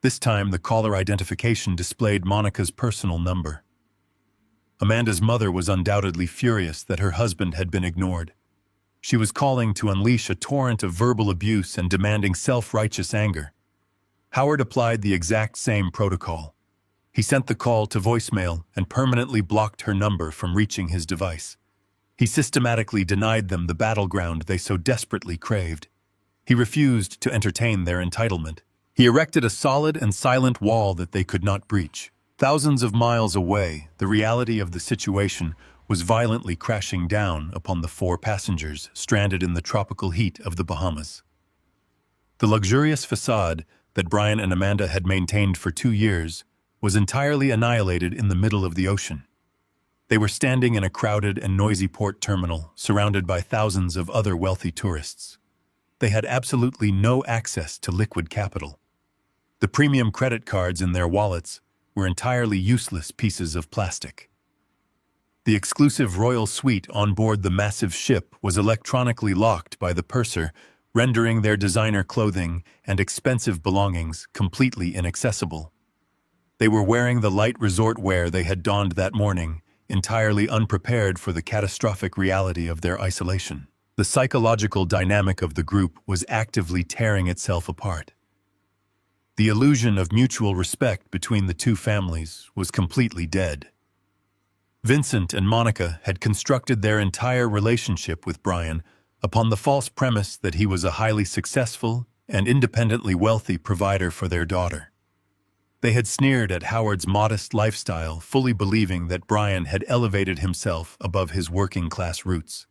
This time, the caller identification displayed Monica's personal number. Amanda's mother was undoubtedly furious that her husband had been ignored. She was calling to unleash a torrent of verbal abuse and demanding self-righteous anger. Howard applied the exact same protocol. He sent the call to voicemail and permanently blocked her number from reaching his device. He systematically denied them the battleground they so desperately craved. He refused to entertain their entitlement. He erected a solid and silent wall that they could not breach. Thousands of miles away, the reality of the situation was violently crashing down upon the 4 passengers stranded in the tropical heat of the Bahamas. The luxurious facade that Brian and Amanda had maintained for 2 years was entirely annihilated in the middle of the ocean. They were standing in a crowded and noisy port terminal, surrounded by thousands of other wealthy tourists. They had absolutely no access to liquid capital. The premium credit cards in their wallets were entirely useless pieces of plastic. The exclusive royal suite on board the massive ship was electronically locked by the purser, rendering their designer clothing and expensive belongings completely inaccessible. They were wearing the light resort wear they had donned that morning, entirely unprepared for the catastrophic reality of their isolation. The psychological dynamic of the group was actively tearing itself apart. The illusion of mutual respect between the two families was completely dead. Vincent and Monica had constructed their entire relationship with Brian upon the false premise that he was a highly successful and independently wealthy provider for their daughter. They had sneered at Howard's modest lifestyle, fully believing that Brian had elevated himself above his working-class roots.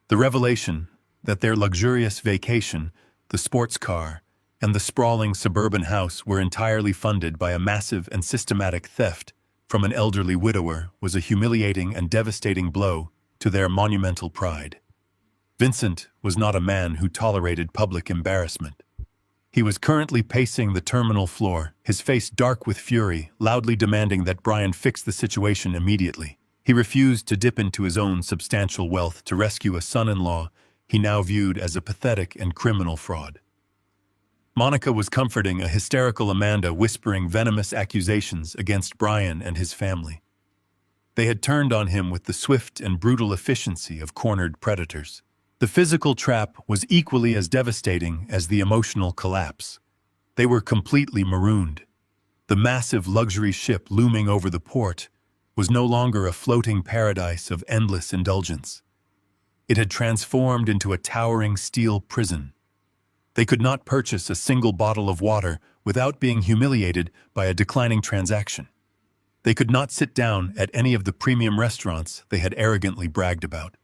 The revelation that their luxurious vacation, the sports car, and the sprawling suburban house were entirely funded by a massive and systematic theft from an elderly widower was a humiliating and devastating blow to their monumental pride. Vincent was not a man who tolerated public embarrassment. He was currently pacing the terminal floor, his face dark with fury, loudly demanding that Brian fix the situation immediately. He refused to dip into his own substantial wealth to rescue a son-in-law he now viewed as a pathetic and criminal fraud. Monica was comforting a hysterical Amanda, whispering venomous accusations against Brian and his family. They had turned on him with the swift and brutal efficiency of cornered predators. The physical trap was equally as devastating as the emotional collapse. They were completely marooned. The massive luxury ship looming over the port was no longer a floating paradise of endless indulgence. It had transformed into a towering steel prison. They could not purchase a single bottle of water without being humiliated by a declining transaction. They could not sit down at any of the premium restaurants they had arrogantly bragged about.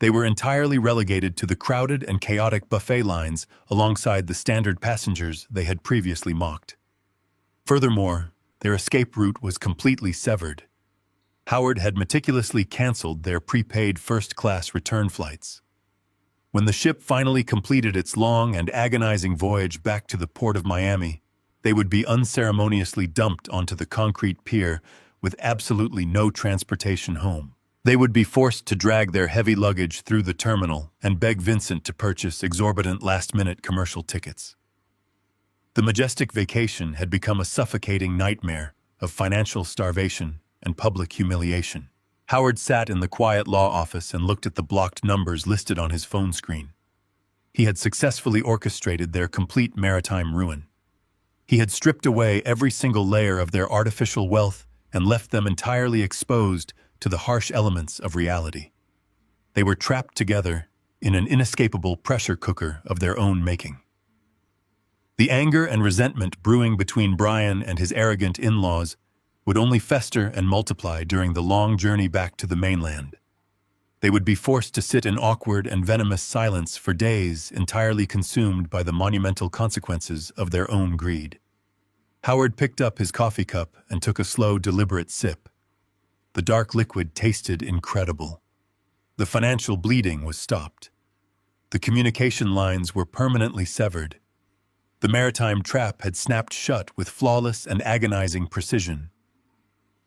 They were entirely relegated to the crowded and chaotic buffet lines alongside the standard passengers they had previously mocked. Furthermore, their escape route was completely severed. Howard had meticulously canceled their prepaid first-class return flights. When the ship finally completed its long and agonizing voyage back to the port of Miami, they would be unceremoniously dumped onto the concrete pier with absolutely no transportation home. They would be forced to drag their heavy luggage through the terminal and beg Vincent to purchase exorbitant last-minute commercial tickets. The majestic vacation had become a suffocating nightmare of financial starvation and public humiliation. Howard sat in the quiet law office and looked at the blocked numbers listed on his phone screen. He had successfully orchestrated their complete maritime ruin. He had stripped away every single layer of their artificial wealth and left them entirely exposed to the harsh elements of reality. They were trapped together in an inescapable pressure cooker of their own making. The anger and resentment brewing between Brian and his arrogant in-laws would only fester and multiply during the long journey back to the mainland. They would be forced to sit in awkward and venomous silence for days, entirely consumed by the monumental consequences of their own greed. Howard picked up his coffee cup and took a slow, deliberate sip. The dark liquid tasted incredible. The financial bleeding was stopped. The communication lines were permanently severed. The maritime trap had snapped shut with flawless and agonizing precision.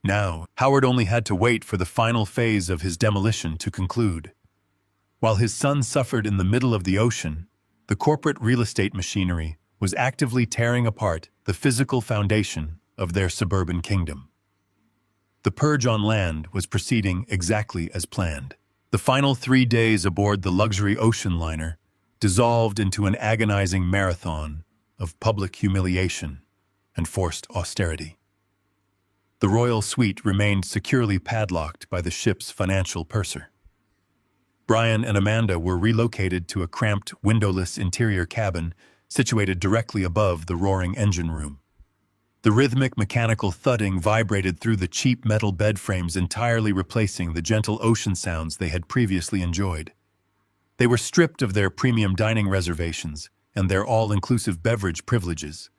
Now, Howard only had to wait for the final phase of his demolition to conclude. While his son suffered in the middle of the ocean, the corporate real estate machinery was actively tearing apart the physical foundation of their suburban kingdom. The purge on land was proceeding exactly as planned. The final 3 days aboard the luxury ocean liner dissolved into an agonizing marathon of public humiliation and forced austerity. The royal suite remained securely padlocked by the ship's financial purser. Brian and Amanda were relocated to a cramped, windowless interior cabin situated directly above the roaring engine room. The rhythmic mechanical thudding vibrated through the cheap metal bed frames, entirely replacing the gentle ocean sounds they had previously enjoyed. They were stripped of their premium dining reservations and their all-inclusive beverage privileges.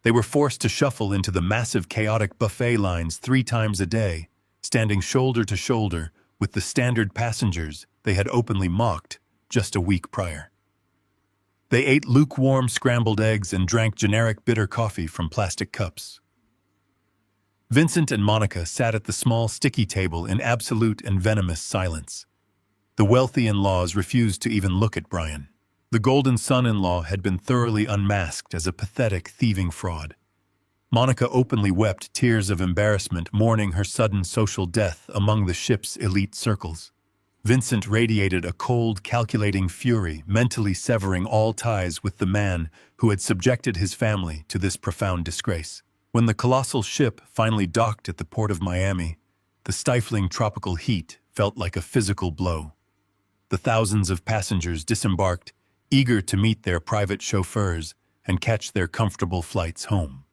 They were forced to shuffle into the massive chaotic buffet lines 3 times a day, standing shoulder to shoulder with the standard passengers they had openly mocked just a week prior. They ate lukewarm scrambled eggs and drank generic bitter coffee from plastic cups. Vincent and Monica sat at the small sticky table in absolute and venomous silence. The wealthy in-laws refused to even look at Brian. The golden son-in-law had been thoroughly unmasked as a pathetic, thieving fraud. Monica openly wept tears of embarrassment, mourning her sudden social death among the ship's elite circles. Vincent radiated a cold, calculating fury, mentally severing all ties with the man who had subjected his family to this profound disgrace. When the colossal ship finally docked at the port of Miami, the stifling tropical heat felt like a physical blow. The thousands of passengers disembarked, eager to meet their private chauffeurs and catch their comfortable flights home.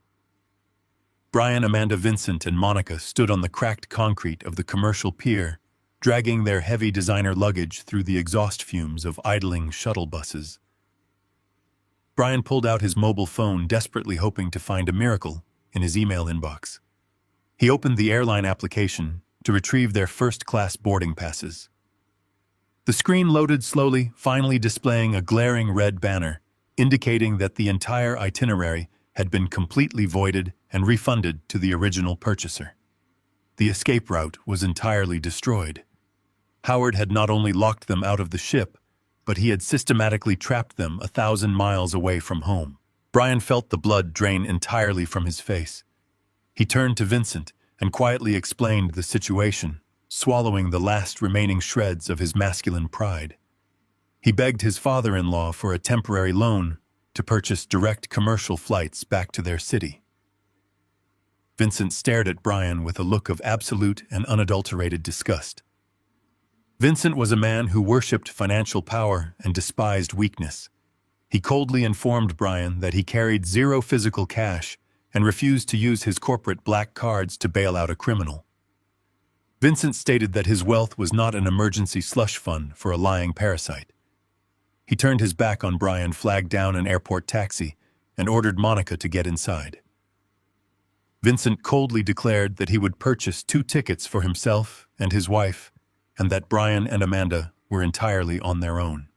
Brian, Amanda, Vincent, and Monica stood on the cracked concrete of the commercial pier, dragging their heavy designer luggage through the exhaust fumes of idling shuttle buses. Brian pulled out his mobile phone, desperately hoping to find a miracle in his email inbox. He opened the airline application to retrieve their first-class boarding passes. The screen loaded slowly, finally displaying a glaring red banner, indicating that the entire itinerary had been completely voided and refunded to the original purchaser. The escape route was entirely destroyed. Howard had not only locked them out of the ship, but he had systematically trapped them 1,000 miles away from home. Brian felt the blood drain entirely from his face. He turned to Vincent and quietly explained the situation, swallowing the last remaining shreds of his masculine pride. He begged his father-in-law for a temporary loan to purchase direct commercial flights back to their city. Vincent stared at Brian with a look of absolute and unadulterated disgust. Vincent was a man who worshipped financial power and despised weakness. He coldly informed Brian that he carried zero physical cash and refused to use his corporate black cards to bail out a criminal. Vincent stated that his wealth was not an emergency slush fund for a lying parasite. He turned his back on Brian, flagged down an airport taxi, and ordered Monica to get inside. Vincent coldly declared that he would purchase 2 tickets for himself and his wife, and that Brian and Amanda were entirely on their own.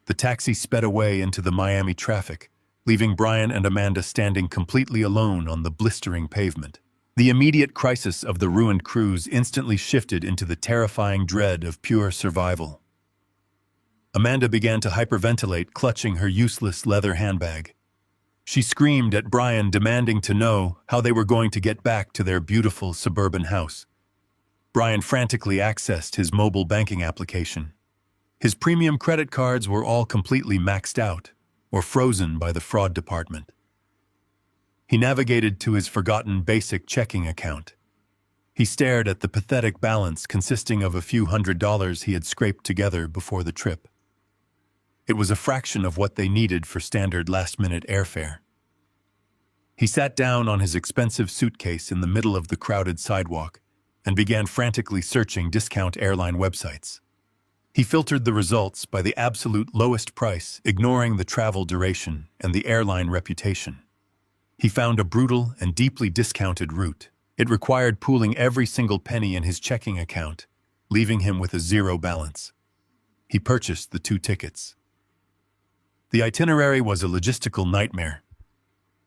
The taxi sped away into the Miami traffic, leaving Brian and Amanda standing completely alone on the blistering pavement. The immediate crisis of the ruined cruise instantly shifted into the terrifying dread of pure survival. Amanda began to hyperventilate, clutching her useless leather handbag. She screamed at Brian, demanding to know how they were going to get back to their beautiful suburban house. Brian frantically accessed his mobile banking application. His premium credit cards were all completely maxed out or frozen by the fraud department. He navigated to his forgotten basic checking account. He stared at the pathetic balance consisting of a few $100s he had scraped together before the trip. It was a fraction of what they needed for standard last-minute airfare. He sat down on his expensive suitcase in the middle of the crowded sidewalk and began frantically searching discount airline websites. He filtered the results by the absolute lowest price, ignoring the travel duration and the airline reputation. He found a brutal and deeply discounted route. It required pooling every single penny in his checking account, leaving him with a zero balance. He purchased the 2 tickets. The itinerary was a logistical nightmare.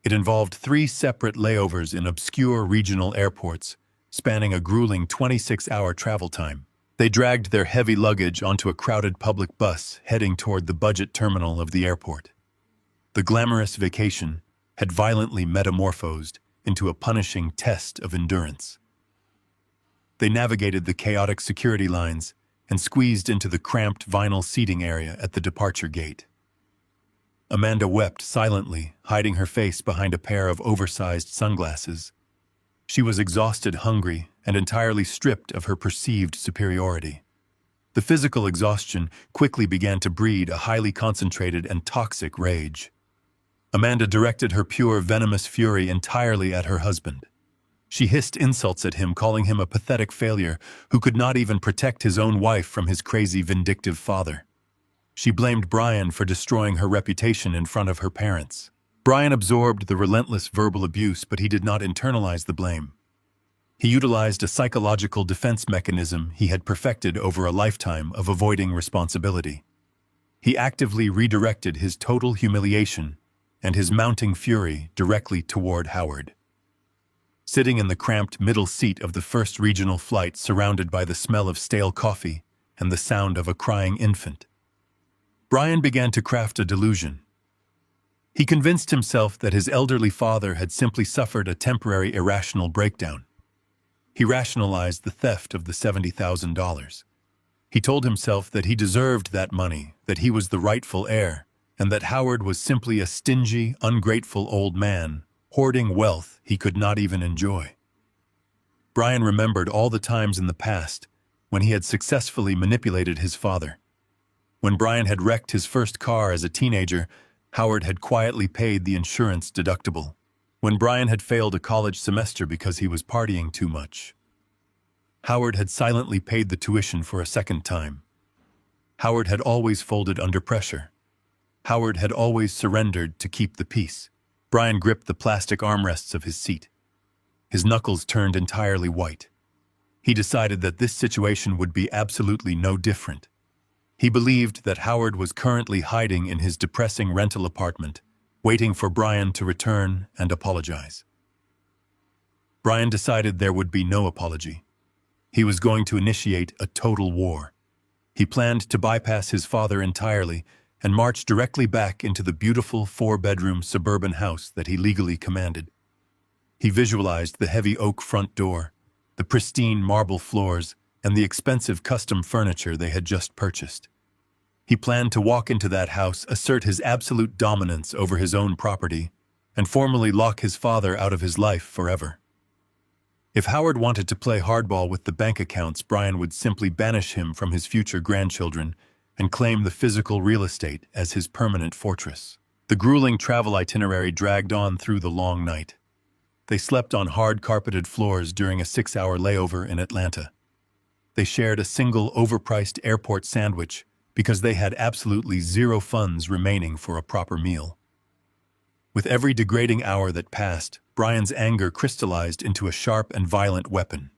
It involved 3 separate layovers in obscure regional airports, spanning a grueling 26-hour travel time. They dragged their heavy luggage onto a crowded public bus heading toward the budget terminal of the airport. The glamorous vacation had violently metamorphosed into a punishing test of endurance. They navigated the chaotic security lines and squeezed into the cramped vinyl seating area at the departure gate. Amanda wept silently, hiding her face behind a pair of oversized sunglasses. She was exhausted, hungry, and entirely stripped of her perceived superiority. The physical exhaustion quickly began to breed a highly concentrated and toxic rage. Amanda directed her pure, venomous fury entirely at her husband. She hissed insults at him, calling him a pathetic failure who could not even protect his own wife from his crazy, vindictive father. She blamed Brian for destroying her reputation in front of her parents. Brian absorbed the relentless verbal abuse, but he did not internalize the blame. He utilized a psychological defense mechanism he had perfected over a lifetime of avoiding responsibility. He actively redirected his total humiliation and his mounting fury directly toward Howard. Sitting in the cramped middle seat of the first regional flight, surrounded by the smell of stale coffee and the sound of a crying infant, Brian began to craft a delusion. He convinced himself that his elderly father had simply suffered a temporary irrational breakdown. He rationalized the theft of the $70,000. He told himself that he deserved that money, that he was the rightful heir, and that Howard was simply a stingy, ungrateful old man, hoarding wealth he could not even enjoy. Brian remembered all the times in the past when he had successfully manipulated his father. When Brian had wrecked his first car as a teenager, Howard had quietly paid the insurance deductible. When Brian had failed a college semester because he was partying too much, Howard had silently paid the tuition for a second time. Howard had always folded under pressure. Howard had always surrendered to keep the peace. Brian gripped the plastic armrests of his seat. His knuckles turned entirely white. He decided that this situation would be absolutely no different. He believed that Howard was currently hiding in his depressing rental apartment, waiting for Brian to return and apologize. Brian decided there would be no apology. He was going to initiate a total war. He planned to bypass his father entirely and march directly back into the beautiful four-bedroom suburban house that he legally commanded. He visualized the heavy oak front door, the pristine marble floors, and the expensive custom furniture they had just purchased. He planned to walk into that house, assert his absolute dominance over his own property, and formally lock his father out of his life forever. If Howard wanted to play hardball with the bank accounts, Brian would simply banish him from his future grandchildren and claim the physical real estate as his permanent fortress. The grueling travel itinerary dragged on through the long night. They slept on hard carpeted floors during a 6-hour layover in Atlanta. They shared a single overpriced airport sandwich because they had absolutely zero funds remaining for a proper meal. With every degrading hour that passed, Brian's anger crystallized into a sharp and violent weapon.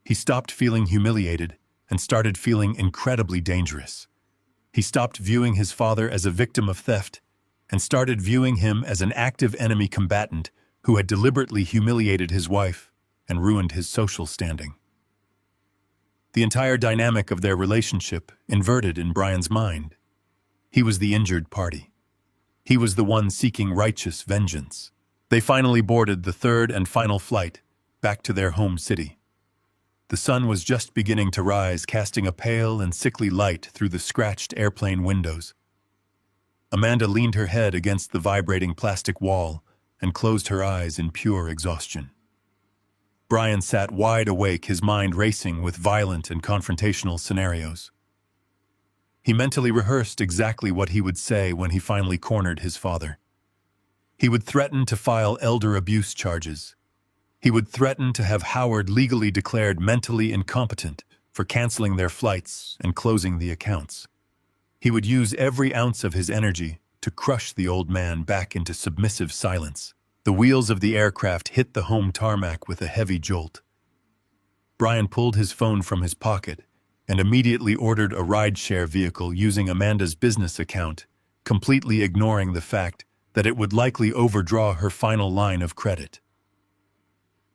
He stopped feeling humiliated and started feeling incredibly dangerous. He stopped viewing his father as a victim of theft and started viewing him as an active enemy combatant who had deliberately humiliated his wife and ruined his social standing. The entire dynamic of their relationship inverted in Brian's mind. He was the injured party. He was the one seeking righteous vengeance. They finally boarded the third and final flight back to their home city. The sun was just beginning to rise, casting a pale and sickly light through the scratched airplane windows. Amanda leaned her head against the vibrating plastic wall and closed her eyes in pure exhaustion. Brian sat wide awake, his mind racing with violent and confrontational scenarios. He mentally rehearsed exactly what he would say when he finally cornered his father. He would threaten to file elder abuse charges. He would threaten to have Howard legally declared mentally incompetent for canceling their flights and closing the accounts. He would use every ounce of his energy to crush the old man back into submissive silence. The wheels of the aircraft hit the home tarmac with a heavy jolt. Brian pulled his phone from his pocket and immediately ordered a ride-share vehicle using Amanda's business account, completely ignoring the fact that it would likely overdraw her final line of credit.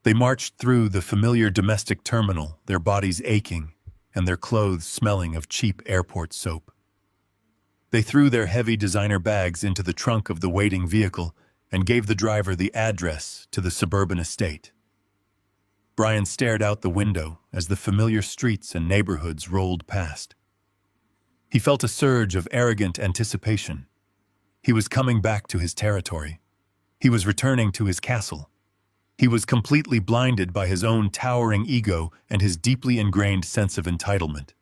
They marched through the familiar domestic terminal, their bodies aching and their clothes smelling of cheap airport soap. They threw their heavy designer bags into the trunk of the waiting vehicle and gave the driver the address to the suburban estate. Brian stared out the window as the familiar streets and neighborhoods rolled past. He felt a surge of arrogant anticipation. He was coming back to his territory. He was returning to his castle. He was completely blinded by his own towering ego and his deeply ingrained sense of entitlement.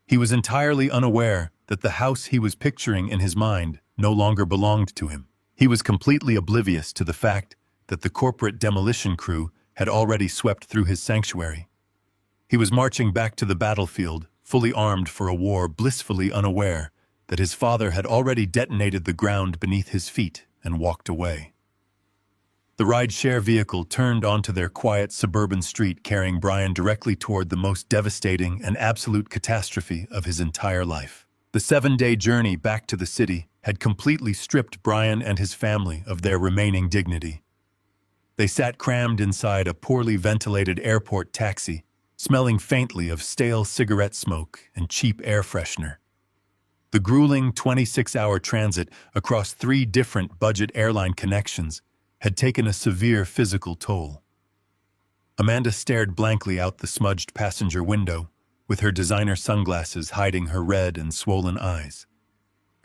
He was entirely unaware that the house he was picturing in his mind no longer belonged to him. He was completely oblivious to the fact that the corporate demolition crew had already swept through his sanctuary. He was marching back to the battlefield, fully armed for a war, blissfully unaware that his father had already detonated the ground beneath his feet and walked away. The ride-share vehicle turned onto their quiet suburban street, carrying Brian directly toward the most devastating and absolute catastrophe of his entire life. The 7-day journey back to the city had completely stripped Brian and his family of their remaining dignity. They sat crammed inside a poorly ventilated airport taxi, smelling faintly of stale cigarette smoke and cheap air freshener. The grueling 26-hour transit across 3 different budget airline connections had taken a severe physical toll. Amanda stared blankly out the smudged passenger window, with her designer sunglasses hiding her red and swollen eyes.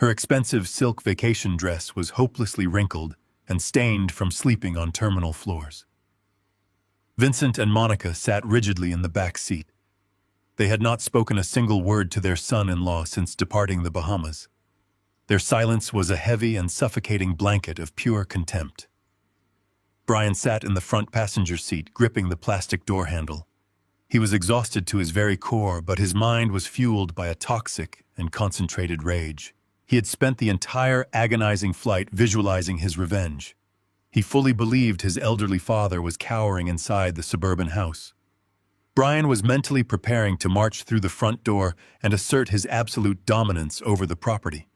Her expensive silk vacation dress was hopelessly wrinkled and stained from sleeping on terminal floors. Vincent and Monica sat rigidly in the back seat. They had not spoken a single word to their son-in-law since departing the Bahamas. Their silence was a heavy and suffocating blanket of pure contempt. Brian sat in the front passenger seat, gripping the plastic door handle. He was exhausted to his very core, but his mind was fueled by a toxic and concentrated rage. He had spent the entire agonizing flight visualizing his revenge. He fully believed his elderly father was cowering inside the suburban house. Brian was mentally preparing to march through the front door and assert his absolute dominance over the property.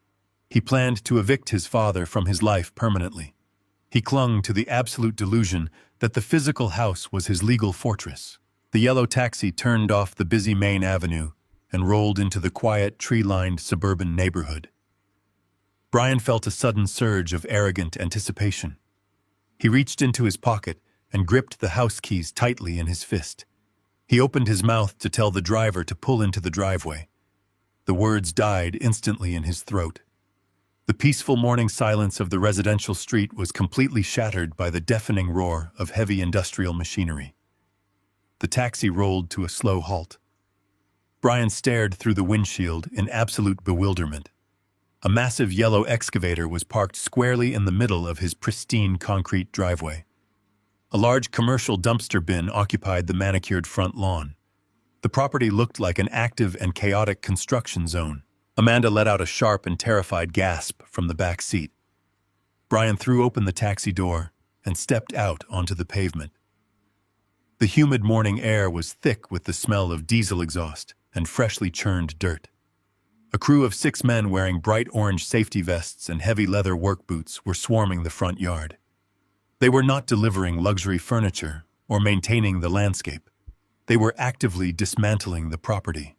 He planned to evict his father from his life permanently. He clung to the absolute delusion that the physical house was his legal fortress. The yellow taxi turned off the busy main avenue and rolled into the quiet, tree-lined suburban neighborhood. Brian felt a sudden surge of arrogant anticipation. He reached into his pocket and gripped the house keys tightly in his fist. He opened his mouth to tell the driver to pull into the driveway. The words died instantly in his throat. The peaceful morning silence of the residential street was completely shattered by the deafening roar of heavy industrial machinery. The taxi rolled to a slow halt. Brian stared through the windshield in absolute bewilderment. A massive yellow excavator was parked squarely in the middle of his pristine concrete driveway. A large commercial dumpster bin occupied the manicured front lawn. The property looked like an active and chaotic construction zone. Amanda let out a sharp and terrified gasp from the back seat. Brian threw open the taxi door and stepped out onto the pavement. The humid morning air was thick with the smell of diesel exhaust and freshly churned dirt. A crew of 6 men wearing bright orange safety vests and heavy leather work boots were swarming the front yard. They were not delivering luxury furniture or maintaining the landscape. They were actively dismantling the property.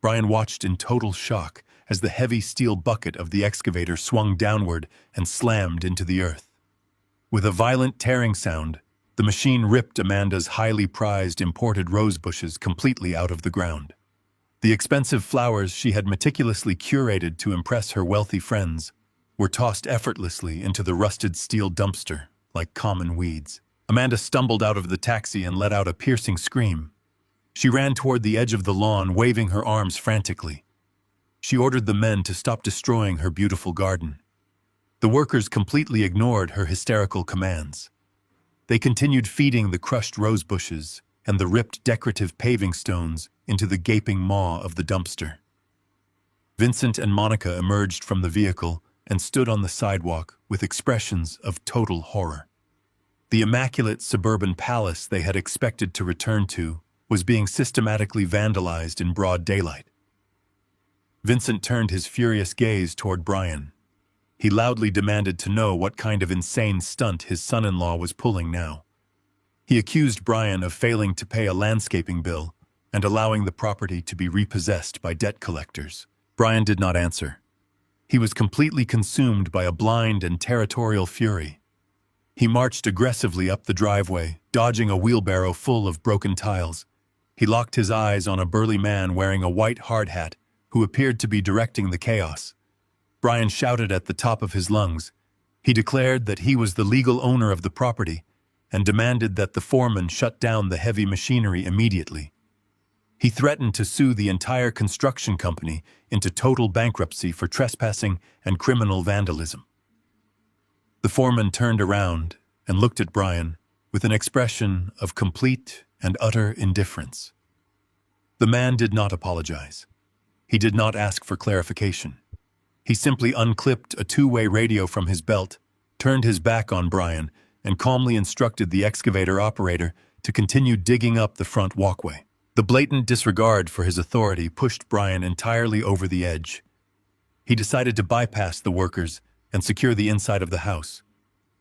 Brian watched in total shock as the heavy steel bucket of the excavator swung downward and slammed into the earth. With a violent tearing sound, the machine ripped Amanda's highly prized imported rose bushes completely out of the ground. The expensive flowers she had meticulously curated to impress her wealthy friends were tossed effortlessly into the rusted steel dumpster like common weeds. Amanda stumbled out of the taxi and let out a piercing scream. She ran toward the edge of the lawn, waving her arms frantically. She ordered the men to stop destroying her beautiful garden. The workers completely ignored her hysterical commands. They continued feeding the crushed rose bushes and the ripped decorative paving stones into the gaping maw of the dumpster. Vincent and Monica emerged from the vehicle and stood on the sidewalk with expressions of total horror. The immaculate suburban palace they had expected to return to was being systematically vandalized in broad daylight. Vincent turned his furious gaze toward Brian. He loudly demanded to know what kind of insane stunt his son-in-law was pulling now. He accused Brian of failing to pay a landscaping bill and allowing the property to be repossessed by debt collectors. Brian did not answer. He was completely consumed by a blind and territorial fury. He marched aggressively up the driveway, dodging a wheelbarrow full of broken tiles. He locked his eyes on a burly man wearing a white hard hat who appeared to be directing the chaos. Brian shouted at the top of his lungs. He declared that he was the legal owner of the property and demanded that the foreman shut down the heavy machinery immediately. He threatened to sue the entire construction company into total bankruptcy for trespassing and criminal vandalism. The foreman turned around and looked at Brian with an expression of complete and utter indifference. The man did not apologize. He did not ask for clarification. He simply unclipped a two-way radio from his belt, turned his back on Brian, and calmly instructed the excavator operator to continue digging up the front walkway. The blatant disregard for his authority pushed Brian entirely over the edge. He decided to bypass the workers and secure the inside of the house.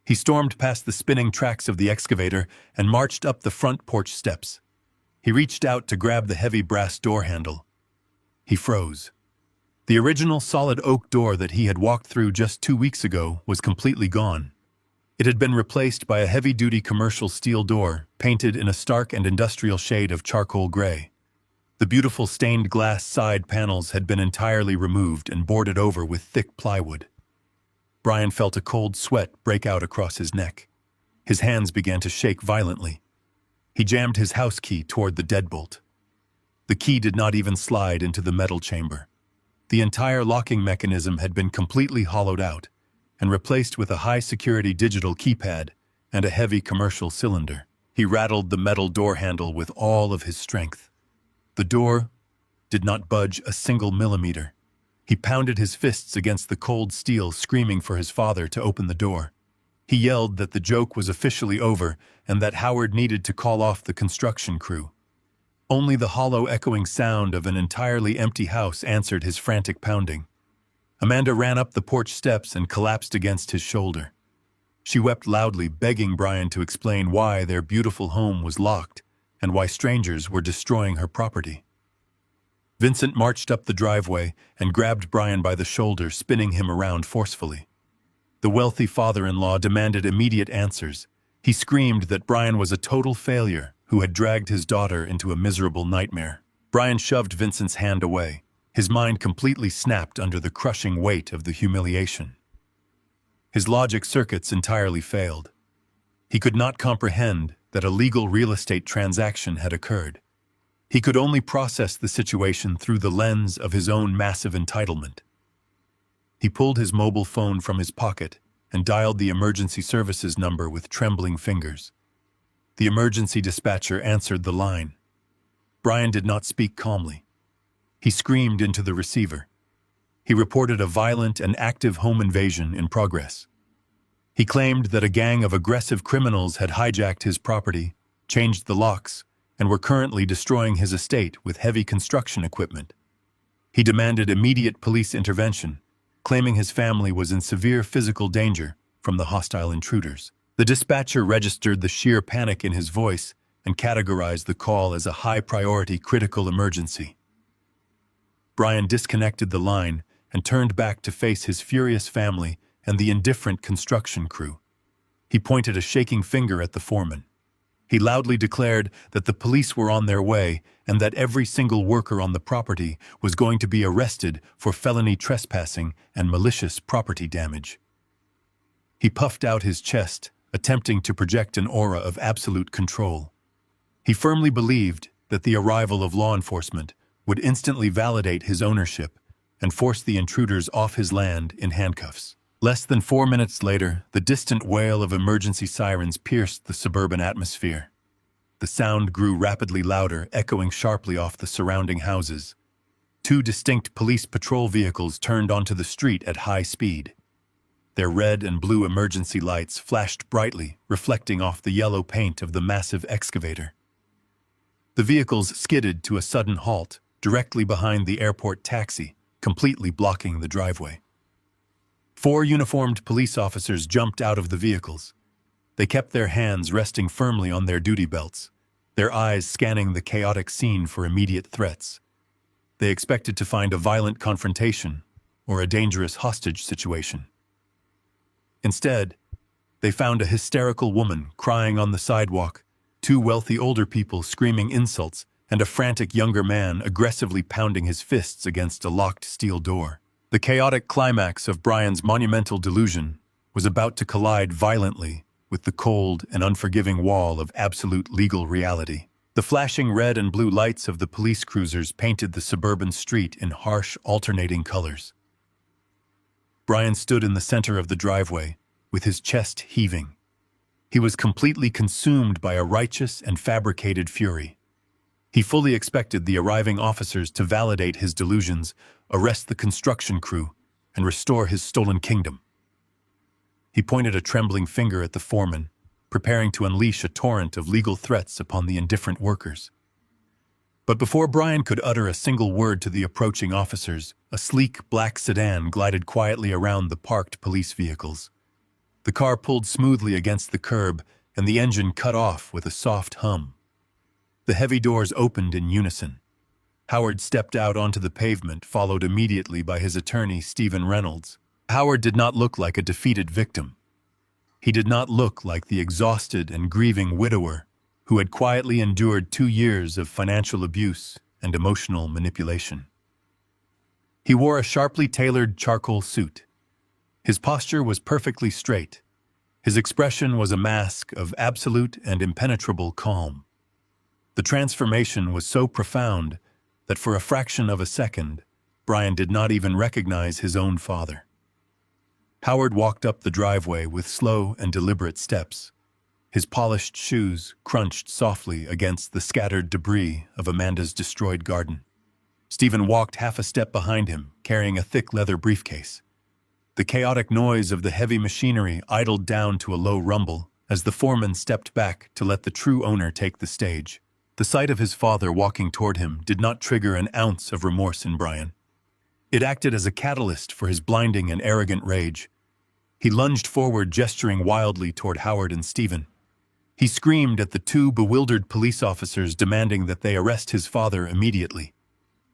He stormed past the spinning tracks of the excavator and marched up the front porch steps. He reached out to grab the heavy brass door handle. He froze. The original solid oak door that he had walked through just 2 weeks ago was completely gone. It had been replaced by a heavy-duty commercial steel door, painted in a stark and industrial shade of charcoal gray. The beautiful stained glass side panels had been entirely removed and boarded over with thick plywood. Brian felt a cold sweat break out across his neck. His hands began to shake violently. He jammed his house key toward the deadbolt. The key did not even slide into the metal chamber. The entire locking mechanism had been completely hollowed out and replaced with a high-security digital keypad and a heavy commercial cylinder. He rattled the metal door handle with all of his strength. The door did not budge a single millimeter. He pounded his fists against the cold steel, screaming for his father to open the door. He yelled that the joke was officially over and that Howard needed to call off the construction crew. Only the hollow, echoing sound of an entirely empty house answered his frantic pounding. Amanda ran up the porch steps and collapsed against his shoulder. She wept loudly, begging Brian to explain why their beautiful home was locked and why strangers were destroying her property. Vincent marched up the driveway and grabbed Brian by the shoulder, spinning him around forcefully. The wealthy father-in-law demanded immediate answers. He screamed that Brian was a total failure who had dragged his daughter into a miserable nightmare. Brian shoved Vincent's hand away. His mind completely snapped under the crushing weight of the humiliation. His logic circuits entirely failed. He could not comprehend that a legal real estate transaction had occurred. He could only process the situation through the lens of his own massive entitlement. He pulled his mobile phone from his pocket and dialed the emergency services number with trembling fingers. The emergency dispatcher answered the line. Brian did not speak calmly. He screamed into the receiver. He reported a violent and active home invasion in progress. He claimed that a gang of aggressive criminals had hijacked his property, changed the locks, and were currently destroying his estate with heavy construction equipment. He demanded immediate police intervention, claiming his family was in severe physical danger from the hostile intruders. The dispatcher registered the sheer panic in his voice and categorized the call as a high-priority critical emergency. Brian disconnected the line and turned back to face his furious family and the indifferent construction crew. He pointed a shaking finger at the foreman. He loudly declared that the police were on their way and that every single worker on the property was going to be arrested for felony trespassing and malicious property damage. He puffed out his chest, attempting to project an aura of absolute control. He firmly believed that the arrival of law enforcement would instantly validate his ownership and force the intruders off his land in handcuffs. Less than 4 minutes later, the distant wail of emergency sirens pierced the suburban atmosphere. The sound grew rapidly louder, echoing sharply off the surrounding houses. 2 distinct police patrol vehicles turned onto the street at high speed. Their red and blue emergency lights flashed brightly, reflecting off the yellow paint of the massive excavator. The vehicles skidded to a sudden halt, directly behind the airport taxi, completely blocking the driveway. 4 uniformed police officers jumped out of the vehicles. They kept their hands resting firmly on their duty belts, their eyes scanning the chaotic scene for immediate threats. They expected to find a violent confrontation or a dangerous hostage situation. Instead, they found a hysterical woman crying on the sidewalk, 2 wealthy older people screaming insults, and a frantic younger man aggressively pounding his fists against a locked steel door. The chaotic climax of Brian's monumental delusion was about to collide violently with the cold and unforgiving wall of absolute legal reality. The flashing red and blue lights of the police cruisers painted the suburban street in harsh, alternating colors. Brian stood in the center of the driveway, with his chest heaving. He was completely consumed by a righteous and fabricated fury. He fully expected the arriving officers to validate his delusions, arrest the construction crew, and restore his stolen kingdom. He pointed a trembling finger at the foreman, preparing to unleash a torrent of legal threats upon the indifferent workers. But before Brian could utter a single word to the approaching officers, a sleek black sedan glided quietly around the parked police vehicles. The car pulled smoothly against the curb, and the engine cut off with a soft hum. The heavy doors opened in unison. Howard stepped out onto the pavement, followed immediately by his attorney, Stephen Reynolds. Howard did not look like a defeated victim. He did not look like the exhausted and grieving widower who had quietly endured 2 years of financial abuse and emotional manipulation. He wore a sharply tailored charcoal suit. His posture was perfectly straight. His expression was a mask of absolute and impenetrable calm. The transformation was so profound that for a fraction of a second, Brian did not even recognize his own father. Howard walked up the driveway with slow and deliberate steps. His polished shoes crunched softly against the scattered debris of Amanda's destroyed garden. Stephen walked half a step behind him, carrying a thick leather briefcase. The chaotic noise of the heavy machinery idled down to a low rumble as the foreman stepped back to let the true owner take the stage. The sight of his father walking toward him did not trigger an ounce of remorse in Brian. It acted as a catalyst for his blinding and arrogant rage. He lunged forward, gesturing wildly toward Howard and Stephen. He screamed at the 2 bewildered police officers, demanding that they arrest his father immediately.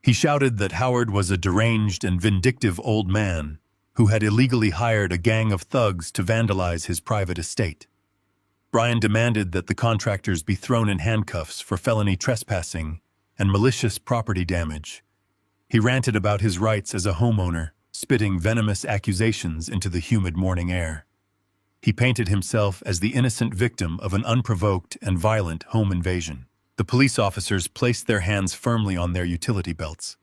He shouted that Howard was a deranged and vindictive old man who had illegally hired a gang of thugs to vandalize his private estate. Brian demanded that the contractors be thrown in handcuffs for felony trespassing and malicious property damage. He ranted about his rights as a homeowner, spitting venomous accusations into the humid morning air. He painted himself as the innocent victim of an unprovoked and violent home invasion. The police officers placed their hands firmly on their utility belts.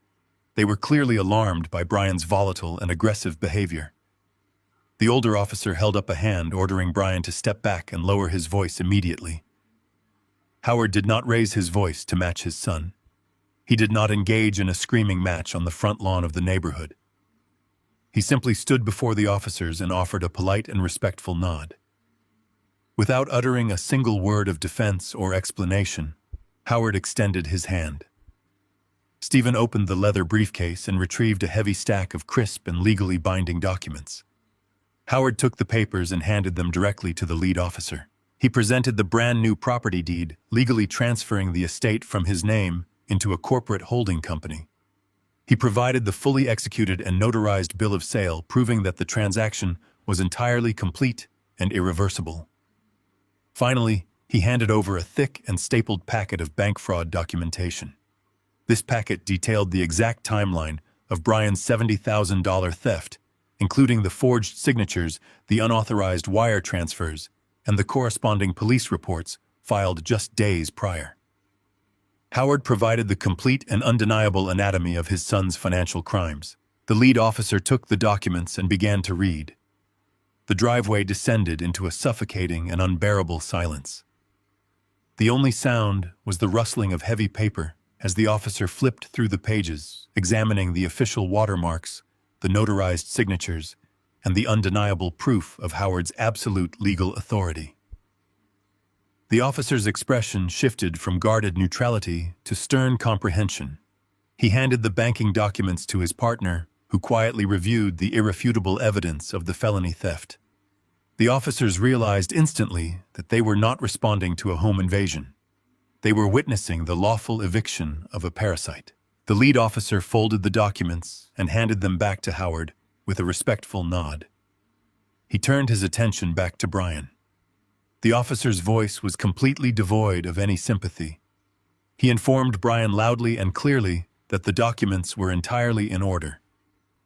They were clearly alarmed by Brian's volatile and aggressive behavior. The older officer held up a hand, ordering Brian to step back and lower his voice immediately. Howard did not raise his voice to match his son. He did not engage in a screaming match on the front lawn of the neighborhood. He simply stood before the officers and offered a polite and respectful nod. Without uttering a single word of defense or explanation, Howard extended his hand. Stephen opened the leather briefcase and retrieved a heavy stack of crisp and legally binding documents. Howard took the papers and handed them directly to the lead officer. He presented the brand new property deed, legally transferring the estate from his name into a corporate holding company. He provided the fully executed and notarized bill of sale, proving that the transaction was entirely complete and irreversible. Finally, he handed over a thick and stapled packet of bank fraud documentation. This packet detailed the exact timeline of Brian's $70,000 theft, including the forged signatures, the unauthorized wire transfers, and the corresponding police reports filed just days prior. Howard provided the complete and undeniable anatomy of his son's financial crimes. The lead officer took the documents and began to read. The driveway descended into a suffocating and unbearable silence. The only sound was the rustling of heavy paper as the officer flipped through the pages, examining the official watermarks, the notarized signatures, and the undeniable proof of Howard's absolute legal authority. The officer's expression shifted from guarded neutrality to stern comprehension. He handed the banking documents to his partner, who quietly reviewed the irrefutable evidence of the felony theft. The officers realized instantly that they were not responding to a home invasion. They were witnessing the lawful eviction of a parasite. The lead officer folded the documents and handed them back to Howard with a respectful nod. He turned his attention back to Brian. The officer's voice was completely devoid of any sympathy. He informed Brian loudly and clearly that the documents were entirely in order.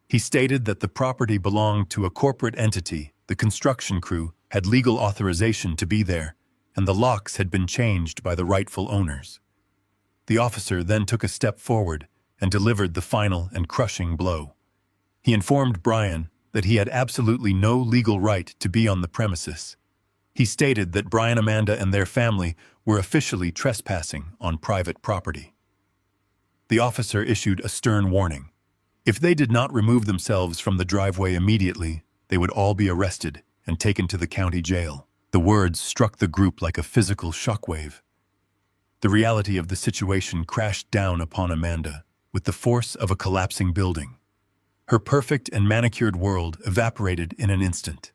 He stated that the property belonged to a corporate entity, the construction crew had legal authorization to be there, and the locks had been changed by the rightful owners. The officer then took a step forward and delivered the final and crushing blow. He informed Brian that he had absolutely no legal right to be on the premises. He stated that Brian, Amanda, and their family were officially trespassing on private property. The officer issued a stern warning. If they did not remove themselves from the driveway immediately, they would all be arrested and taken to the county jail. The words struck the group like a physical shockwave. The reality of the situation crashed down upon Amanda with the force of a collapsing building. Her perfect and manicured world evaporated in an instant.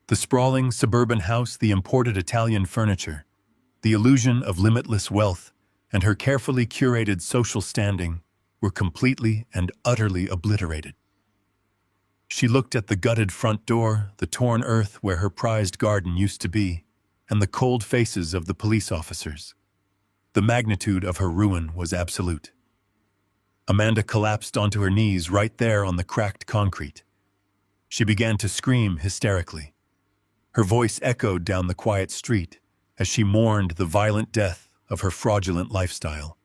The sprawling suburban house, the imported Italian furniture, the illusion of limitless wealth, and her carefully curated social standing were completely and utterly obliterated. She looked at the gutted front door, the torn earth where her prized garden used to be, and the cold faces of the police officers. The magnitude of her ruin was absolute. Amanda collapsed onto her knees right there on the cracked concrete. She began to scream hysterically. Her voice echoed down the quiet street as she mourned the violent death of her fraudulent lifestyle.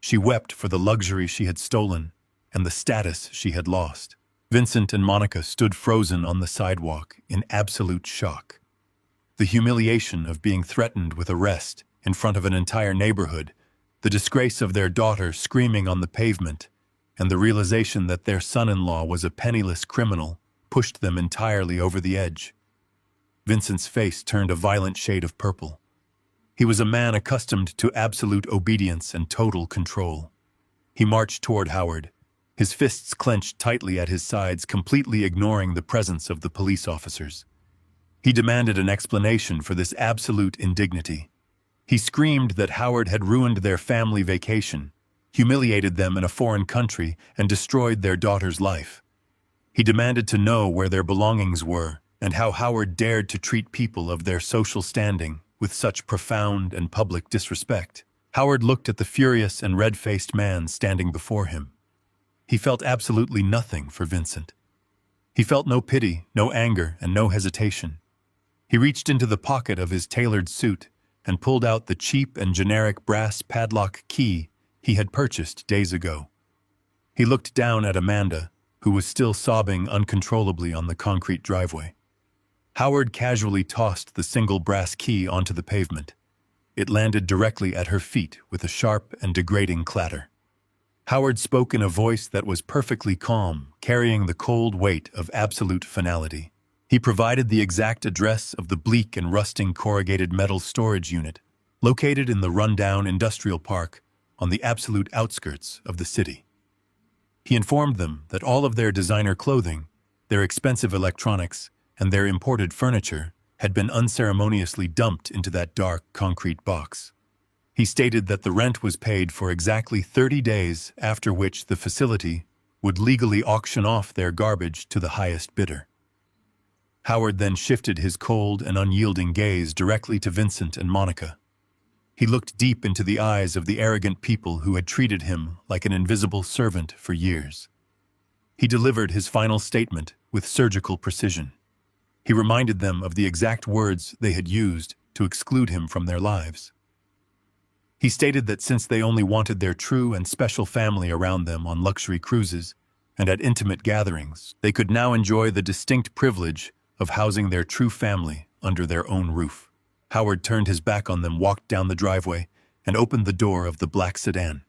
She wept for the luxury she had stolen and the status she had lost. Vincent and Monica stood frozen on the sidewalk in absolute shock. The humiliation of being threatened with arrest in front of an entire neighborhood, the disgrace of their daughter screaming on the pavement, and the realization that their son-in-law was a penniless criminal pushed them entirely over the edge. Vincent's face turned a violent shade of purple. He was a man accustomed to absolute obedience and total control. He marched toward Howard, his fists clenched tightly at his sides, completely ignoring the presence of the police officers. He demanded an explanation for this absolute indignity. He screamed that Howard had ruined their family vacation, humiliated them in a foreign country, and destroyed their daughter's life. He demanded to know where their belongings were and how Howard dared to treat people of their social standing with such profound and public disrespect. Howard looked at the furious and red-faced man standing before him. He felt absolutely nothing for Vincent. He felt no pity, no anger, and no hesitation. He reached into the pocket of his tailored suit and pulled out the cheap and generic brass padlock key he had purchased days ago. He looked down at Amanda, who was still sobbing uncontrollably on the concrete driveway. Howard casually tossed the single brass key onto the pavement. It landed directly at her feet with a sharp and degrading clatter. Howard spoke in a voice that was perfectly calm, carrying the cold weight of absolute finality. He provided the exact address of the bleak and rusting corrugated metal storage unit, located in the rundown industrial park on the absolute outskirts of the city. He informed them that all of their designer clothing, their expensive electronics, and their imported furniture had been unceremoniously dumped into that dark concrete box. He stated that the rent was paid for exactly 30 days, after which the facility would legally auction off their garbage to the highest bidder. Howard then shifted his cold and unyielding gaze directly to Vincent and Monica. He looked deep into the eyes of the arrogant people who had treated him like an invisible servant for years. He delivered his final statement with surgical precision. He reminded them of the exact words they had used to exclude him from their lives. He stated that since they only wanted their true and special family around them on luxury cruises and at intimate gatherings, they could now enjoy the distinct privilege of housing their true family under their own roof. Howard turned his back on them, walked down the driveway, and opened the door of the black sedan.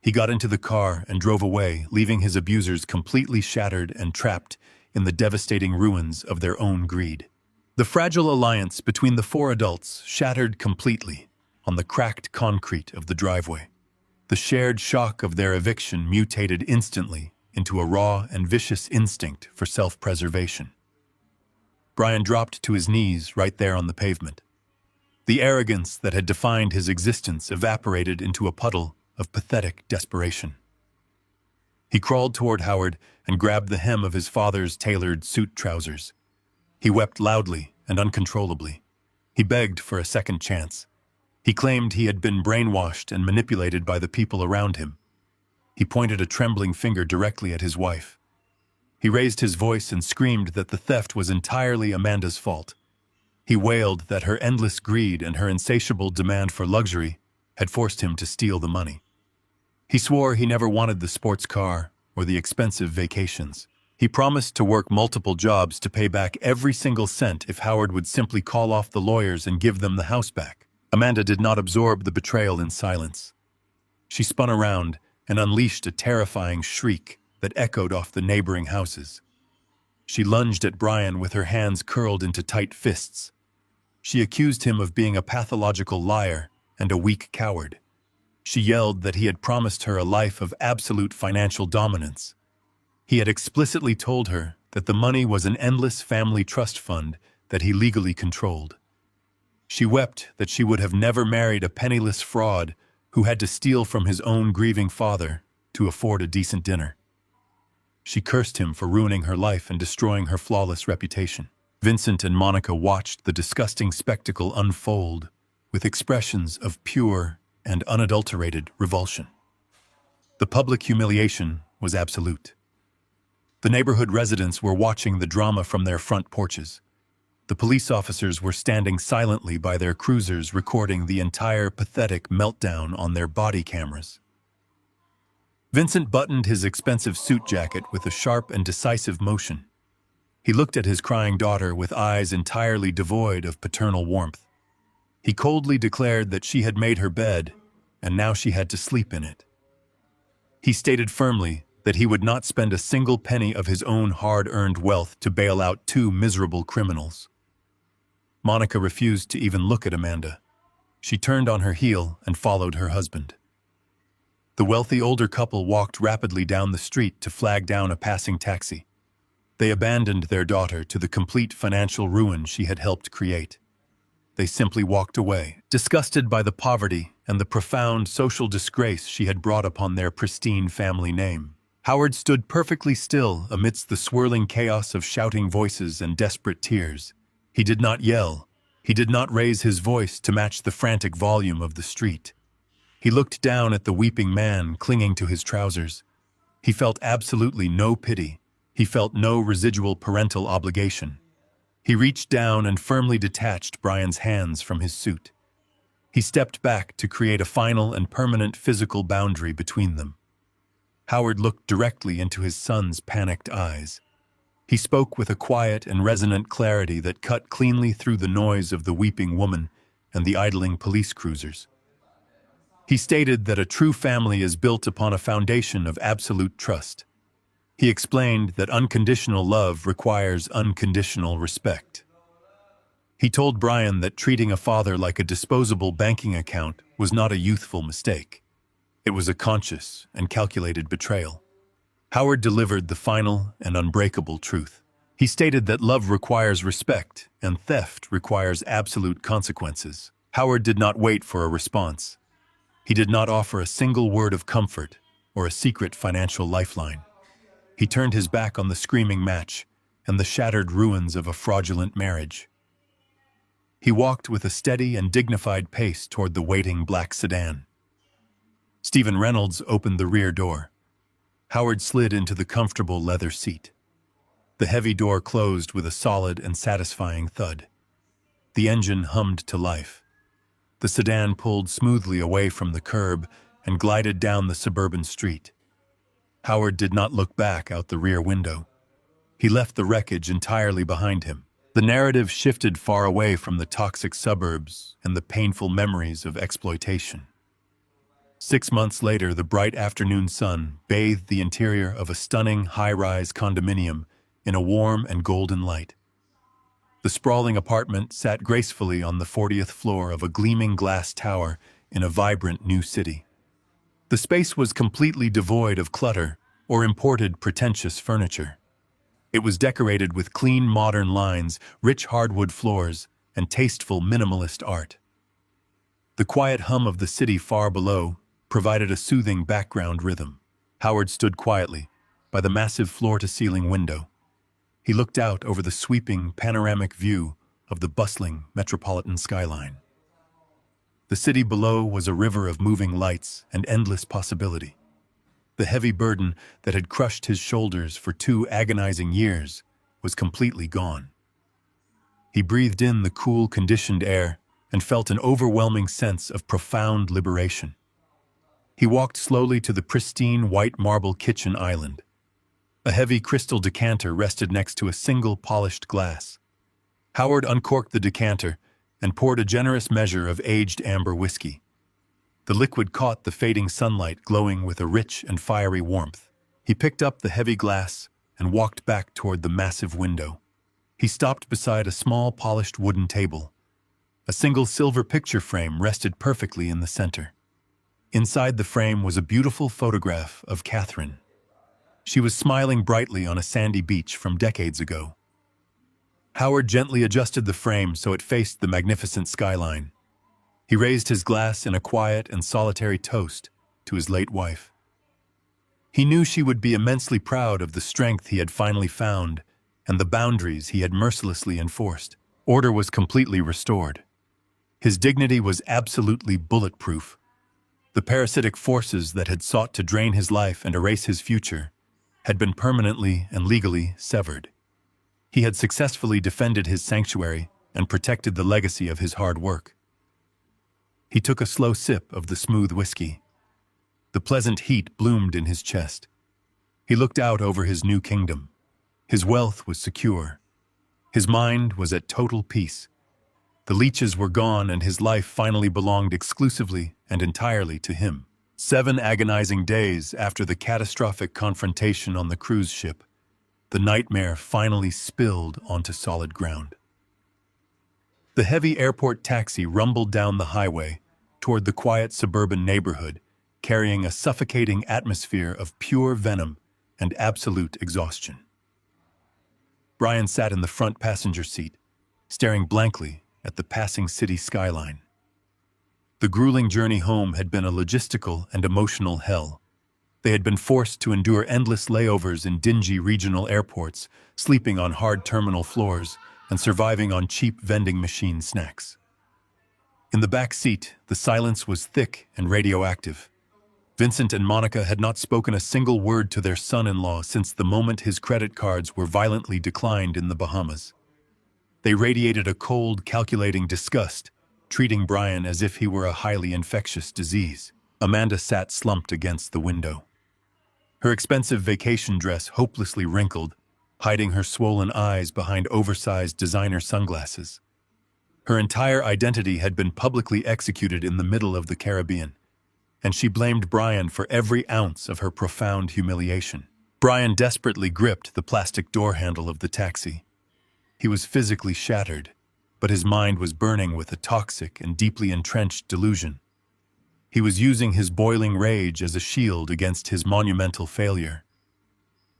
He got into the car and drove away, leaving his abusers completely shattered and trapped in the devastating ruins of their own greed. The fragile alliance between the four adults shattered completely on the cracked concrete of the driveway. The shared shock of their eviction mutated instantly into a raw and vicious instinct for self-preservation. Brian dropped to his knees right there on the pavement. The arrogance that had defined his existence evaporated into a puddle of pathetic desperation. He crawled toward Howard and grabbed the hem of his father's tailored suit trousers. He wept loudly and uncontrollably. He begged for a second chance. He claimed he had been brainwashed and manipulated by the people around him. He pointed a trembling finger directly at his wife. He raised his voice and screamed that the theft was entirely Amanda's fault. He wailed that her endless greed and her insatiable demand for luxury had forced him to steal the money. He swore he never wanted the sports car or the expensive vacations. He promised to work multiple jobs to pay back every single cent if Howard would simply call off the lawyers and give them the house back. Amanda did not absorb the betrayal in silence. She spun around and unleashed a terrifying shriek that echoed off the neighboring houses. She lunged at Brian with her hands curled into tight fists. She accused him of being a pathological liar and a weak coward. She yelled that he had promised her a life of absolute financial dominance. He had explicitly told her that the money was an endless family trust fund that he legally controlled. She wept that she would have never married a penniless fraud who had to steal from his own grieving father to afford a decent dinner. She cursed him for ruining her life and destroying her flawless reputation. Vincent and Monica watched the disgusting spectacle unfold with expressions of pure and unadulterated revulsion. The public humiliation was absolute. The neighborhood residents were watching the drama from their front porches. The police officers were standing silently by their cruisers, recording the entire pathetic meltdown on their body cameras. Vincent buttoned his expensive suit jacket with a sharp and decisive motion. He looked at his crying daughter with eyes entirely devoid of paternal warmth. He coldly declared that she had made her bed, and now she had to sleep in it. He stated firmly that he would not spend a single penny of his own hard-earned wealth to bail out two miserable criminals. Monica refused to even look at Amanda. She turned on her heel and followed her husband. The wealthy older couple walked rapidly down the street to flag down a passing taxi. They abandoned their daughter to the complete financial ruin she had helped create. They simply walked away, disgusted by the poverty and the profound social disgrace she had brought upon their pristine family name. Howard stood perfectly still amidst the swirling chaos of shouting voices and desperate tears. He did not yell. He did not raise his voice to match the frantic volume of the street. He looked down at the weeping man clinging to his trousers. He felt absolutely no pity. He felt no residual parental obligation. He reached down and firmly detached Brian's hands from his suit. He stepped back to create a final and permanent physical boundary between them. Howard looked directly into his son's panicked eyes. He spoke with a quiet and resonant clarity that cut cleanly through the noise of the weeping woman and the idling police cruisers. He stated that a true family is built upon a foundation of absolute trust. He explained that unconditional love requires unconditional respect. He told Brian that treating a father like a disposable banking account was not a youthful mistake. It was a conscious and calculated betrayal. Howard delivered the final and unbreakable truth. He stated that love requires respect and theft requires absolute consequences. Howard did not wait for a response. He did not offer a single word of comfort or a secret financial lifeline. He turned his back on the screaming match and the shattered ruins of a fraudulent marriage. He walked with a steady and dignified pace toward the waiting black sedan. Stephen Reynolds opened the rear door. Howard slid into the comfortable leather seat. The heavy door closed with a solid and satisfying thud. The engine hummed to life. The sedan pulled smoothly away from the curb and glided down the suburban street. Howard did not look back out the rear window. He left the wreckage entirely behind him. The narrative shifted far away from the toxic suburbs and the painful memories of exploitation. 6 months later, the bright afternoon sun bathed the interior of a stunning high-rise condominium in a warm and golden light. The sprawling apartment sat gracefully on the 40th floor of a gleaming glass tower in a vibrant new city. The space was completely devoid of clutter or imported pretentious furniture. It was decorated with clean modern lines, rich hardwood floors, and tasteful minimalist art. The quiet hum of the city far below provided a soothing background rhythm. Howard stood quietly by the massive floor-to-ceiling window. He looked out over the sweeping, panoramic view of the bustling metropolitan skyline. The city below was a river of moving lights and endless possibility. The heavy burden that had crushed his shoulders for 2 agonizing years was completely gone. He breathed in the cool, conditioned air and felt an overwhelming sense of profound liberation. He walked slowly to the pristine white marble kitchen island. A heavy crystal decanter rested next to a single polished glass. Howard uncorked the decanter and poured a generous measure of aged amber whiskey. The liquid caught the fading sunlight, glowing with a rich and fiery warmth. He picked up the heavy glass and walked back toward the massive window. He stopped beside a small polished wooden table. A single silver picture frame rested perfectly in the center. Inside the frame was a beautiful photograph of Catherine. She was smiling brightly on a sandy beach from decades ago. Howard gently adjusted the frame so it faced the magnificent skyline. He raised his glass in a quiet and solitary toast to his late wife. He knew she would be immensely proud of the strength he had finally found and the boundaries he had mercilessly enforced. Order was completely restored. His dignity was absolutely bulletproof. The parasitic forces that had sought to drain his life and erase his future had been permanently and legally severed. He had successfully defended his sanctuary and protected the legacy of his hard work. He took a slow sip of the smooth whiskey. The pleasant heat bloomed in his chest. He looked out over his new kingdom. His wealth was secure. His mind was at total peace. The leeches were gone and his life finally belonged exclusively and entirely to him. 7 agonizing days after the catastrophic confrontation on the cruise ship, the nightmare finally spilled onto solid ground. The heavy airport taxi rumbled down the highway toward the quiet suburban neighborhood, carrying a suffocating atmosphere of pure venom and absolute exhaustion. Brian sat in the front passenger seat, staring blankly at the passing city skyline. The grueling journey home had been a logistical and emotional hell. They had been forced to endure endless layovers in dingy regional airports, sleeping on hard terminal floors, and surviving on cheap vending machine snacks. In the back seat, the silence was thick and radioactive. Vincent and Monica had not spoken a single word to their son-in-law since the moment his credit cards were violently declined in the Bahamas. They radiated a cold, calculating disgust, treating Brian as if he were a highly infectious disease. Amanda sat slumped against the window. Her expensive vacation dress hopelessly wrinkled, hiding her swollen eyes behind oversized designer sunglasses. Her entire identity had been publicly executed in the middle of the Caribbean, and she blamed Brian for every ounce of her profound humiliation. Brian desperately gripped the plastic door handle of the taxi. He was physically shattered, but his mind was burning with a toxic and deeply entrenched delusion. He was using his boiling rage as a shield against his monumental failure.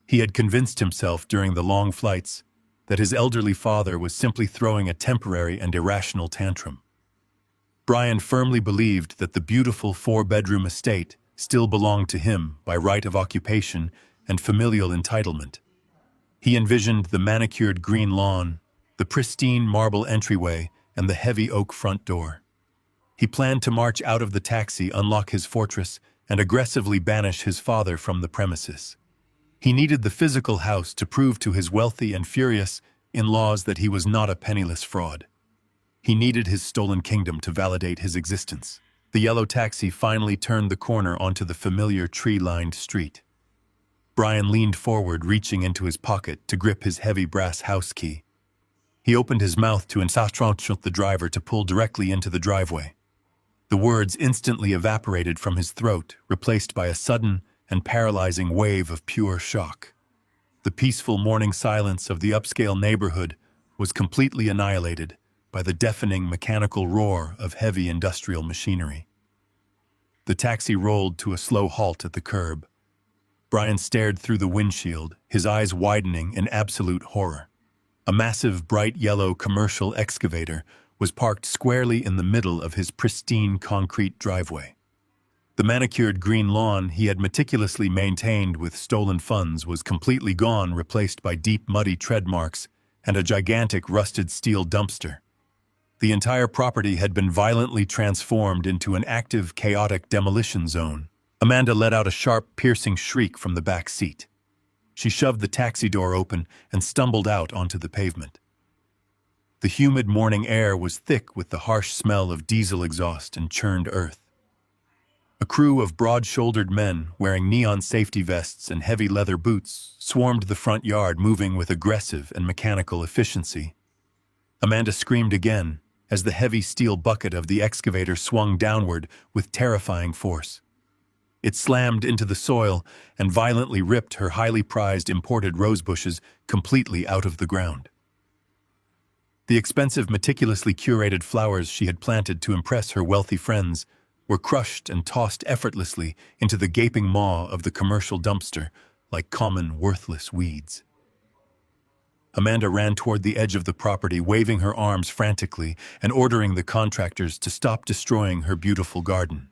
He had convinced himself during the long flights that his elderly father was simply throwing a temporary and irrational tantrum. Brian firmly believed that the beautiful four-bedroom estate still belonged to him by right of occupation and familial entitlement. He envisioned the manicured green lawn, the pristine marble entryway, and the heavy oak front door. He planned to march out of the taxi, unlock his fortress, and aggressively banish his father from the premises. He needed the physical house to prove to his wealthy and furious in-laws that he was not a penniless fraud. He needed his stolen kingdom to validate his existence. The yellow taxi finally turned the corner onto the familiar tree-lined street. Brian leaned forward, reaching into his pocket to grip his heavy brass house key. He opened his mouth to instruct the driver to pull directly into the driveway. The words instantly evaporated from his throat, replaced by a sudden and paralyzing wave of pure shock. The peaceful morning silence of the upscale neighborhood was completely annihilated by the deafening mechanical roar of heavy industrial machinery. The taxi rolled to a slow halt at the curb. Brian stared through the windshield, his eyes widening in absolute horror. A massive, bright yellow commercial excavator was parked squarely in the middle of his pristine concrete driveway. The manicured green lawn he had meticulously maintained with stolen funds was completely gone, replaced by deep, muddy tread marks and a gigantic rusted steel dumpster. The entire property had been violently transformed into an active, chaotic demolition zone. Amanda let out a sharp, piercing shriek from the back seat. She shoved the taxi door open and stumbled out onto the pavement. The humid morning air was thick with the harsh smell of diesel exhaust and churned earth. A crew of broad-shouldered men wearing neon safety vests and heavy leather boots swarmed the front yard, moving with aggressive and mechanical efficiency. Amanda screamed again as the heavy steel bucket of the excavator swung downward with terrifying force. It slammed into the soil and violently ripped her highly prized imported rose bushes completely out of the ground. The expensive, meticulously curated flowers she had planted to impress her wealthy friends were crushed and tossed effortlessly into the gaping maw of the commercial dumpster like common, worthless weeds. Amanda ran toward the edge of the property, waving her arms frantically and ordering the contractors to stop destroying her beautiful garden.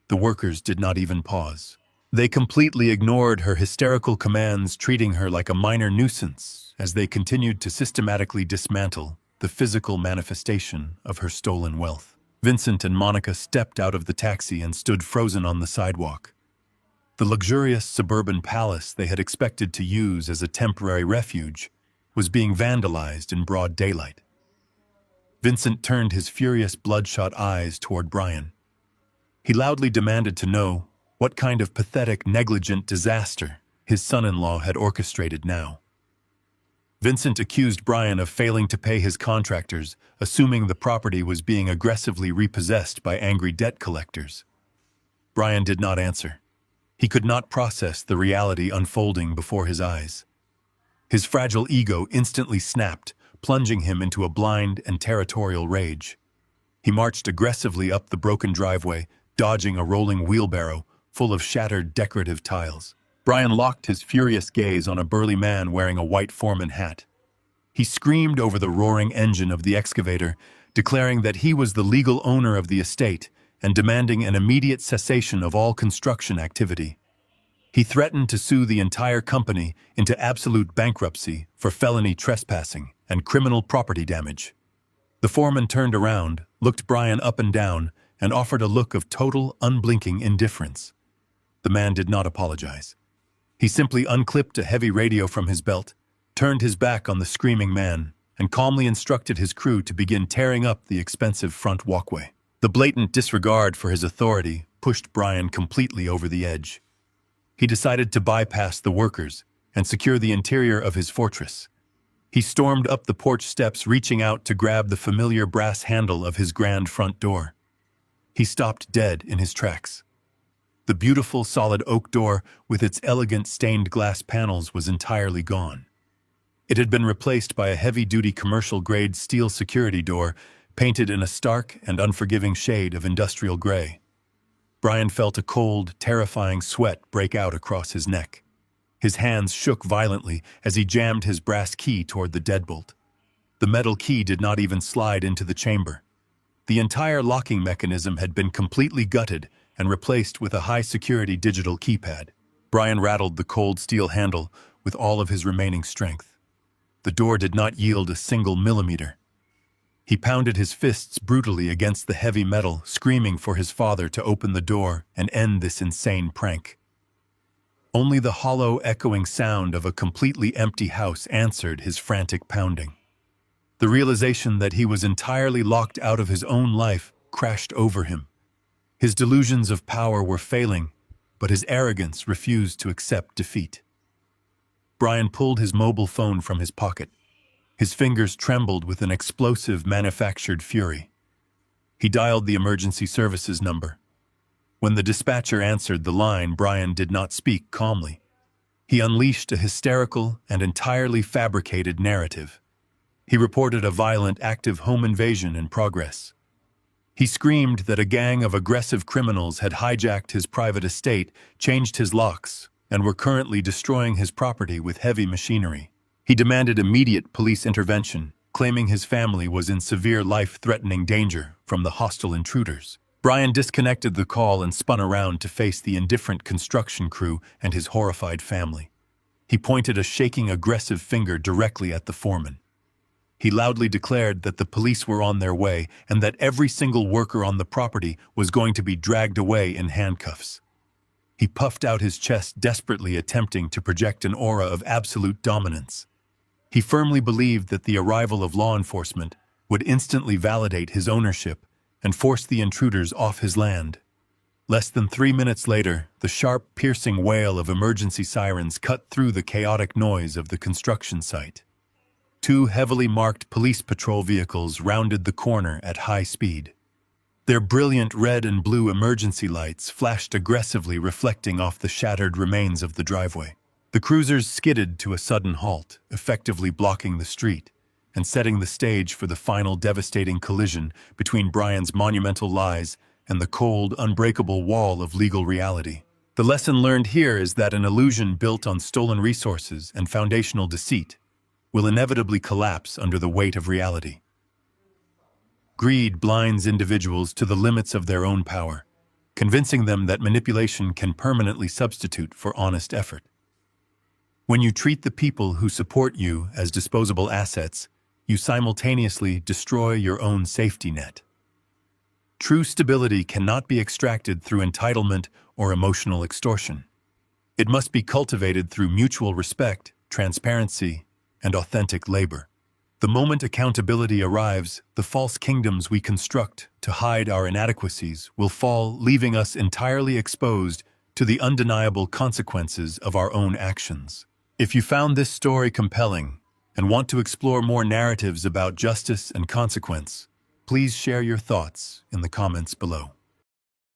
The workers did not even pause. They completely ignored her hysterical commands, treating her like a minor nuisance as they continued to systematically dismantle the physical manifestation of her stolen wealth. Vincent and Monica stepped out of the taxi and stood frozen on the sidewalk. The luxurious suburban palace they had expected to use as a temporary refuge was being vandalized in broad daylight. Vincent turned his furious, bloodshot eyes toward Brian. He loudly demanded to know what kind of pathetic, negligent disaster his son-in-law had orchestrated now. Vincent accused Brian of failing to pay his contractors, assuming the property was being aggressively repossessed by angry debt collectors. Brian did not answer. He could not process the reality unfolding before his eyes. His fragile ego instantly snapped, plunging him into a blind and territorial rage. He marched aggressively up the broken driveway, dodging a rolling wheelbarrow full of shattered decorative tiles. Brian locked his furious gaze on a burly man wearing a white foreman hat. He screamed over the roaring engine of the excavator, declaring that he was the legal owner of the estate and demanding an immediate cessation of all construction activity. He threatened to sue the entire company into absolute bankruptcy for felony trespassing and criminal property damage. The foreman turned around, looked Brian up and down, and offered a look of total, unblinking indifference. The man did not apologize. He simply unclipped a heavy radio from his belt, turned his back on the screaming man, and calmly instructed his crew to begin tearing up the expensive front walkway. The blatant disregard for his authority pushed Brian completely over the edge. He decided to bypass the workers and secure the interior of his fortress. He stormed up the porch steps, reaching out to grab the familiar brass handle of his grand front door. He stopped dead in his tracks. The beautiful solid oak door with its elegant stained glass panels was entirely gone. It had been replaced by a heavy-duty commercial-grade steel security door painted in a stark and unforgiving shade of industrial gray. Brian felt a cold, terrifying sweat break out across his neck. His hands shook violently as he jammed his brass key toward the deadbolt. The metal key did not even slide into the chamber. The entire locking mechanism had been completely gutted and replaced with a high-security digital keypad. Brian rattled the cold steel handle with all of his remaining strength. The door did not yield a single millimeter. He pounded his fists brutally against the heavy metal, screaming for his father to open the door and end this insane prank. Only the hollow, echoing sound of a completely empty house answered his frantic pounding. The realization that he was entirely locked out of his own life crashed over him. His delusions of power were failing, but his arrogance refused to accept defeat. Brian pulled his mobile phone from his pocket. His fingers trembled with an explosive manufactured fury. He dialed the emergency services number. When the dispatcher answered the line, Brian did not speak calmly. He unleashed a hysterical and entirely fabricated narrative. He reported a violent, active home invasion in progress. He screamed that a gang of aggressive criminals had hijacked his private estate, changed his locks, and were currently destroying his property with heavy machinery. He demanded immediate police intervention, claiming his family was in severe life-threatening danger from the hostile intruders. Brian disconnected the call and spun around to face the indifferent construction crew and his horrified family. He pointed a shaking, aggressive finger directly at the foreman. He loudly declared that the police were on their way and that every single worker on the property was going to be dragged away in handcuffs. He puffed out his chest, desperately attempting to project an aura of absolute dominance. He firmly believed that the arrival of law enforcement would instantly validate his ownership and force the intruders off his land. Less than 3 minutes later, the sharp, piercing wail of emergency sirens cut through the chaotic noise of the construction site. 2 heavily marked police patrol vehicles rounded the corner at high speed. Their brilliant red and blue emergency lights flashed aggressively, reflecting off the shattered remains of the driveway. The cruisers skidded to a sudden halt, effectively blocking the street and setting the stage for the final devastating collision between Brian's monumental lies and the cold, unbreakable wall of legal reality. The lesson learned here is that an illusion built on stolen resources and foundational deceit will inevitably collapse under the weight of reality. Greed blinds individuals to the limits of their own power, convincing them that manipulation can permanently substitute for honest effort. When you treat the people who support you as disposable assets, you simultaneously destroy your own safety net. True stability cannot be extracted through entitlement or emotional extortion. It must be cultivated through mutual respect, transparency, and authentic labor. The moment accountability arrives, the false kingdoms we construct to hide our inadequacies will fall, leaving us entirely exposed to the undeniable consequences of our own actions. If you found this story compelling and want to explore more narratives about justice and consequence, please share your thoughts in the comments below.